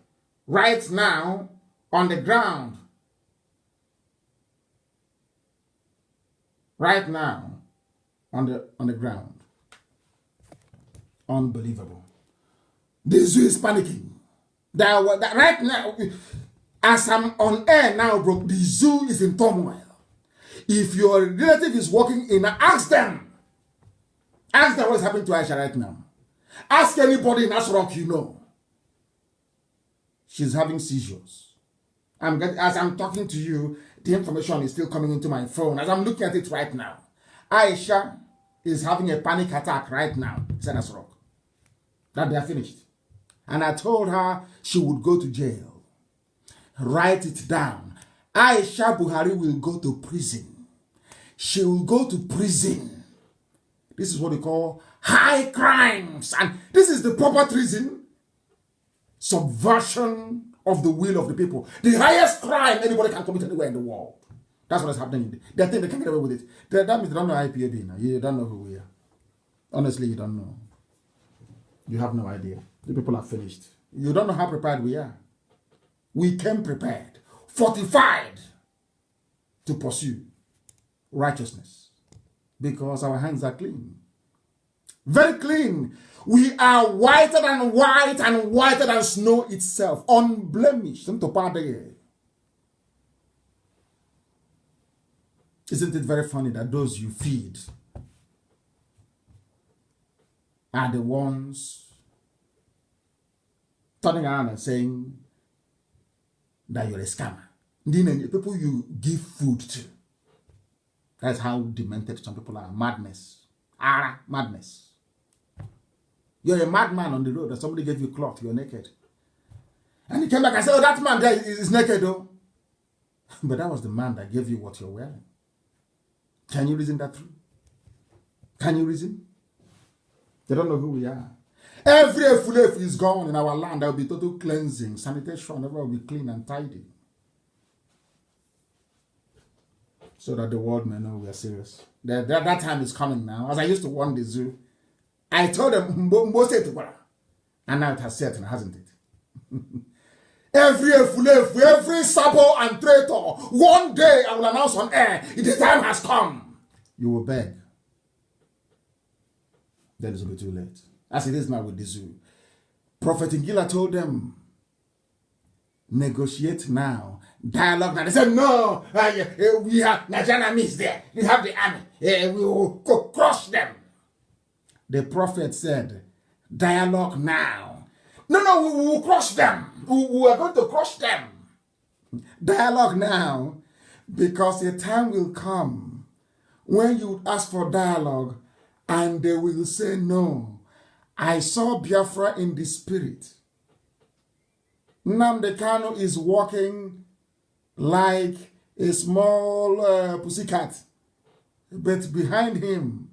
Right now on the ground. Right now on the ground. Unbelievable. The zoo is panicking. Right now, as I'm on air now, bro, the zoo is in turmoil. If your relative is working in, ask them. Ask them what's happening to Aisha right now. Ask anybody in Asrock you know. She's having seizures. As I'm talking to you, the information is still coming into my phone. As I'm looking at it right now, Aisha is having a panic attack right now. Said Asrock. That they are finished. And I told her she would go to jail. Write it down. Aisha Buhari will go to prison. She will go to prison. This is what we call high crimes. And this is the proper treason. Subversion of the will of the people. The highest crime anybody can commit anywhere in the world. That's what is happening. They think they can get away with it. That means they don't know IPOB now. You don't know who we are. Honestly, you don't know. You have no idea. The people are finished. You don't know how prepared we are. We came prepared, fortified to pursue righteousness because our hands are clean. Very clean. We are whiter than white and whiter than snow itself. Unblemished. Isn't it very funny that those you feed are the ones turning around and saying that you're a scammer? The people you give food to. That's how demented some people are. Madness. Madness. You're a madman on the road and somebody gave you cloth, you're naked. And he came back and said, oh, that man there is naked though. But that was the man that gave you what you're wearing. Can you reason that through? Can you reason? They don't know who we are. Every effulef is gone in our land. There will be total cleansing. Sanitation, everyone will be clean and tidy. So that the world may know we are serious. That time is coming now. As I used to warn the zoo, I told them, and now it has set, hasn't it? Every effulef, every sabo and traitor, one day I will announce on air, the time has come. You will beg. Then it will be too late. As it is now with the zoo. Prophet Ngila told them, negotiate now, dialogue now. They said, no, we have Nigerian armies there. We have the army. We will crush them. The prophet said, dialogue now. No, we will crush them. We are going to crush them. Dialogue now, because a time will come when you ask for dialogue and they will say no. I saw Biafra in the spirit. Nnamdi Kanu is walking like a small pussycat, but behind him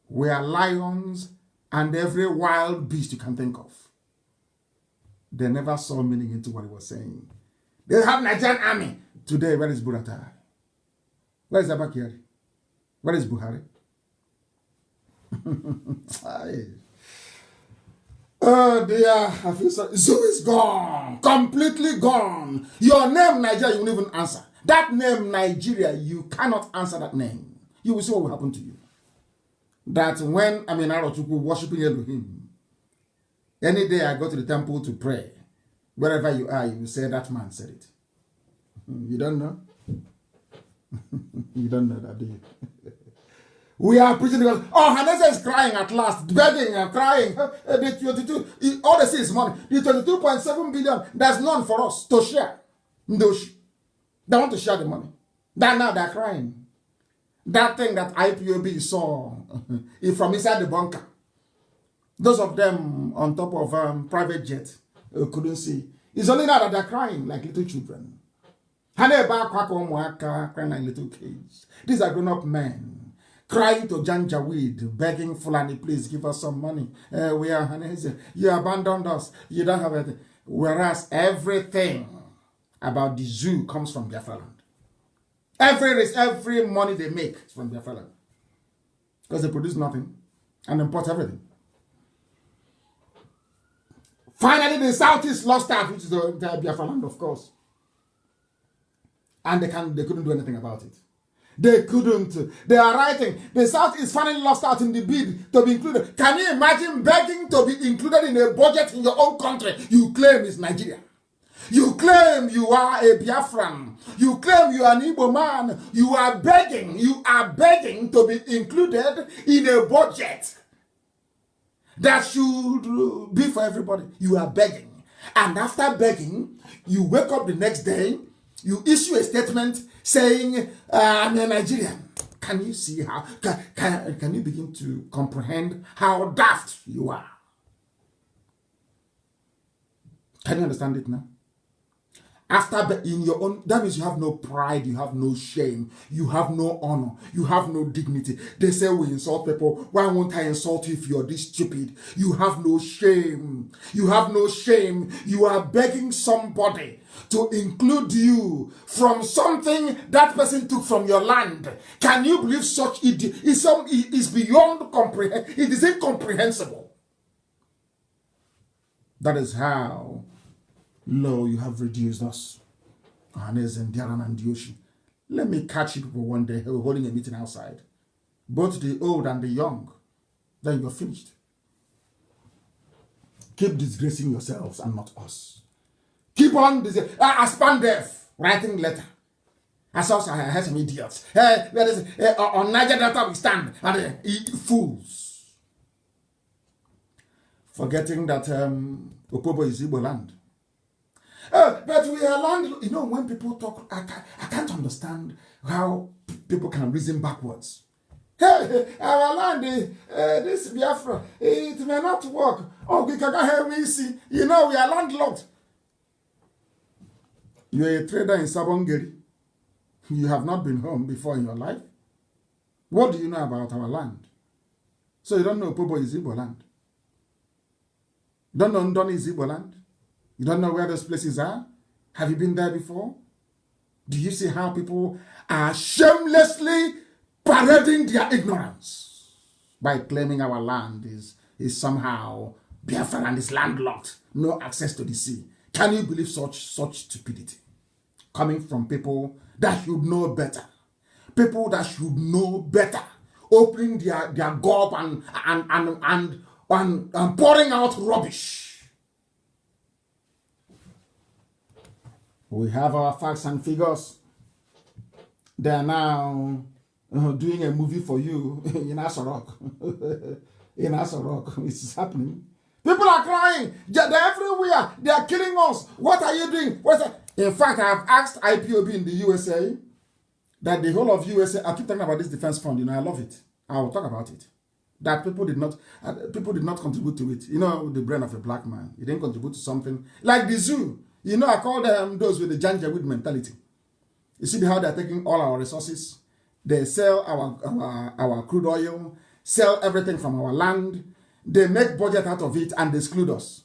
were lions and every wild beast you can think of. They never saw meaning into what he was saying. They have Nigerian army. Today, where is Buratai? Where is Abakari? Where is Buhari? Oh dear, I feel so. Zoo is gone. Completely gone. Your name, Nigeria, you won't even answer. That name, Nigeria, you cannot answer that name. You will see what will happen to you. That when I'm in Arochukwu worshiping Elohim, any day I go to the temple to pray, wherever you are, you will say that man said it. You don't know? You don't know that, do you? We are preaching because, oh, Hanese is crying at last, begging and crying. The 22, all they see is money. The 22.7 billion, there's none for us to share. They want to share the money. Now they're crying. That thing that IPOB saw from inside the bunker, those of them on top of private jet couldn't see. It's only now that they're crying like little children. Crying like little kids. These are grown-up men crying to Janjaweed, begging Fulani, please give us some money. We are Hanese. You abandoned us. You don't have anything. Whereas everything about the zoo comes from Biafra land. Every money they make is from Biafra land. Because they produce nothing and import everything. Finally, the Southeast lost out, which is the entire Biafra land, of course. And they couldn't do anything about it. They couldn't. They are writing. The South is finally lost out in the bid to be included. Can you imagine begging to be included in a budget in your own country you claim is Nigeria? You claim you are a Biafran. You claim you are an Igbo man. You are begging to be included in a budget that should be for everybody. You are begging. And after begging, you wake up the next day, you issue a statement saying, I'm a Nigerian. Can you see how, can you begin to comprehend how daft you are? Can you understand it now? After in your own, that means you have no pride, you have no shame, you have no honor, you have no dignity. They say we insult people. Why won't I insult you if you're this stupid? You have no shame. You have no shame. You are begging somebody to include you from something that person took from your land. Can you believe such idiot? It's beyond comprehension. It is incomprehensible. That is how low you have reduced us. Let me catch you people one day holding a meeting outside. Both the old and the young. Then you're finished. Keep disgracing yourselves and not us. Keep on Aspandev writing letter. As also I heard some idiots. On Niger Delta we stand and eat fools. Forgetting that IPOB is Igbo land. But we are land, you know, when people talk, I can't understand how people can reason backwards. Hey, our land, this Biafra, it may not work. Oh, we can hear we see. You know, we are landlocked. You're a trader in Sabongeri. You have not been home before in your life. What do you know about our land? So you don't know IPOB is Igbo land. You don't know Ndoni is Igbo land. You don't know where those places are? Have you been there before? Do you see how people are shamelessly parading their ignorance by claiming our land is somehow Biafra and is landlocked, no access to the sea? Can you believe such stupidity? Coming from people that should know better. People that should know better. Opening their gob and pouring out rubbish. We have our facts and figures. They are now doing a movie for you in Asorok. In Asorok, it's happening. People are crying. They're everywhere. They are killing us. What are you doing? In fact, I have asked IPOB in the USA that the whole of USA, I keep talking about this defense fund, you know, I love it. I will talk about it. That people did not contribute to it. You know, the brain of a black man. He didn't contribute to something. Like the zoo. You know, I call them those with the Janjaweed mentality. You see how they're taking all our resources. They sell our crude oil, sell everything from our land. They make budget out of it and they exclude us.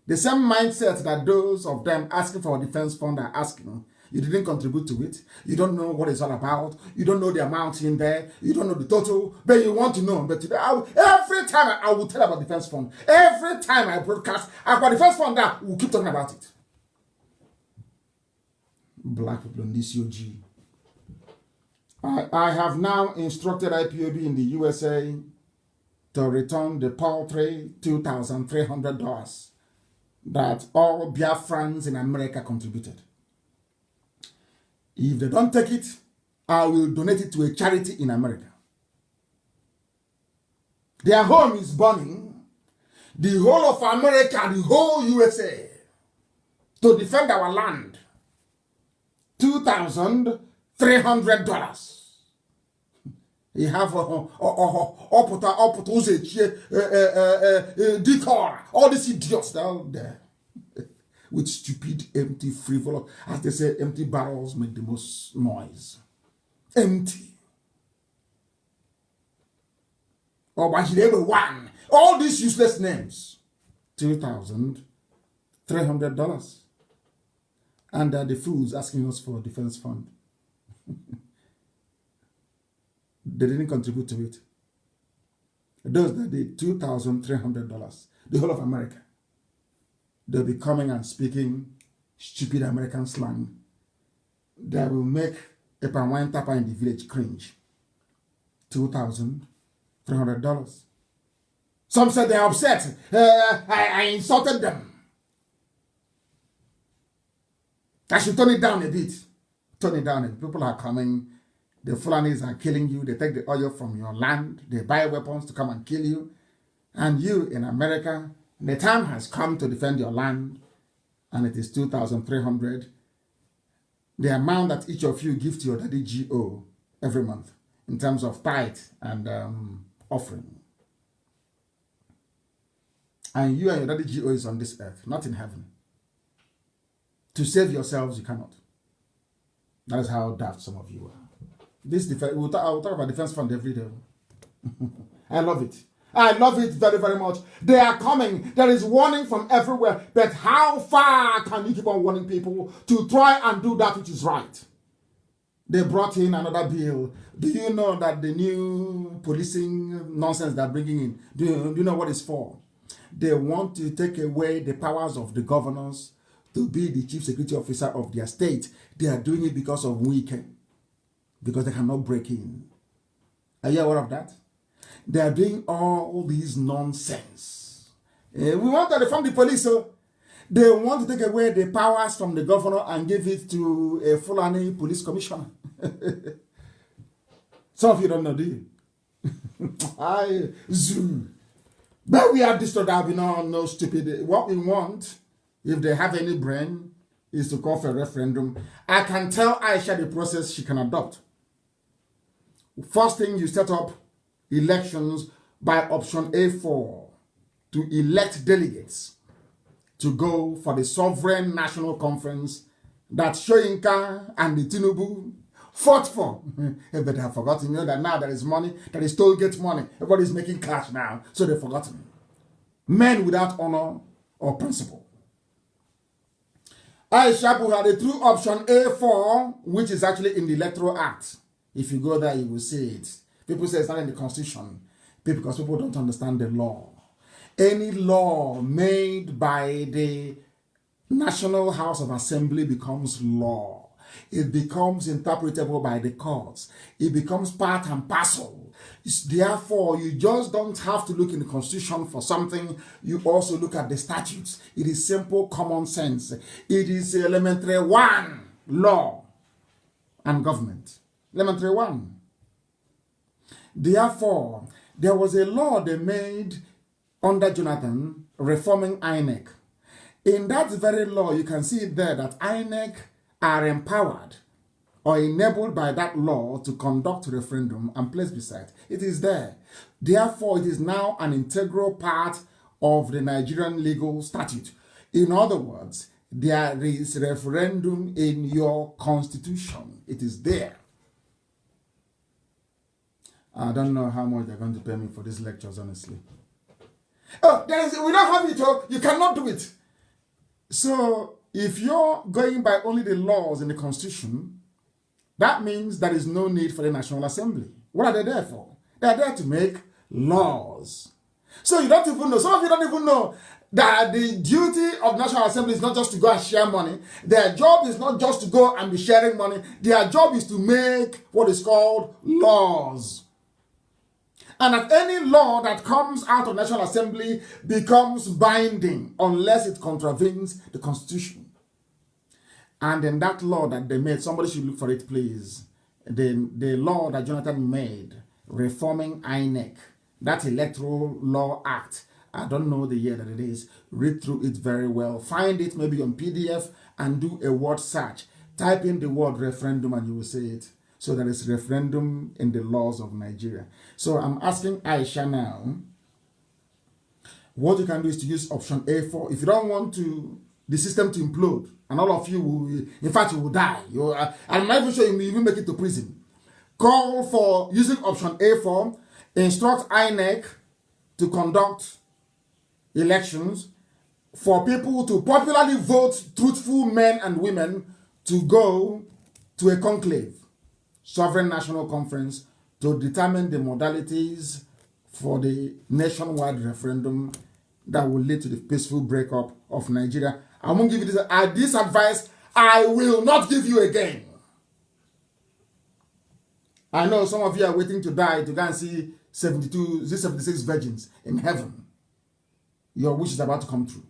The same mindset that those of them asking for a defense fund are asking. You didn't contribute to it. You don't know what it's all about. You don't know the amount in there. You don't know the total. But you want to know. But every time I will tell about defense fund. Every time I broadcast about defense fund, we'll keep talking about it. Black people in this UG. I have now instructed IPOB in the USA to return the paltry $2,300 that all Biafrans in America contributed. If they don't take it, I will donate it to a charity in America. Their home is burning. The whole of America, the whole USA, to defend our land. $2,300. You have decor, all these idiots down there with stupid, empty, frivolous, as they say, empty barrels make the most noise. Empty. Or one. All these useless names. $2,300. And the fools asking us for a defense fund. They didn't contribute to it. Those that did $2,300, the whole of America, they'll be coming and speaking stupid American slang that will make a Panwine Tapa in the village cringe. $2,300. Some said they're upset. I insulted them. I should turn it down a bit. Turn it down. People are coming. The Fulanis are killing you. They take the oil from your land. They buy weapons to come and kill you. And you in America, the time has come to defend your land. And it is $2,300. The amount that each of you give to your daddy GO every month in terms of tithe and offering. And you and your daddy GO is on this earth, not in heaven. To save yourselves, you cannot. That is how daft some of you are. This I will talk about defense fund every day. I love it. I love it very, very much. They are coming. There is warning from everywhere. But how far can you keep on warning people to try and do that which is right? They brought in another bill. Do you know that the new policing nonsense they're bringing in, do you know what it's for? they want to take away the powers of the governors to be the chief security officer of their state. They are doing it because of weekend, because they cannot break in. Are you aware of that? They are doing all these nonsense. We want to reform the police, so they want to take away the powers from the governor and give it to a Fulani police commissioner. Some of you don't know, do you? I zoo. But we have destroyed that. We no stupid. What we want, if they have any brain, is to call for a referendum. I can tell Aisha the process she can adopt. First thing, you set up elections by option A4 to elect delegates to go for the sovereign national conference that Shoyinka and the Tinubu fought for. Everybody have forgotten, that now there is money, that is toll gate money. Everybody is making cash now, so they've forgotten. Men without honor or principle. Aisha Buhari through option A4, which is actually in the Electoral Act. If you go there, you will see it. People say it's not in the Constitution because people don't understand the law. Any law made by the National House of Assembly becomes law. It becomes interpretable by the courts. It becomes part and parcel. Therefore, you just don't have to look in the Constitution for something. You also look at the statutes. It is simple common sense. It is elementary one, law and government. Elementary one. Therefore, there was a law they made under Jonathan reforming INEC. In that very law, you can see there that INEC are empowered or enabled by that law to conduct referendum and plebiscite. It is there. Therefore, it is now an integral part of the Nigerian legal statute. In other words, there is referendum in your constitution. It is there. I don't know how much they're going to pay me for these lectures, honestly. Oh, we don't have it. You cannot do it. So, if you're going by only the laws in the Constitution, that means there is no need for the National Assembly. What are they there for? They are there to make laws. So you don't even know. Some of you don't even know that the duty of National Assembly is not just to go and share money. Their job is not just to go and be sharing money. Their job is to make what is called laws. And that any law that comes out of National Assembly becomes binding unless it contravenes the Constitution. And then that law that they made, somebody should look for it, please. The law that Jonathan made, reforming INEC, that Electoral Law Act, I don't know the year that it is. Read through it very well. Find it maybe on PDF and do a word search. Type in the word referendum and you will see it. So there is referendum in the laws of Nigeria. So I'm asking Aisha now, what you can do is to use option A4. If you don't want the system to implode, and all of you will, in fact, you will die. I'm not even sure you will even make it to prison. Call for using option A4, instruct INEC to conduct elections for people to popularly vote truthful men and women to go to a conclave, sovereign national conference, to determine the modalities for the nationwide referendum that will lead to the peaceful breakup of Nigeria. I won't give you this advice. I will not give you again. I know some of you are waiting to die to go and see 76 virgins in heaven. Your wish is about to come true.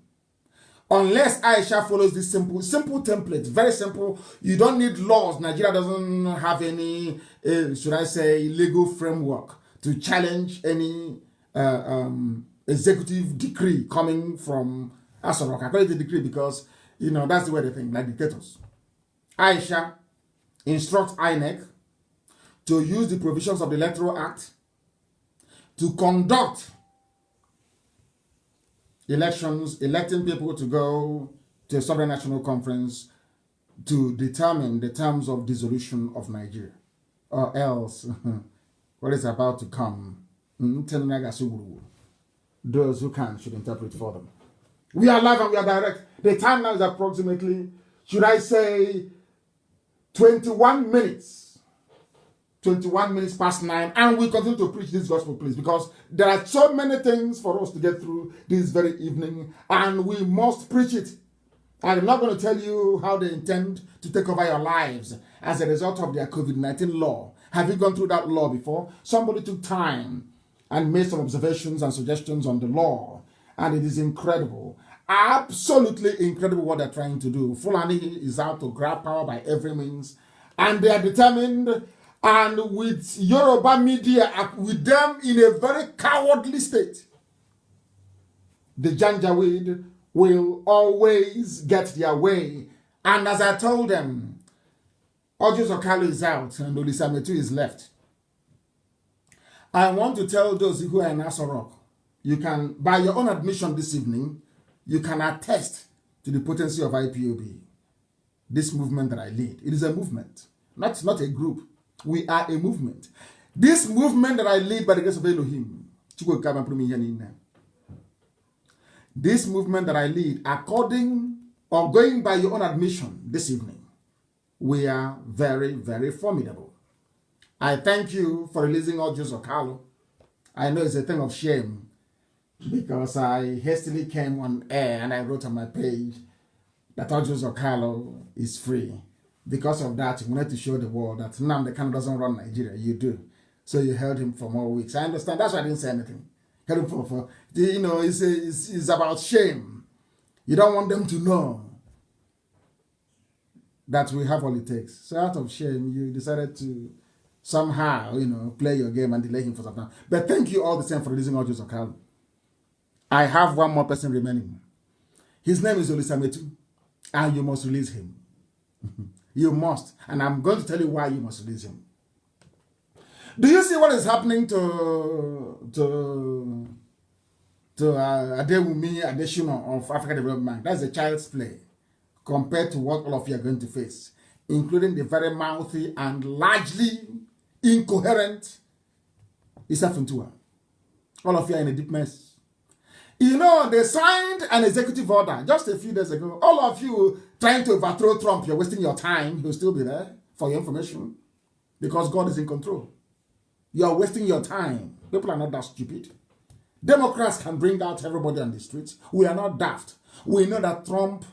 Unless Aisha follows this simple template, very simple. You don't need laws. Nigeria doesn't have any, should I say, legal framework to challenge any executive decree coming from Asarok. I call it a decree because, that's the way they think, like dictators. Aisha instructs INEC to use the provisions of the Electoral Act to conduct elections, electing people to go to a sovereign national conference to determine the terms of dissolution of Nigeria. Or else, what is about to come, those who can should interpret for them. We are live and we are direct. The time now is approximately, should I say, 21 minutes 21 minutes past 9, and we continue to preach this gospel, please, because there are so many things for us to get through this very evening, and we must preach it. I'm not going to tell you how they intend to take over your lives as a result of their COVID-19 law. Have you gone through that law before? Somebody took time and made some observations and suggestions on the law, and it is incredible. Absolutely incredible what they're trying to do. Fulani is out to grab power by every means, and they are determined, and with Yoruba media, with them in a very cowardly state, the Janjaweed will always get their way. And as I told them, Ojus Okalu is out and Olisametu is left. I want to tell those who are in Asorok, you can, by your own admission this evening, you can attest to the potency of IPOB. This movement that I lead, it is a movement, not a group. We are a movement. This movement that I lead by the grace of Elohim, this movement that I lead, according or going by your own admission this evening, we are very, very formidable. I thank you for releasing Ojus Okalu. I know it's a thing of shame because I hastily came on air and I wrote on my page that Ojus Okalu is free. Because of that, you wanted to show the world that Nnamdi Kanu doesn't run Nigeria. You do. So you held him for more weeks. I understand. That's why I didn't say anything. Held him for you know, it's about shame. You don't want them to know that we have all it takes. So out of shame, you decided to somehow, you know, play your game and delay him for some time. But thank you all the same for releasing Ojus Okalu. I have one more person remaining. His name is Olisametu, and you must release him. You must. And I'm going to tell you why you must release him. Do you see what is happening to Adewumi Adeshino of Africa Development Bank? That's a child's play compared to what all of you are going to face, including the very mouthy and largely incoherent Isafuntua. All of you are in a deep mess. You know, they signed an executive order just a few days ago. All of you trying to overthrow Trump, you're wasting your time. He'll still be there for your information because God is in control. You're wasting your time. People are not that stupid. Democrats can bring out everybody on the streets. We are not daft. We know that Trump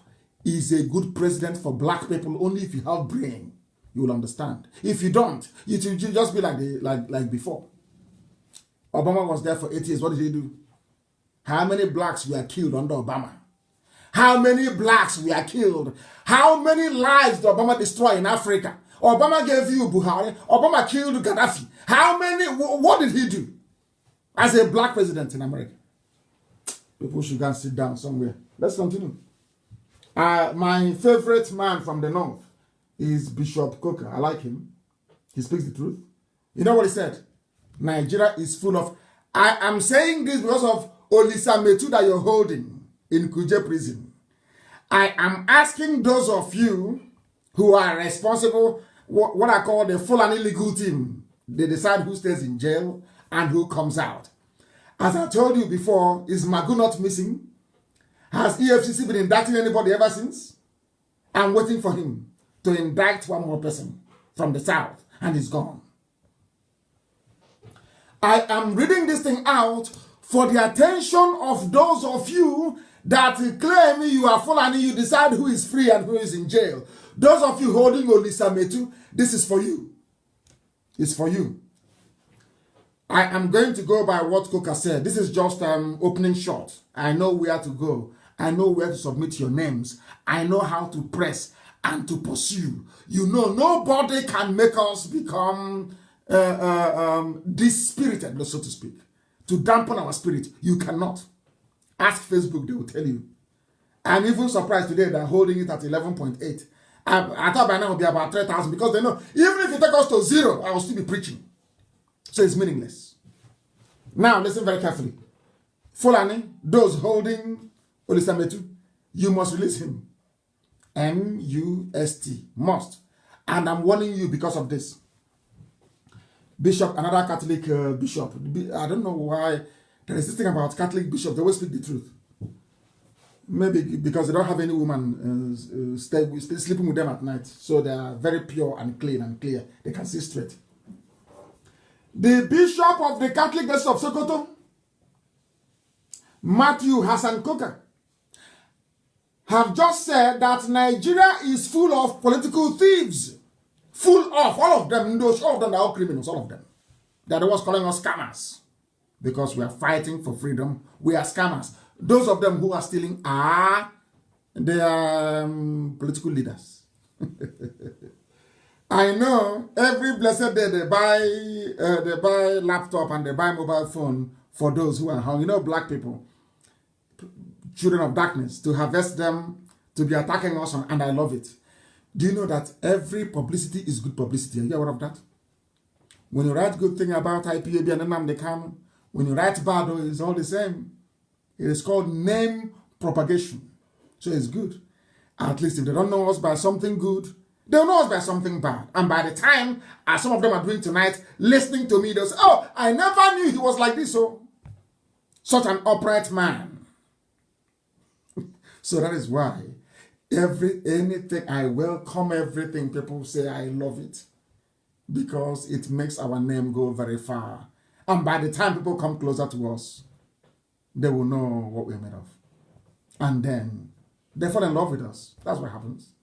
is a good president for black people only if you have brain. You will understand. If you don't, it will just be like before. Obama was there for 8 years. What did he do? How many blacks were killed under Obama? How many blacks were killed? How many lives did Obama destroy in Africa? Obama gave you Buhari. Obama killed Gaddafi. How many? What did he do as a black president in America? People should go and sit down somewhere. Let's continue. My favorite man from the north is Bishop Coker. I like him. He speaks the truth. You know what he said? Nigeria is full of... I am saying this because of Olisametu that you're holding in Kuje prison. I am asking those of you who are responsible, what I call the Fulani legal team. They decide who stays in jail and who comes out. As I told you before, is Magu not missing? Has EFCC been indicting anybody ever since? I'm waiting for him to indict one more person from the south, and he's gone. I am reading this thing out for the attention of those of you that claim you are Fulani, you decide who is free and who is in jail. Those of you holding Olisametu, this is for you. It's for you. I am going to go by what Coker said. This is just opening shot. I know where to go. I know where to submit your names. I know how to press and to pursue. You know, nobody can make us become dispirited, so to speak. To dampen our spirit, you cannot. Ask Facebook, they will tell you. I'm even surprised today they're holding it at 11.8. I thought by now it would be about 3,000 because they know, even if you take us to 0, I will still be preaching. So it's meaningless. Now, listen very carefully. Fulani, those holding Olisametu, you must release him. M-U-S-T, must. And I'm warning you because of this. Bishop, another Catholic bishop. I don't know why there is this thing about Catholic bishops. They always speak the truth. Maybe because they don't have any woman sleeping with them at night. So they are very pure and clean and clear. They can see straight. The Bishop of the Catholic Diocese of Sokoto, Matthew Hassan Koka, have just said that Nigeria is full of political thieves. Full of, all of them, all of them are all criminals, all of them. They're the ones calling us scammers. Because we are fighting for freedom, we are scammers. Those of them who are stealing they are political leaders. I know every blessed day they buy laptop and they buy mobile phone for those who are hungry. You know, black people, children of darkness, to harvest them, to be attacking us, and I love it. Do you know that every publicity is good publicity? Are you aware of that? When you write good thing about IPOB and Nnamdi Kanu, when you write bad, it's all the same. It is called name propagation. So it's good. At least if they don't know us by something good, they'll know us by something bad. And by the time, as some of them are doing tonight, listening to me, they'll say, oh, I never knew he was like this. So, such an upright man. So that is why anything, I welcome everything people say, I love it. Because it makes our name go very far. And by the time people come closer to us, they will know what we're made of. And then they fall in love with us. That's what happens.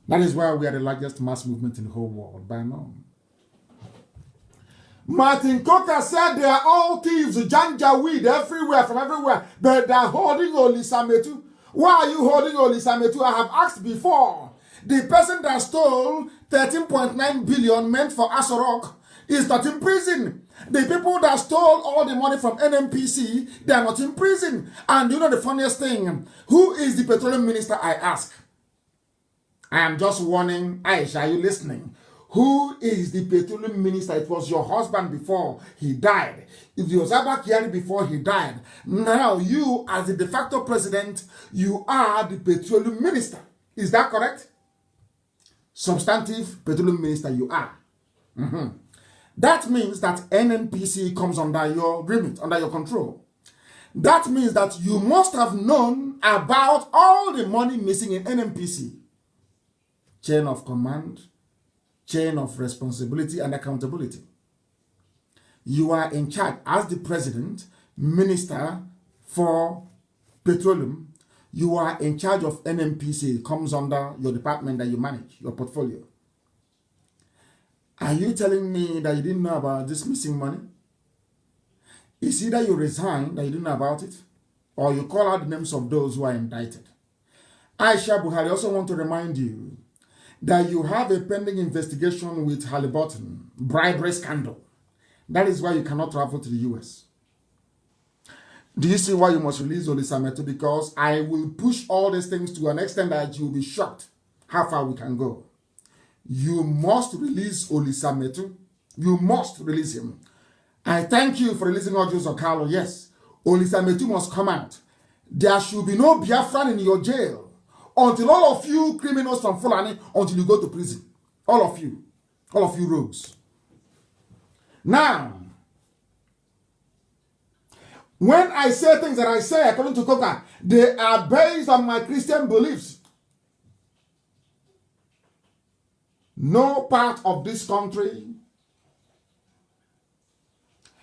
That is why we are the largest mass movement in the whole world by now. Martin Coker said they are all thieves, janja weed everywhere, from everywhere, but they are holding Olisametu. Why are you holding Olisametu? I have asked before. The person that stole 13.9 billion meant for Asorok is not in prison. The people that stole all the money from NNPC, they are not in prison. And you know the funniest thing? Who is the petroleum minister, I ask? I am just warning. Aisha, are you listening? Who is the petroleum minister? It was your husband before he died. It was Abba Kyari before he died. Now you, as the de facto president, you are the petroleum minister. Is that correct? Substantive petroleum minister you are. That means that NNPC comes under your remit, under your control. That means that you must have known about all the money missing in NNPC. Chain of command, chain of responsibility and accountability. You are in charge as the president, minister for petroleum. You are in charge of NNPC. It comes under your department that you manage, your portfolio. Are you telling me that you didn't know about this missing money? It's either you resign, that you didn't know about it, or you call out the names of those who are indicted. Aisha Buhari also want to remind you that you have a pending investigation with Halliburton, bribery scandal. That is why you cannot travel to the US. Do you see why you must release Olisametu? Because I will push all these things to an extent that you will be shocked how far we can go. You must release Olisametu. You must release him. I thank you for releasing Ojos Okalo. Yes, Olisametu must come out. There should be no Biafran in your jail until all of you criminals from Fulani, until you go to prison. All of you rogues. Now, when I say things that I say according to Coca, they are based on my Christian beliefs. No part of this country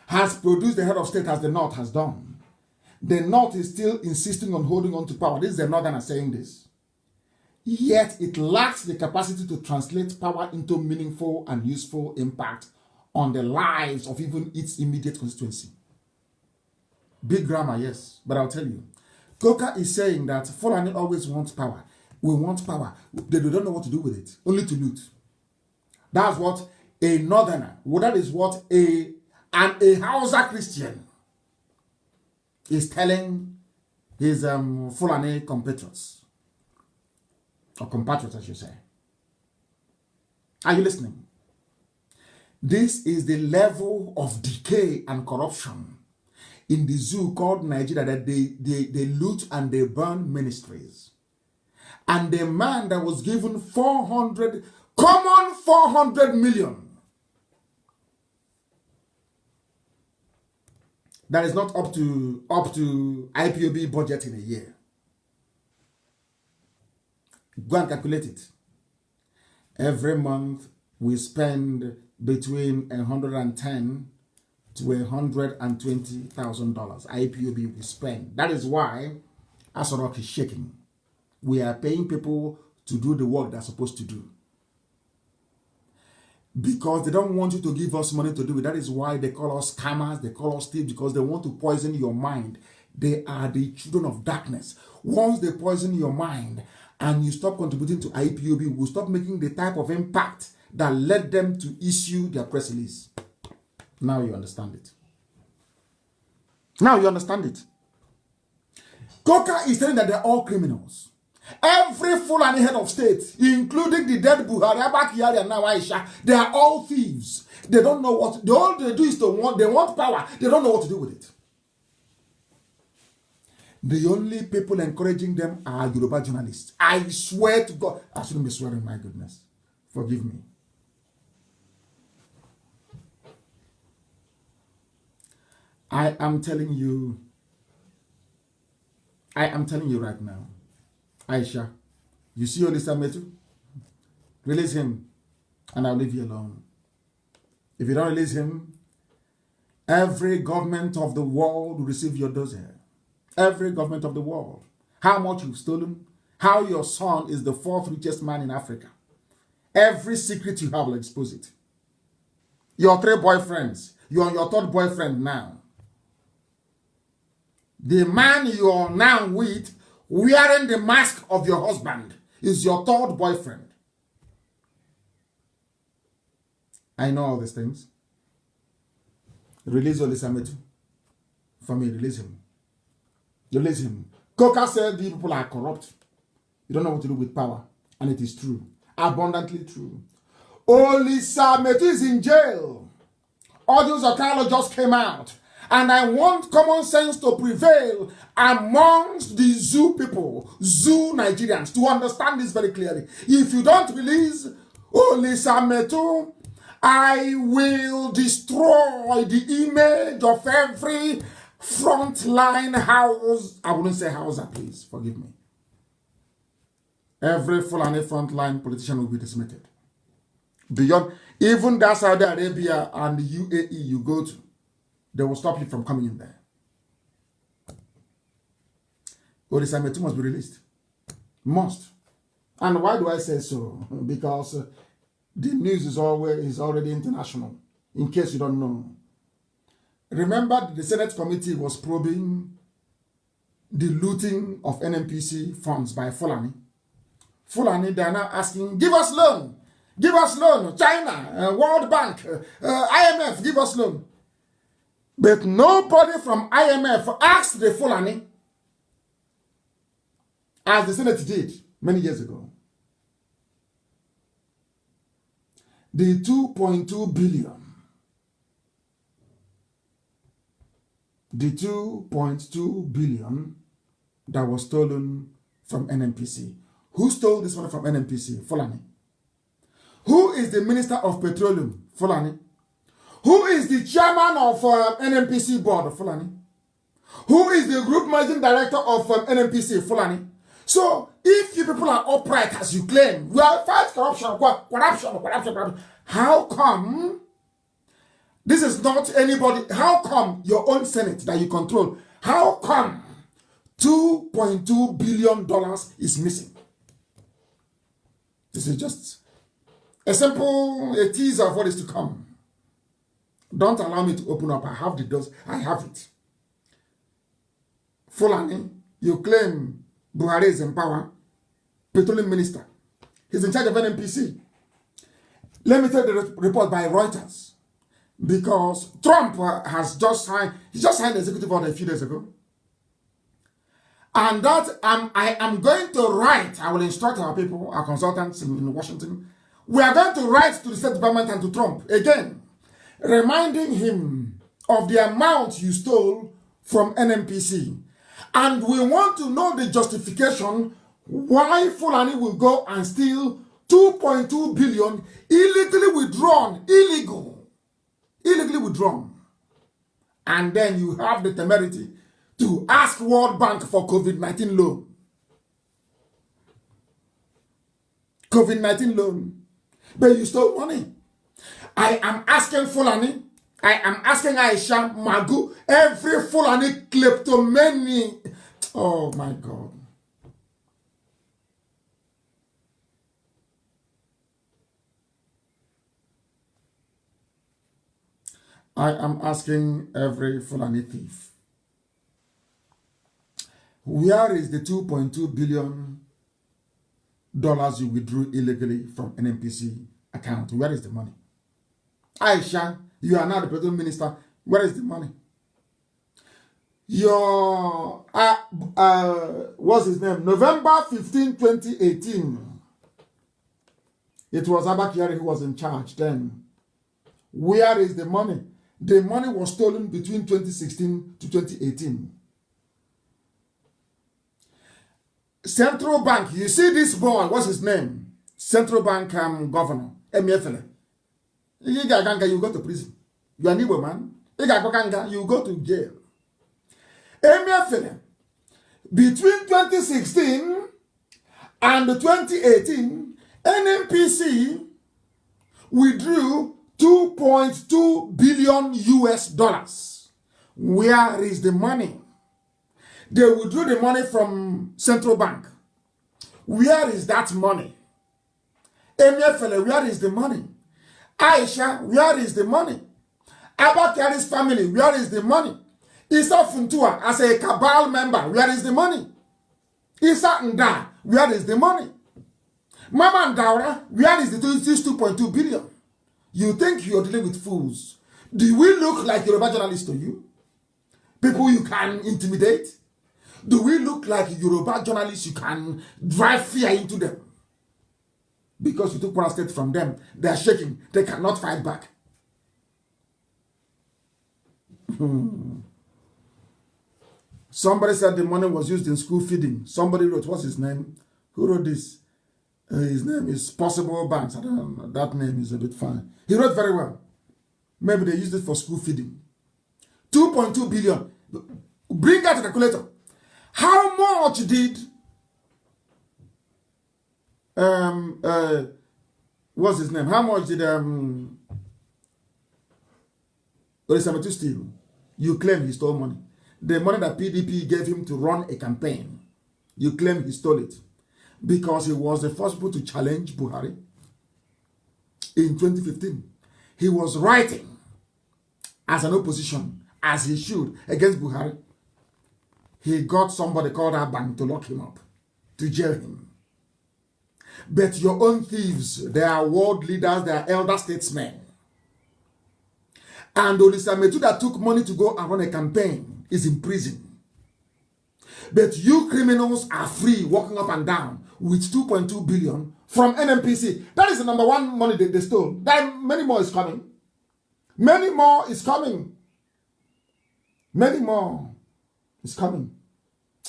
has produced the head of state as the North has done. The North is still insisting on holding on to power. This is the Northerners saying this. Yet it lacks the capacity to translate power into meaningful and useful impact on the lives of even its immediate constituency. Big grammar, yes, but I'll tell you. Coca is saying that Fulani always wants power. We want power. They don't know what to do with it, only to loot. That's what a Northerner, that is what a Hausa Christian is telling his Fulani compatriots. Or compatriots, I should say. Are you listening? This is the level of decay and corruption in the zoo called Nigeria, that they loot and they burn ministries. And the man that was given 400 million, that is not up to IPOB budget in a year. Go and calculate it. Every month we spend between $110 to $120,000 IPOB will spend. That is why Aso Rock is shaking. We are paying people to do the work they're supposed to do. Because they don't want you to give us money to do it. That is why they call us scammers, they call us thieves, because they want to poison your mind. They are the children of darkness. Once they poison your mind and you stop contributing to IPOB, we'll stop making the type of impact that led them to issue their press release. Now you understand it. Now you understand it. Coca is saying that they're all criminals. Every Fulani head of state, including the dead Buhari, Abakiyari, and now Aisha, they are all thieves. They don't know what, all they do is they want power. They don't know what to do with it. The only people encouraging them are Yoruba journalists. I swear to God, I shouldn't be swearing, my goodness. Forgive me. I am telling you right now, Aisha, you see Olisa Metu? Release him, and I'll leave you alone. If you don't release him, every government of the world will receive your dossier. Every government of the world. How much you've stolen, how your son is the 4th richest man in Africa. Every secret you have will expose it. Your 3 boyfriends, you're on your 3rd boyfriend now. The man you are now with, wearing the mask of your husband, is your 3rd boyfriend. I know all these things. Release Olisa Metu. For me, release him. Release him. Coca said the people are corrupt. You don't know what to do with power. And it is true. Abundantly true. Olisa Metu is in jail. Audios of Carlo just came out. And I want common sense to prevail amongst the zoo people, zoo Nigerians, to understand this very clearly. If you don't release Olisa Metu, I will destroy the image of every frontline house. I wouldn't say houser, please, forgive me. Every Fulani frontline politician will be dismissed. Beyond, even that Saudi Arabia and the UAE you go to, they will stop you from coming in there. Olisa Metu must be released. Must. And why do I say so? Because the news is already international, in case you don't know. Remember, the Senate committee was probing the looting of NNPC funds by Fulani. Fulani, they are now asking, give us loan. Give us loan. China, World Bank, IMF, give us loan. But nobody from IMF asked the Fulani, as the Senate did many years ago. The 2.2 billion. The 2.2 billion that was stolen from NNPC. Who stole this money from NNPC? Fulani. Who is the Minister of Petroleum? Fulani. Who is the chairman of NNPC board? Fulani. Who is the group managing director of NNPC? Fulani. So, if you people are upright as you claim, we are fight corruption. How come this is not anybody? How come your own Senate that you control? How come $2.2 billion is missing? This is just a simple teaser of what is to come. Don't allow me to open up. I have the doors. I have it. Fulani, you claim Buhari is in power. Petroleum minister. He's in charge of NNPC. Let me tell you the report by Reuters. Because Trump has just signed, he just signed the executive order a few days ago. And that I am going to write, I will instruct our people, our consultants in Washington. We are going to write to the State Department and to Trump again, reminding him of the amount you stole from NNPC. And we want to know the justification why Fulani will go and steal 2.2 billion illegally withdrawn, illegally withdrawn. And then you have the temerity to ask World Bank for COVID-19 loan. COVID-19 loan. But you stole money. I am asking Fulani, I am asking Aisha, Magu, every Fulani kleptomani. Oh my God. I am asking every Fulani thief, where is the $2.2 billion you withdrew illegally from NNPC account? Where is the money? Aisha, you are now the president minister. Where is the money? Your, what's his name? November 15, 2018. It was Abba Kyari who was in charge then. Where is the money? The money was stolen between 2016 to 2018. Central Bank, you see this boy, what's his name? Central Bank governor, Emefiele. You go to prison. You are an Igbo man. You go to jail. Emefiele, between 2016 and 2018, NNPC withdrew $2.2 billion US. Where is the money? They withdrew the money from Central Bank. Where is that money? Emefiele, where is the money? Aisha, where is the money? Abba Kyari's family, where is the money? Issa Funtua, as a cabal member, where is the money? Issa Nda, where is the money? Mama Ndaura, where is this 2.2 billion? You think you're dealing with fools. Do we look like Yoruba journalists to you? People you can intimidate? Do we look like Yoruba journalists you can drive fear into them? Because you took Kwara State from them, they are shaking. They cannot fight back. Somebody said the money was used in school feeding. Somebody wrote, what's his name? Who wrote this? His name is Possible Banks. I don't know. That name is a bit fine. He wrote very well. Maybe they used it for school feeding. 2.2 billion. Bring out the calculator. How much did what's his name? How much did Olisametu steal? You claim he stole money. The money that PDP gave him to run a campaign, you claim he stole it. Because he was the first people to challenge Buhari in 2015. He was writing as an opposition, as he should, against Buhari. He got somebody called Abang to lock him up, to jail him. But your own thieves, they are world leaders, they are elder statesmen. And Olisametu that took money to go and run a campaign is in prison. But you criminals are free, walking up and down with 2.2 billion from NNPC. That is the number one money they stole. That many more is coming. Many more is coming. Many more is coming.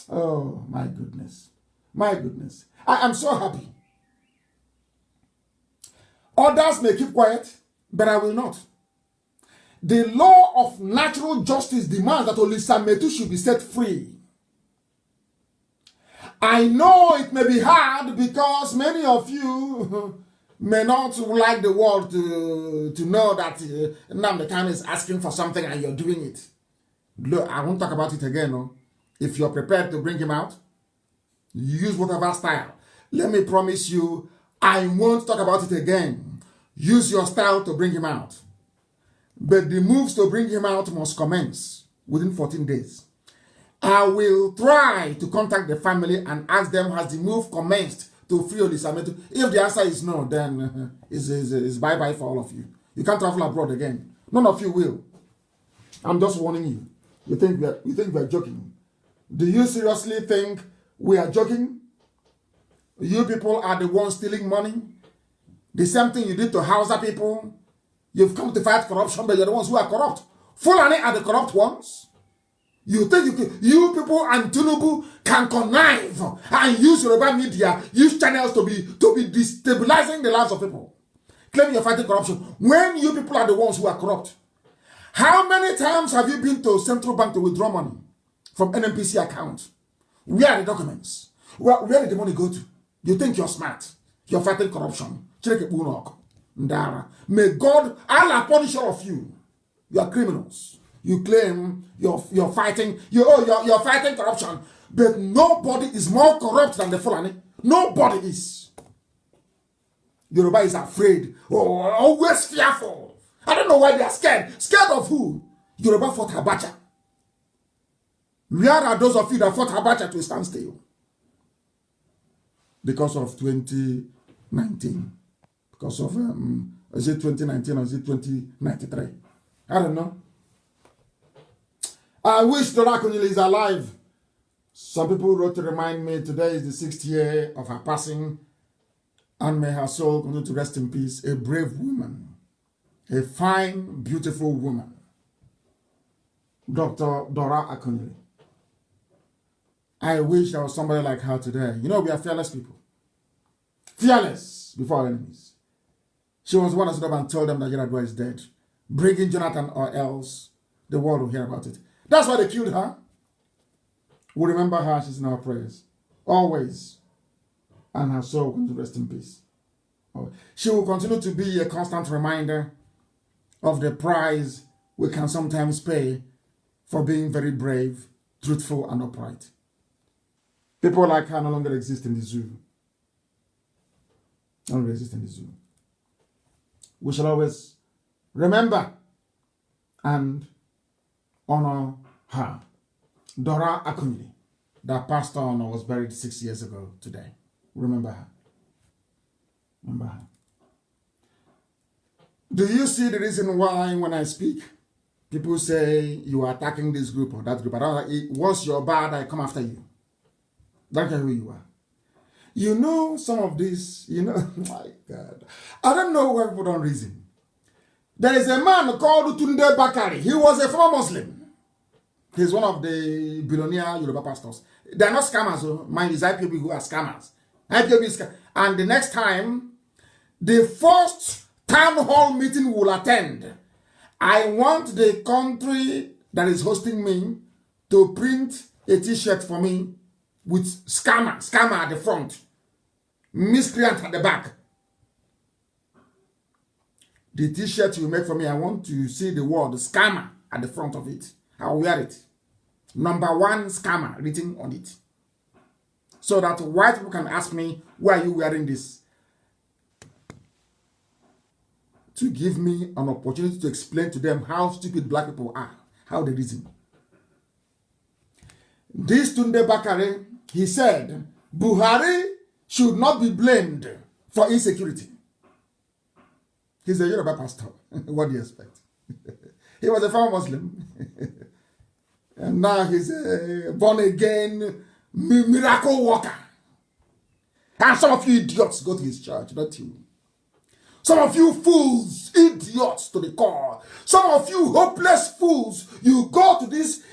Oh, my goodness. My goodness. I am so happy. Others may keep quiet, but I will not. The law of natural justice demands that Olisametu should be set free. I know it may be hard because many of you may not like the world to know that Nnamdi Kanu is asking for something and you're doing it. Look, I won't talk about it again. No? If you're prepared to bring him out, use whatever style. Let me promise you, I won't talk about it again. Use your style to bring him out. But the moves to bring him out must commence within 14 days. I will try to contact the family and ask them, has the move commenced to free Olisametu? If the answer is no, then it's bye-bye for all of you. You can't travel abroad again. None of you will. I'm just warning you. You think we are joking? Do you seriously think we are joking? You people are the ones stealing money. The same thing you did to Hausa people. You've come to fight corruption, but you're the ones who are corrupt. Fulani are the corrupt ones. You think you people and Tinubu can connive and use Yoruba media, use channels to be destabilizing the lives of people. Claim you're fighting corruption when you people are the ones who are corrupt. How many times have you been to Central Bank to withdraw money from NNPC accounts? Where are the documents? Where did the money go to? You think you're smart? You're fighting corruption. Ndara. May God, Allah punish all of you. You are criminals. You claim you're fighting, you're fighting corruption, but nobody is more corrupt than the Fulani. Nobody is. Yoruba is afraid, always fearful. I don't know why they are scared. Scared of who? Yoruba fought Abacha. Where are those of you that fought Abacha to stand still? Because of 2019. Because of, is it 2019 or is it 2093? I don't know. I wish Dora Akunyili is alive. Some people wrote to remind me today is the 6th year of her passing, and may her soul continue to rest in peace. A brave woman, a fine, beautiful woman. Dr. Dora Akunyili. I wish there was somebody like her today. You know, we are fearless people. Fearless before our enemies. She was the one that stood up and told them that Hail Oduduwa is dead. Bring in Jonathan or else the world will hear about it. That's why they killed her. We remember her, she's in our prayers. Always. And her soul will continue to rest in peace. She will continue to be a constant reminder of the price we can sometimes pay for being very brave, truthful, and upright. People like her no longer exist in the zoo. No longer exist in the zoo. We shall always remember and honor her. Dora Akunyili, that passed on or was buried 6 years ago today. Remember her. Remember her. Do you see the reason why when I speak, people say you are attacking this group or that group? I don't like, once you're bad, I come after you. Don't care who you are. You know some of this, you know, my God. I don't know why people don't reason. There is a man called Tunde Bakari. He was a former Muslim. He's one of the billionaire Yoruba pastors. They are not scammers. So mind is IPOB who are scammers. IPOB is and the next time, the first town hall meeting we will attend, I want the country that is hosting me to print a t-shirt for me with scammer at the front, miscreant at the back. The t-shirt you make for me, I want to see the word scammer at the front of it. I'll wear it. Number 1 scammer written on it. So that white people can ask me, why are you wearing this? To give me an opportunity to explain to them how stupid black people are, how they reason. This Tunde Bakare, he said, Buhari should not be blamed for insecurity. He's a Yoruba pastor. What do you expect? He was a former Muslim. And now he's a born-again miracle worker. And some of you idiots go to his church, not you. Some of you fools, idiots to the core. Some of you hopeless fools, you go to this.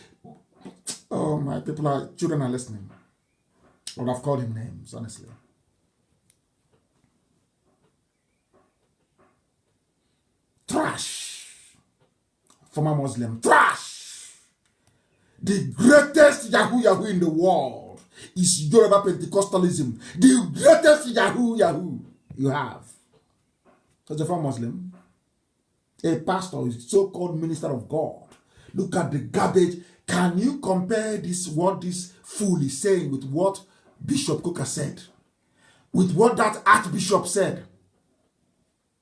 Oh, my children are listening. I would have called him names, honestly. Trash. Former Muslim. Trash. The greatest Yahoo in the world is Yoruba Pentecostalism. The greatest Yahoo you have. Because if I'm Muslim, a pastor is so-called minister of God. Look at the garbage. Can you compare this, what this fool is saying with what Bishop Coker said? With what that Archbishop said?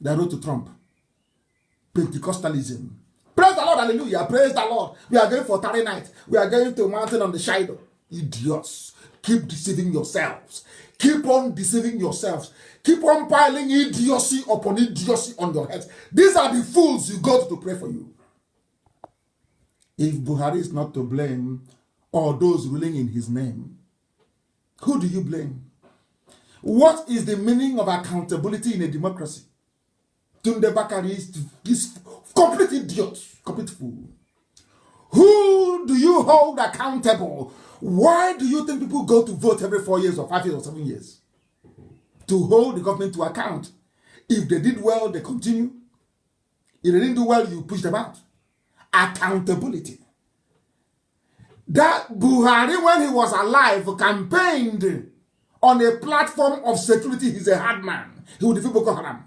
That wrote to Trump. Pentecostalism. Praise the Lord, hallelujah. Praise the Lord. We are going for 30 night. We are going to a mountain on the shadow. Idiots. Keep deceiving yourselves. Keep on deceiving yourselves. Keep on piling idiocy upon idiocy on your heads. These are the fools you go to pray for you. If Buhari is not to blame, or those ruling in his name, who do you blame? What is the meaning of accountability in a democracy? Tunde Bakari is this complete idiot, complete fool. Who do you hold accountable? Why do you think people go to vote every 4 years or 5 years or 7 years? To hold the government to account. If they did well, they continue. If they didn't do well, you push them out. Accountability. That Buhari, when he was alive, campaigned on a platform of security. He's a hard man. He would defeat Boko Haram.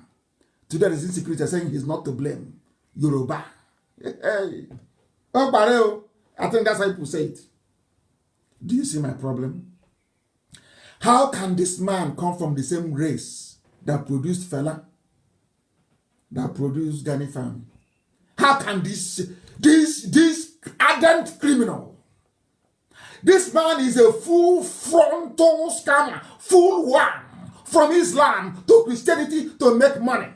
Today there is insecurity saying he's not to blame. Yoruba. Hey. Oh, Bareo. I think that's how people say it. Do you see my problem? How can this man come from the same race that produced Fela, that produced Gani family? How can this ardent criminal, this man is a full frontal scammer, full one, from Islam to Christianity to make money.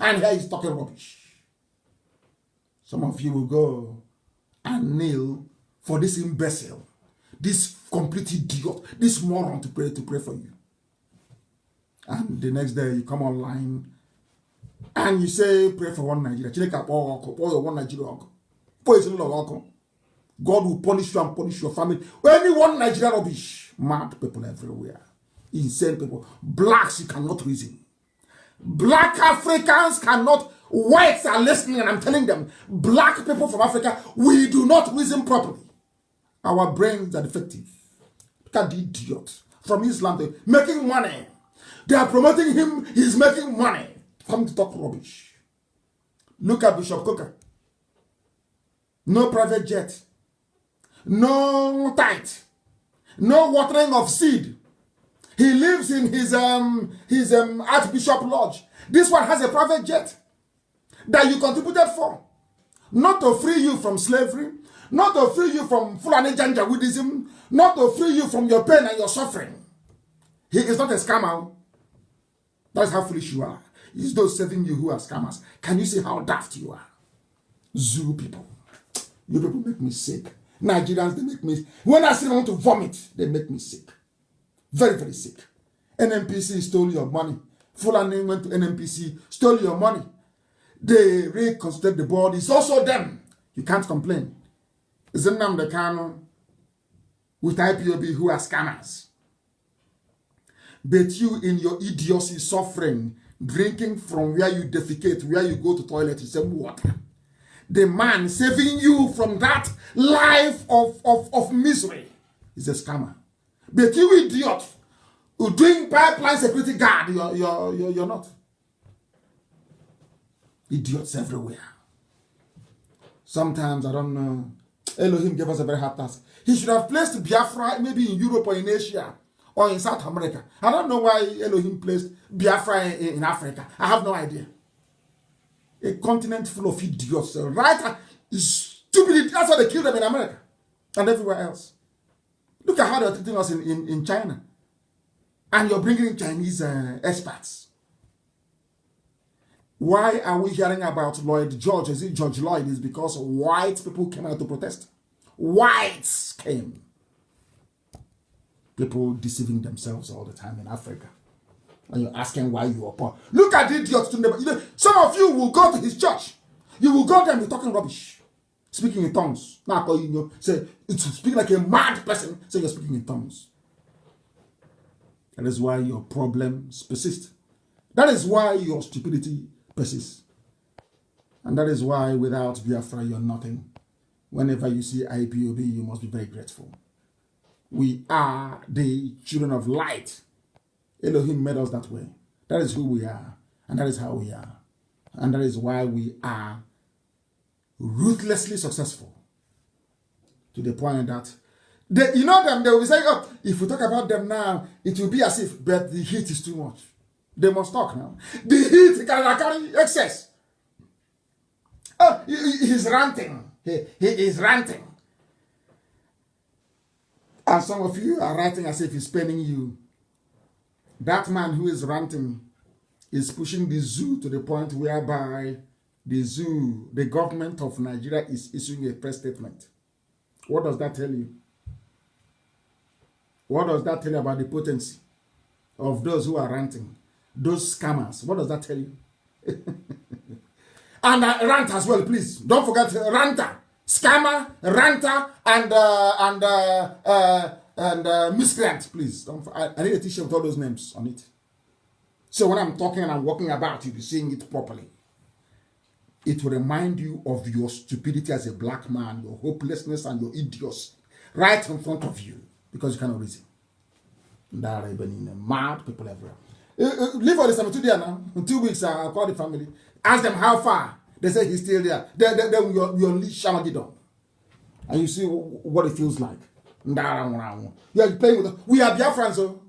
And here he's talking rubbish. Some of you will go and kneel for this imbecile, this complete idiot, this moron to pray for you. And the next day you come online and you say, pray for one Nigeria. One Nigeria. God will punish you and punish your family. Only one Nigeria rubbish. Mad people everywhere. Insane people. Blacks, you cannot reason. Black Africans cannot. Whites are listening and I'm telling them, black people from Africa, we do not reason properly. Our brains are defective. Look at the idiot from Islam. They're making money. They are promoting him. He's making money. Come to talk rubbish. Look at Bishop Coker. No private jet. No tithe. No watering of seed. He lives in his Archbishop Lodge. This one has a private jet that you contributed for. Not to free you from slavery. Not to free you from Fulani Janjaweedism. Not to free you from your pain and your suffering. He is not a scammer. That's how foolish you are. It's those saving you who are scammers. Can you see how daft you are? Zoo people. You people make me sick. Nigerians, they make me... When I see them want to vomit, they make me sick. Very, very sick. NNPC stole your money. Fulani went to NNPC, stole your money. They reconstruct the board. It's also them. You can't complain. It's Nnamdi Kanu with IPOB who are scammers. But you in your idiocy suffering, drinking from where you defecate, where you go to toilet, you say water. The man saving you from that life of misery is a scammer. But you idiot who doing pipeline security guard, you're not. Idiots everywhere. Sometimes, I don't know, Elohim gave us a very hard task. He should have placed Biafra maybe in Europe or in Asia or in South America. I don't know why Elohim placed Biafra in Africa. I have no idea. A continent full of idiots, right? Stupid. That's why they killed them in America and everywhere else. Look at how they're treating us in China. And you're bringing in Chinese experts. Why are we hearing about Lloyd George? Is it George Lloyd? It's because white people came out to protest. Whites came. People deceiving themselves all the time in Africa. And you're asking why you are poor. Look at the idiots. Some of you will go to his church. You will go there and be talking rubbish. Speaking in tongues. Now, say, it's speaking like a mad person. Say you're speaking in tongues. That is why your problems persist. That is why your stupidity persists. And that is why without Biafra, you're nothing. Whenever you see IPOB, you must be very grateful. We are the children of light. Elohim made us that way. That is who we are. And that is how we are. And that is why we are ruthlessly successful. To the point that, you know them, they will be saying, oh, if we talk about them now, it will be as if, but the heat is too much. They must talk now. The heat can carry excess. Oh, he's ranting. He is ranting. And some of you are writing as if he's paining you. That man who is ranting is pushing the zoo to the point whereby the zoo, the government of Nigeria is issuing a press statement. What does that tell you? What does that tell you about the potency of those who are ranting? Those scammers. What does that tell you? And rant as well, please. Don't forget ranter, scammer, ranter, and miscreant, please. I need a t-shirt with all those names on it. So when I'm talking and I'm walking about, you'll be seeing it properly. It will remind you of your stupidity as a black man, your hopelessness and your idiocy right in front of you because you cannot reason. There are mad people everywhere. Leave for the cemetery there now. In 2 weeks, I'll call the family. Ask them how far. They say he's still there. Then you unleash Shamagidon. And you see what it feels like. You are playing with us. We are Biafrans, so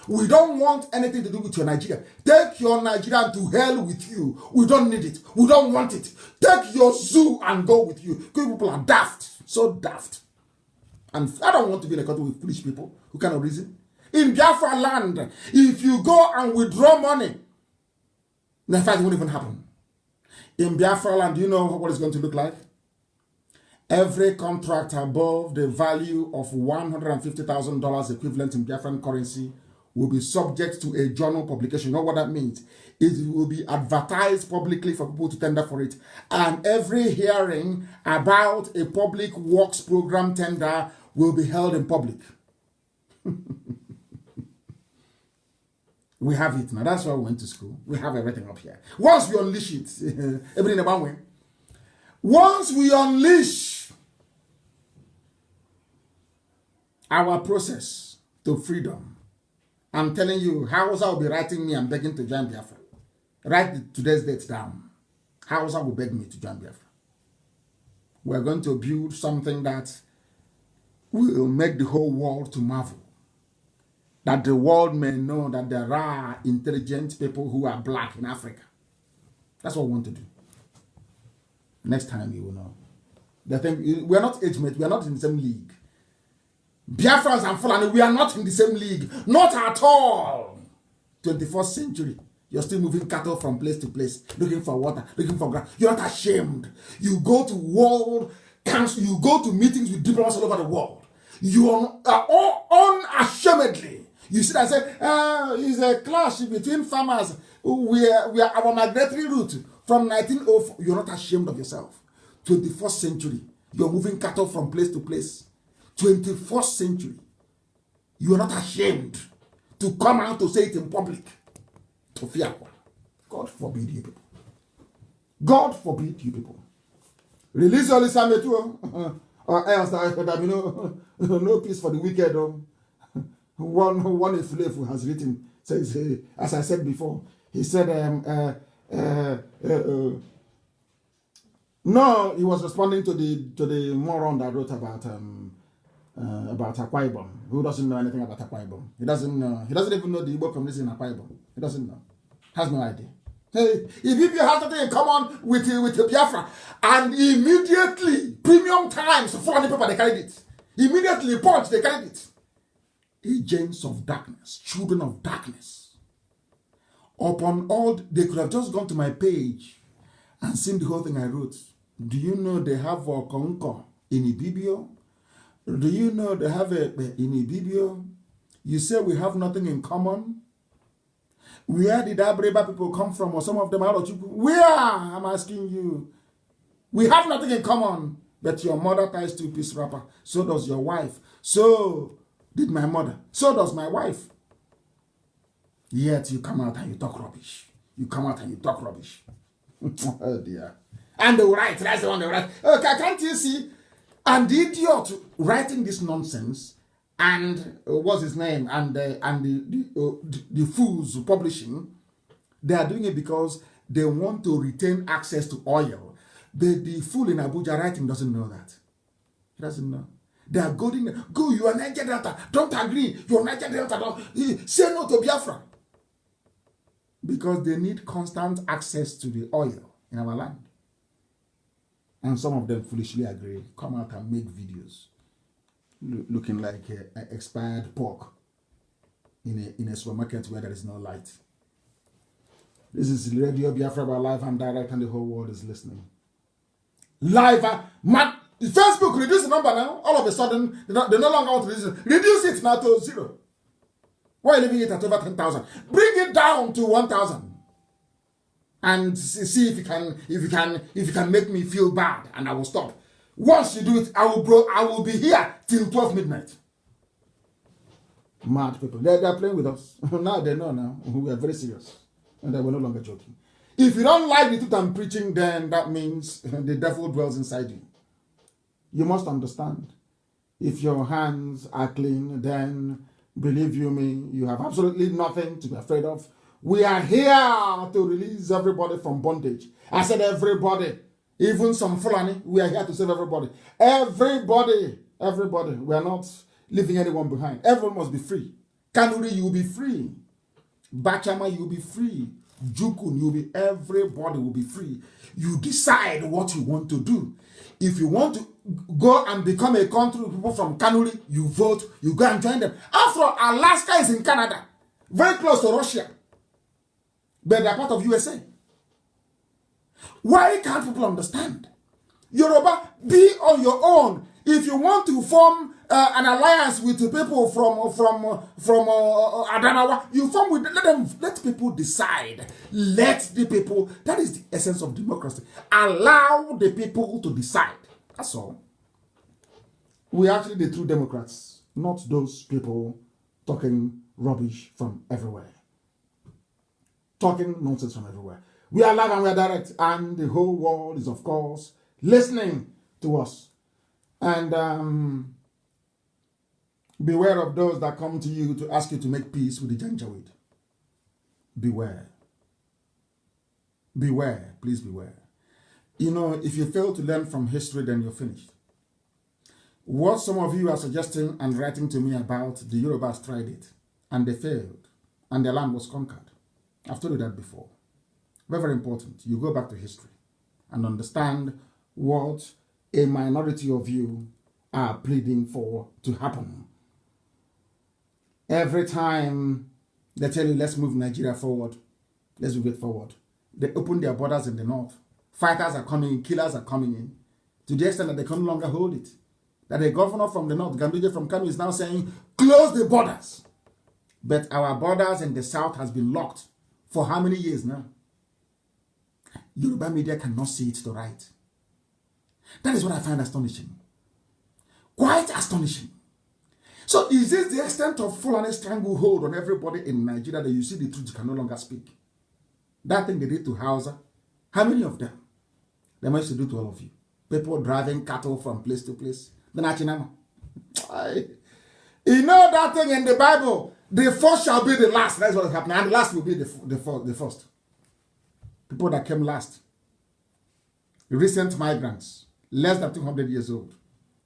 we don't want anything to do with your Nigeria. Take your Nigerian to hell with you. We don't need it. We don't want it. Take your zoo and go with you. People are daft. So daft. And I don't want to be in a country with foolish people who cannot reason. In Biafra land, if you go and withdraw money, the fight won't even happen. In Biafra land, do you know what it's going to look like? Every contract above the value of $150,000 equivalent in Biafran currency will be subject to a journal publication. You know what that means? It will be advertised publicly for people to tender for it. And every hearing about a public works program tender will be held in public. We have it now. That's why we went to school. We have everything up here. Once we unleash it, everything about way. Once we unleash our process to freedom, I'm telling you, Hausa will be writing me and begging to join Biafra. Write today's date down. Hausa will beg me to join Biafra. We're going to build something that will make the whole world to marvel. That the world may know that there are intelligent people who are black in Africa. That's what we want to do. Next time you will know. They think we are not age mates, we are not in the same league. Biafrans and Fulani, we are not in the same league. Not at all. 21st century. You're still moving cattle from place to place, looking for water, looking for grass. You're not ashamed. You go to world council, you go to meetings with diplomats all over the world. You are unashamedly. You see that I say, it's a clash between farmers. We are our migratory route from 1904. You're not ashamed of yourself. 21st century. You're moving cattle from place to place. 21st century. You are not ashamed to come out to say it in public. To fear. God forbid you people. God forbid you people. Release all this army too. Or else there be no peace for the wicked. One slave who has written, says, as I said before, he said, no, he was responding to the moron that wrote about Akwa Ibom. Who doesn't know anything about Akwa Ibom? He doesn't know. He doesn't even know the Igbo community in Akwa Ibom. He doesn't know. Has no idea. Hey, if you have something in common with Biafra, and immediately, premium times, 400 people, they carried it. Immediately, punch, they carried it. Agents of darkness, children of darkness. Upon all, they could have just gone to my page and seen the whole thing I wrote. Do you know they have a Konko in Ibibio? Do you know they have a in Ibibio? You say we have nothing in common? Where did Abreba people come from, or some of them out of Chuku? Where? I'm asking you. We have nothing in common, but your mother ties two-piece wrapper. So does your wife. So did my mother. So does my wife. Yet you come out and you talk rubbish. You come out and you talk rubbish. Oh dear. And they will write. That's the one they will write. Okay, can't you see? And the idiot writing this nonsense, and what's his name, and the fools publishing, they are doing it because they want to retain access to oil. The fool in Abuja writing doesn't know that. He doesn't know. They are going, go, you are Niger Delta. Don't agree. You are Niger Delta. Don't. Say no to Biafra. Because they need constant access to the oil in our land. And some of them foolishly agree. Come out and make videos looking like expired pork in a supermarket where there is no light. This is Radio Biafra live and direct, and the whole world is listening. Live, Facebook reduce the number now. All of a sudden, they no longer want to reduce it now to 0. Why are you leaving it at over 10,000? Bring it down to 1,000. And see if you can make me feel bad, and I will stop. Once you do it, I will be here till 12 midnight. Mad people. They are playing with us. Now they know now. We are very serious. And they were no longer joking. If you don't like the truth I'm preaching, then that means the devil dwells inside you. You must understand. If your hands are clean, then Believe you me, you have absolutely nothing to be afraid of. We are here to release everybody from bondage. I said everybody, even some Fulani, we are here to save everybody. Everybody. We are not leaving anyone behind. Everyone must be free. Kanuri, you will be free. Bachama, you will be free. Jukun, everybody will be free. You decide what you want to do. If you want to go and become a country with people from Kanuri, you vote, you go and join them. After all, Alaska is in Canada, very close to Russia, but they're part of USA. Why can't people understand? Yoruba, be on your own. If you want to form an alliance with the people from Adamawa, you form with let people decide. Let the people. That is the essence of democracy. Allow the people to decide. That's all. We are actually the true Democrats, not those people talking rubbish from everywhere, talking nonsense from everywhere. We are live and we are direct, and the whole world is, of course, listening to us. And beware of those that come to you to ask you to make peace with the Janjaweed. Beware. Beware. Please beware. You know, if you fail to learn from history, then you're finished. What some of you are suggesting and writing to me about, the Yorubas tried it, and they failed, and their land was conquered. I've told you that before. Very, very important. You go back to history and understand what a minority of you are pleading for to happen. Every time they tell you, let's move Nigeria forward, let's move it forward, they open their borders in the north. Fighters are coming in, killers are coming in, to the extent that they can no longer hold it. That a governor from the north, Ganduje from Kanu, is now saying, close the borders. But our borders in the south has been locked for how many years now? Yoruba media cannot see it to right. That is what I find astonishing. Quite astonishing. So is this the extent of Fulani stranglehold on everybody in Nigeria that you see the truth you can no longer speak? That thing they did to Hausa, how many of them? They managed to do to all of you. People driving cattle from place to place. You know that thing in the Bible, the first shall be the last. That's what is happening. And the last will be the first. People that came last. Recent migrants, less than 200 years old.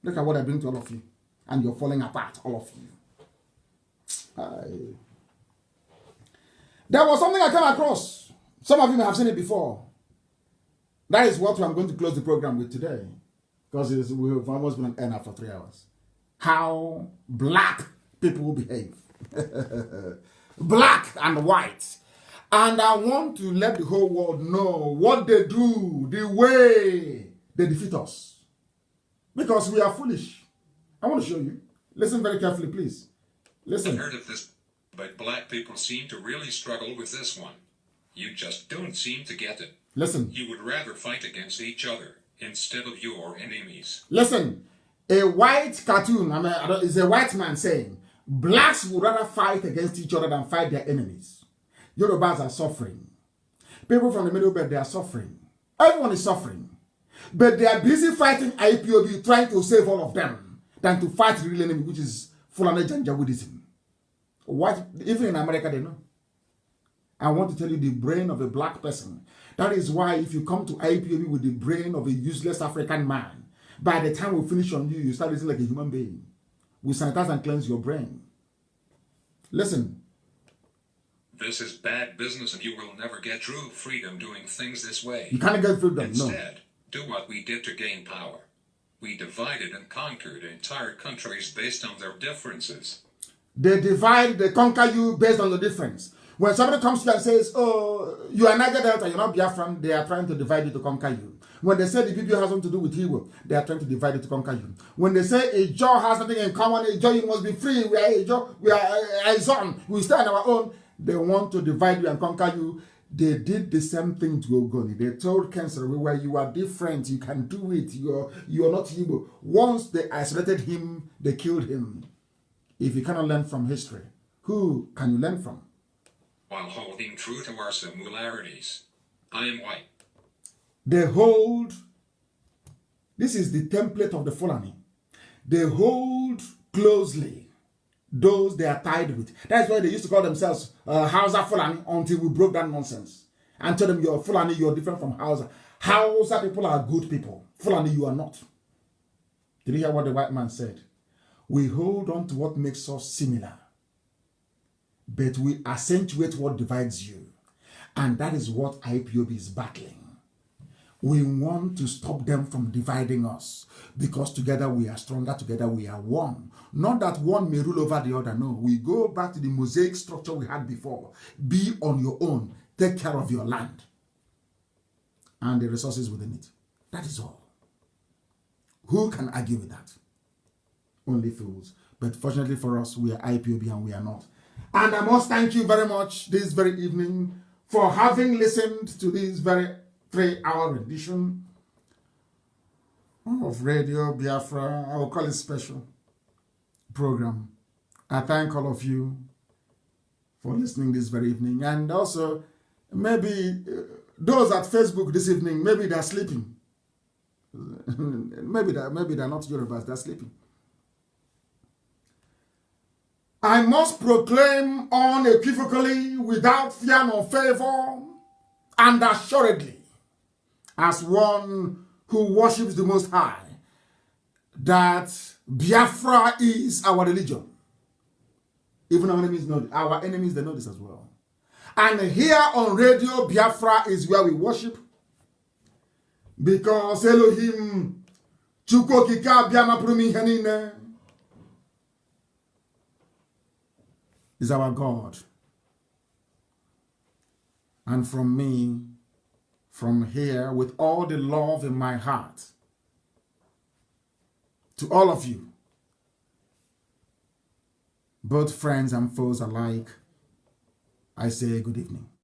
Look at what I bring to all of you. And you're falling apart, all of you. There was something I came across. Some of you may have seen it before. That is what I'm going to close the program with today. Because we've almost been on air now for 3 hours. How black people behave. Black and white. And I want to let the whole world know what they do, the way they defeat us. Because we are foolish. I want to show you. Listen very carefully, please. Listen. I've heard of this, but black people seem to really struggle with this one. You just don't seem to get it. Listen. You would rather fight against each other instead of your enemies. Listen. A white cartoon, is a white man saying, blacks would rather fight against each other than fight their enemies. Yorubas are suffering. People from the Middle Belt, they are suffering. Everyone is suffering. But they are busy fighting IPOB, trying to save all of them, than to fight the real enemy, which is Fulani Janjaweedism. What, even in America, they know. I want to tell you the brain of a black person. That is why if you come to IPOB with the brain of a useless African man, by the time we finish on you, you start listening like a human being. We sanitize and cleanse your brain. Listen. This is bad business and you will never get true freedom doing things this way. You can't get freedom, Instead, do what we did to gain power. We divided and conquered entire countries based on their differences. They divide, they conquer you based on the difference. When somebody comes to you and says, oh, you are Niger Delta, you're not Biafran, they are trying to divide you to conquer you. When they say the BBO has something to do with Igbo, they are trying to divide you to conquer you. When they say a Jaw has something in common, a Jaw, you must be free, we are a Jaw, we are a son, we stand on our own, they want to divide you and conquer you. They did the same thing to Ogoni. They told Cancer, where you are different, you can do it, you are not Igbo. Once they isolated him, they killed him. If you cannot learn from history, who can you learn from? While holding true to our similarities. I am white. They hold, this is the template of the Fulani. They hold closely those they are tied with. That's why they used to call themselves Hausa Fulani until we broke that nonsense and tell them you're Fulani, you're different from Hausa. Hausa people are good people. Fulani, you are not. Did you hear what the white man said? We hold on to what makes us similar, but we accentuate what divides you. And that is what IPOB is battling. We want to stop them from dividing us because together we are stronger, together we are one. Not that one may rule over the other, no. We go back to the mosaic structure we had before. Be on your own. Take care of your land and the resources within it. That is all. Who can argue with that? Only fools. But fortunately for us, we are IPOB and we are not. And I must thank you very much this very evening for having listened to this very 3-hour edition of Radio Biafra. I will call it special program. I thank all of you for listening this very evening. And also, maybe those at Facebook this evening, maybe they're sleeping. maybe they're not Yorubas, they're sleeping. I must proclaim unequivocally, without fear nor favor, and assuredly, as one who worships the Most High, that Biafra is our religion. Even our enemies know, they know this as well. And here on Radio Biafra is where we worship, because Elohim Chukokika Biama Prumi Hanine is our God. And from here, with all the love in my heart, to all of you, both friends and foes alike, I say good evening.